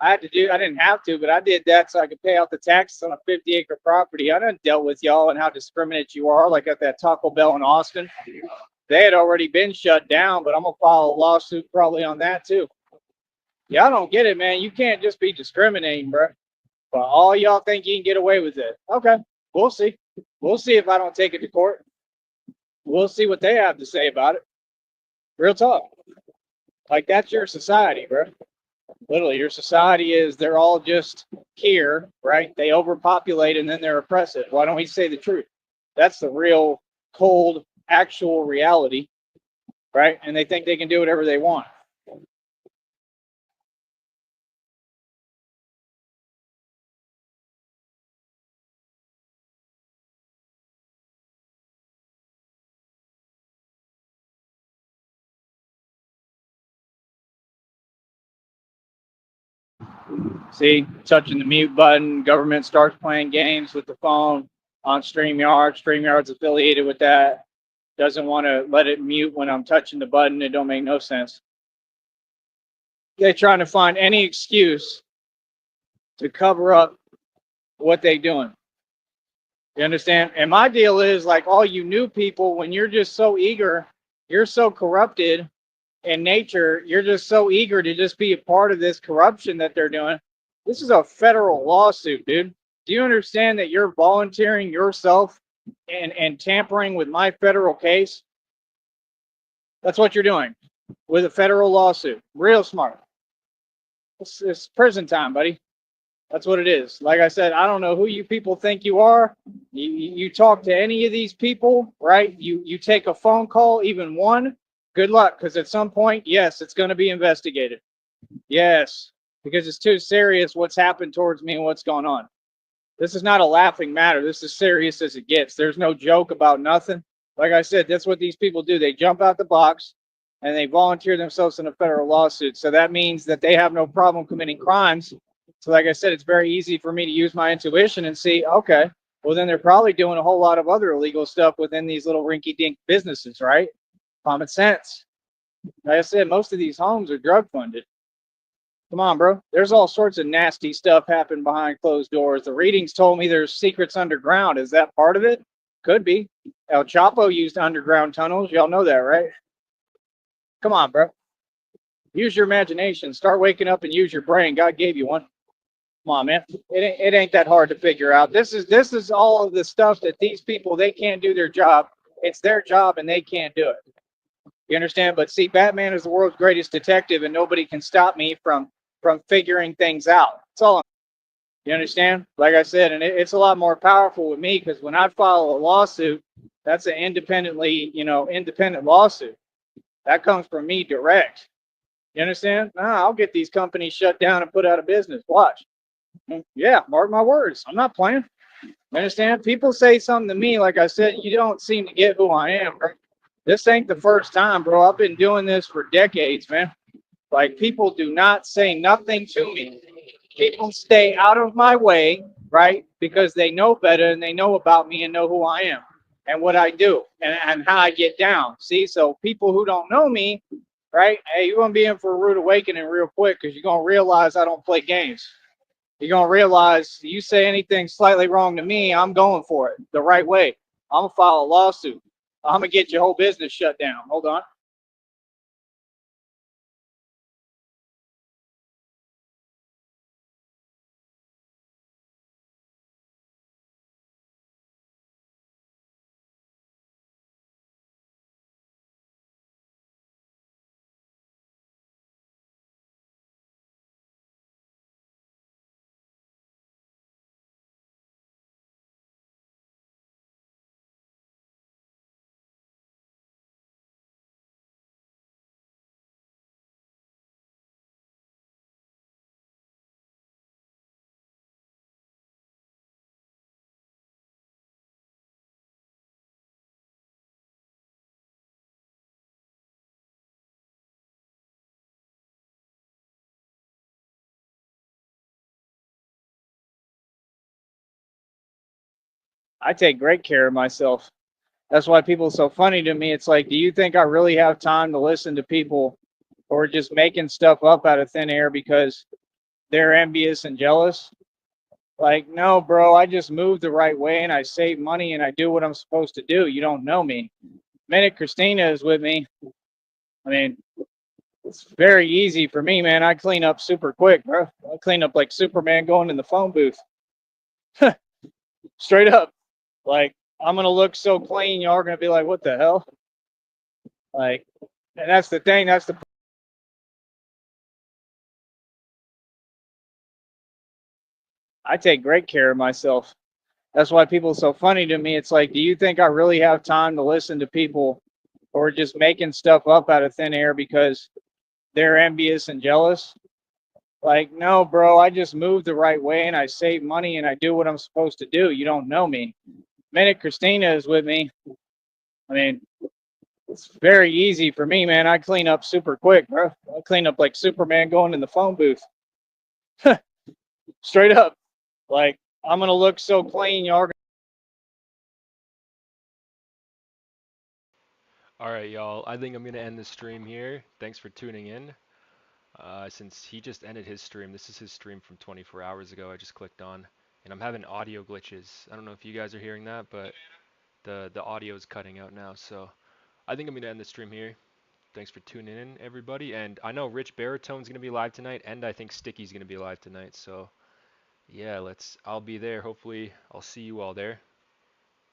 [SPEAKER 1] I didn't have to, but I did that so I could pay out the taxes on a 50-acre property. I done dealt with y'all and how discriminate you are, like at that Taco Bell in Austin. They had already been shut down, but I'm gonna file a lawsuit probably on that too. Y'all don't get it, man. You can't just be discriminating, bro. But all y'all think you can get away with it. Okay, we'll see. We'll see if I don't take it to court. We'll see what they have to say about it. Real talk. Like, that's your society, bro. Literally, your society is they're all just here, right? They overpopulate and then they're oppressive. Why don't we say the truth? That's the real, cold, actual reality, right? And they think they can do whatever they want. See, touching the mute button, government starts playing games with the phone on StreamYard. StreamYard's affiliated with that. Doesn't want to let it mute when I'm touching the button. It don't make no sense. They're trying to find any excuse to cover up what they doing. You understand? And my deal is like all you new people, when you're just so eager, you're so corrupted in nature, you're just so eager to just be a part of this corruption that they're doing. This is a federal lawsuit, dude. Do you understand that you're volunteering yourself and tampering with my federal case? That's what you're doing with a federal lawsuit. Real smart. It's prison time, buddy. That's what it is. Like I said, I don't know who you people think you are. You talk to any of these people, right? You take a phone call, even one. Good luck, because at some point, yes, it's going to be investigated. Yes, because it's too serious what's happened towards me and what's going on. This is not a laughing matter. This is serious as it gets. There's no joke about nothing. Like I said, that's what these people do. They jump out the box and they volunteer themselves in a federal lawsuit. So that means that they have no problem committing crimes. So like I said, it's very easy for me to use my intuition and see, okay, well, then they're probably doing a whole lot of other illegal stuff within these little rinky-dink businesses, right? Common sense. Like I said, most of these homes are drug funded. Come on, bro. There's all sorts of nasty stuff happening behind closed doors. The readings told me there's secrets underground. Is that part of it? Could be. El Chapo used underground tunnels. Y'all know that, right? Come on, bro. Use your imagination. Start waking up and use your brain. God gave you one. Come on, man. It ain't that hard to figure out. This is all of the stuff that these people, they can't do their job. It's their job and they can't do it. You understand? But see, Batman is the world's greatest detective, and nobody can stop me from figuring things out. That's all. You understand? Like I said, and it's a lot more powerful with me because when I file a lawsuit, that's an independent lawsuit. That comes from me direct. You understand? Nah, I'll get these companies shut down and put out of business. Watch. Yeah, mark my words. I'm not playing. You understand? People say something to me, like I said, you don't seem to get who I am, bro. This ain't the first time, bro. I've been doing this for decades, man. Like, people do not say nothing to me. People stay out of my way, right? Because they know better and they know about me and know who I am and what I do and how I get down. See, so people who don't know me, right? Hey, you're going to be in for a rude awakening real quick because you're going to realize I don't play games. You're going to realize you say anything slightly wrong to me, I'm going for it the right way. I'm going to file a lawsuit. I'm going to get your whole business shut down. Hold on. I take great care of myself. That's why people are so funny to me. It's like, do you think I really have time to listen to people who are just making stuff up out of thin air because they're envious and jealous? Like, no, bro, I just move the right way and I save money and I do what I'm supposed to do. You don't know me. The minute Christina is with me, I mean, it's very easy for me, man. I clean up super quick, bro. I clean up like Superman going in the phone booth. Straight up. Like, I'm going to look so clean, y'all are going to be like, what the hell? Like, and that's the thing. That's the I take great care of myself. That's why people are so funny to me. It's like, do you think I really have time to listen to people who are just making stuff up out of thin air because they're envious and jealous? Like, no, bro, I just move the right way and I save money and I do what I'm supposed to do. You don't know me. The minute Christina is with me, I mean, it's very easy for me, man. I clean up super quick, bro. I clean up like Superman going in the phone booth. Straight up. Like, I'm going to look so clean, y'all.
[SPEAKER 3] All right, y'all. I think I'm gonna end the stream here. Thanks for tuning in. Since he just ended his stream, this is his stream from 24 hours ago. I just clicked on, and I'm having audio glitches. I don't know if you guys are hearing that, but the audio is cutting out now. So I think I'm gonna end the stream here. Thanks for tuning in, everybody. And I know Rich Baritone's gonna be live tonight, and I think Sticky's gonna be live tonight. So yeah, I'll be there. Hopefully, I'll see you all there.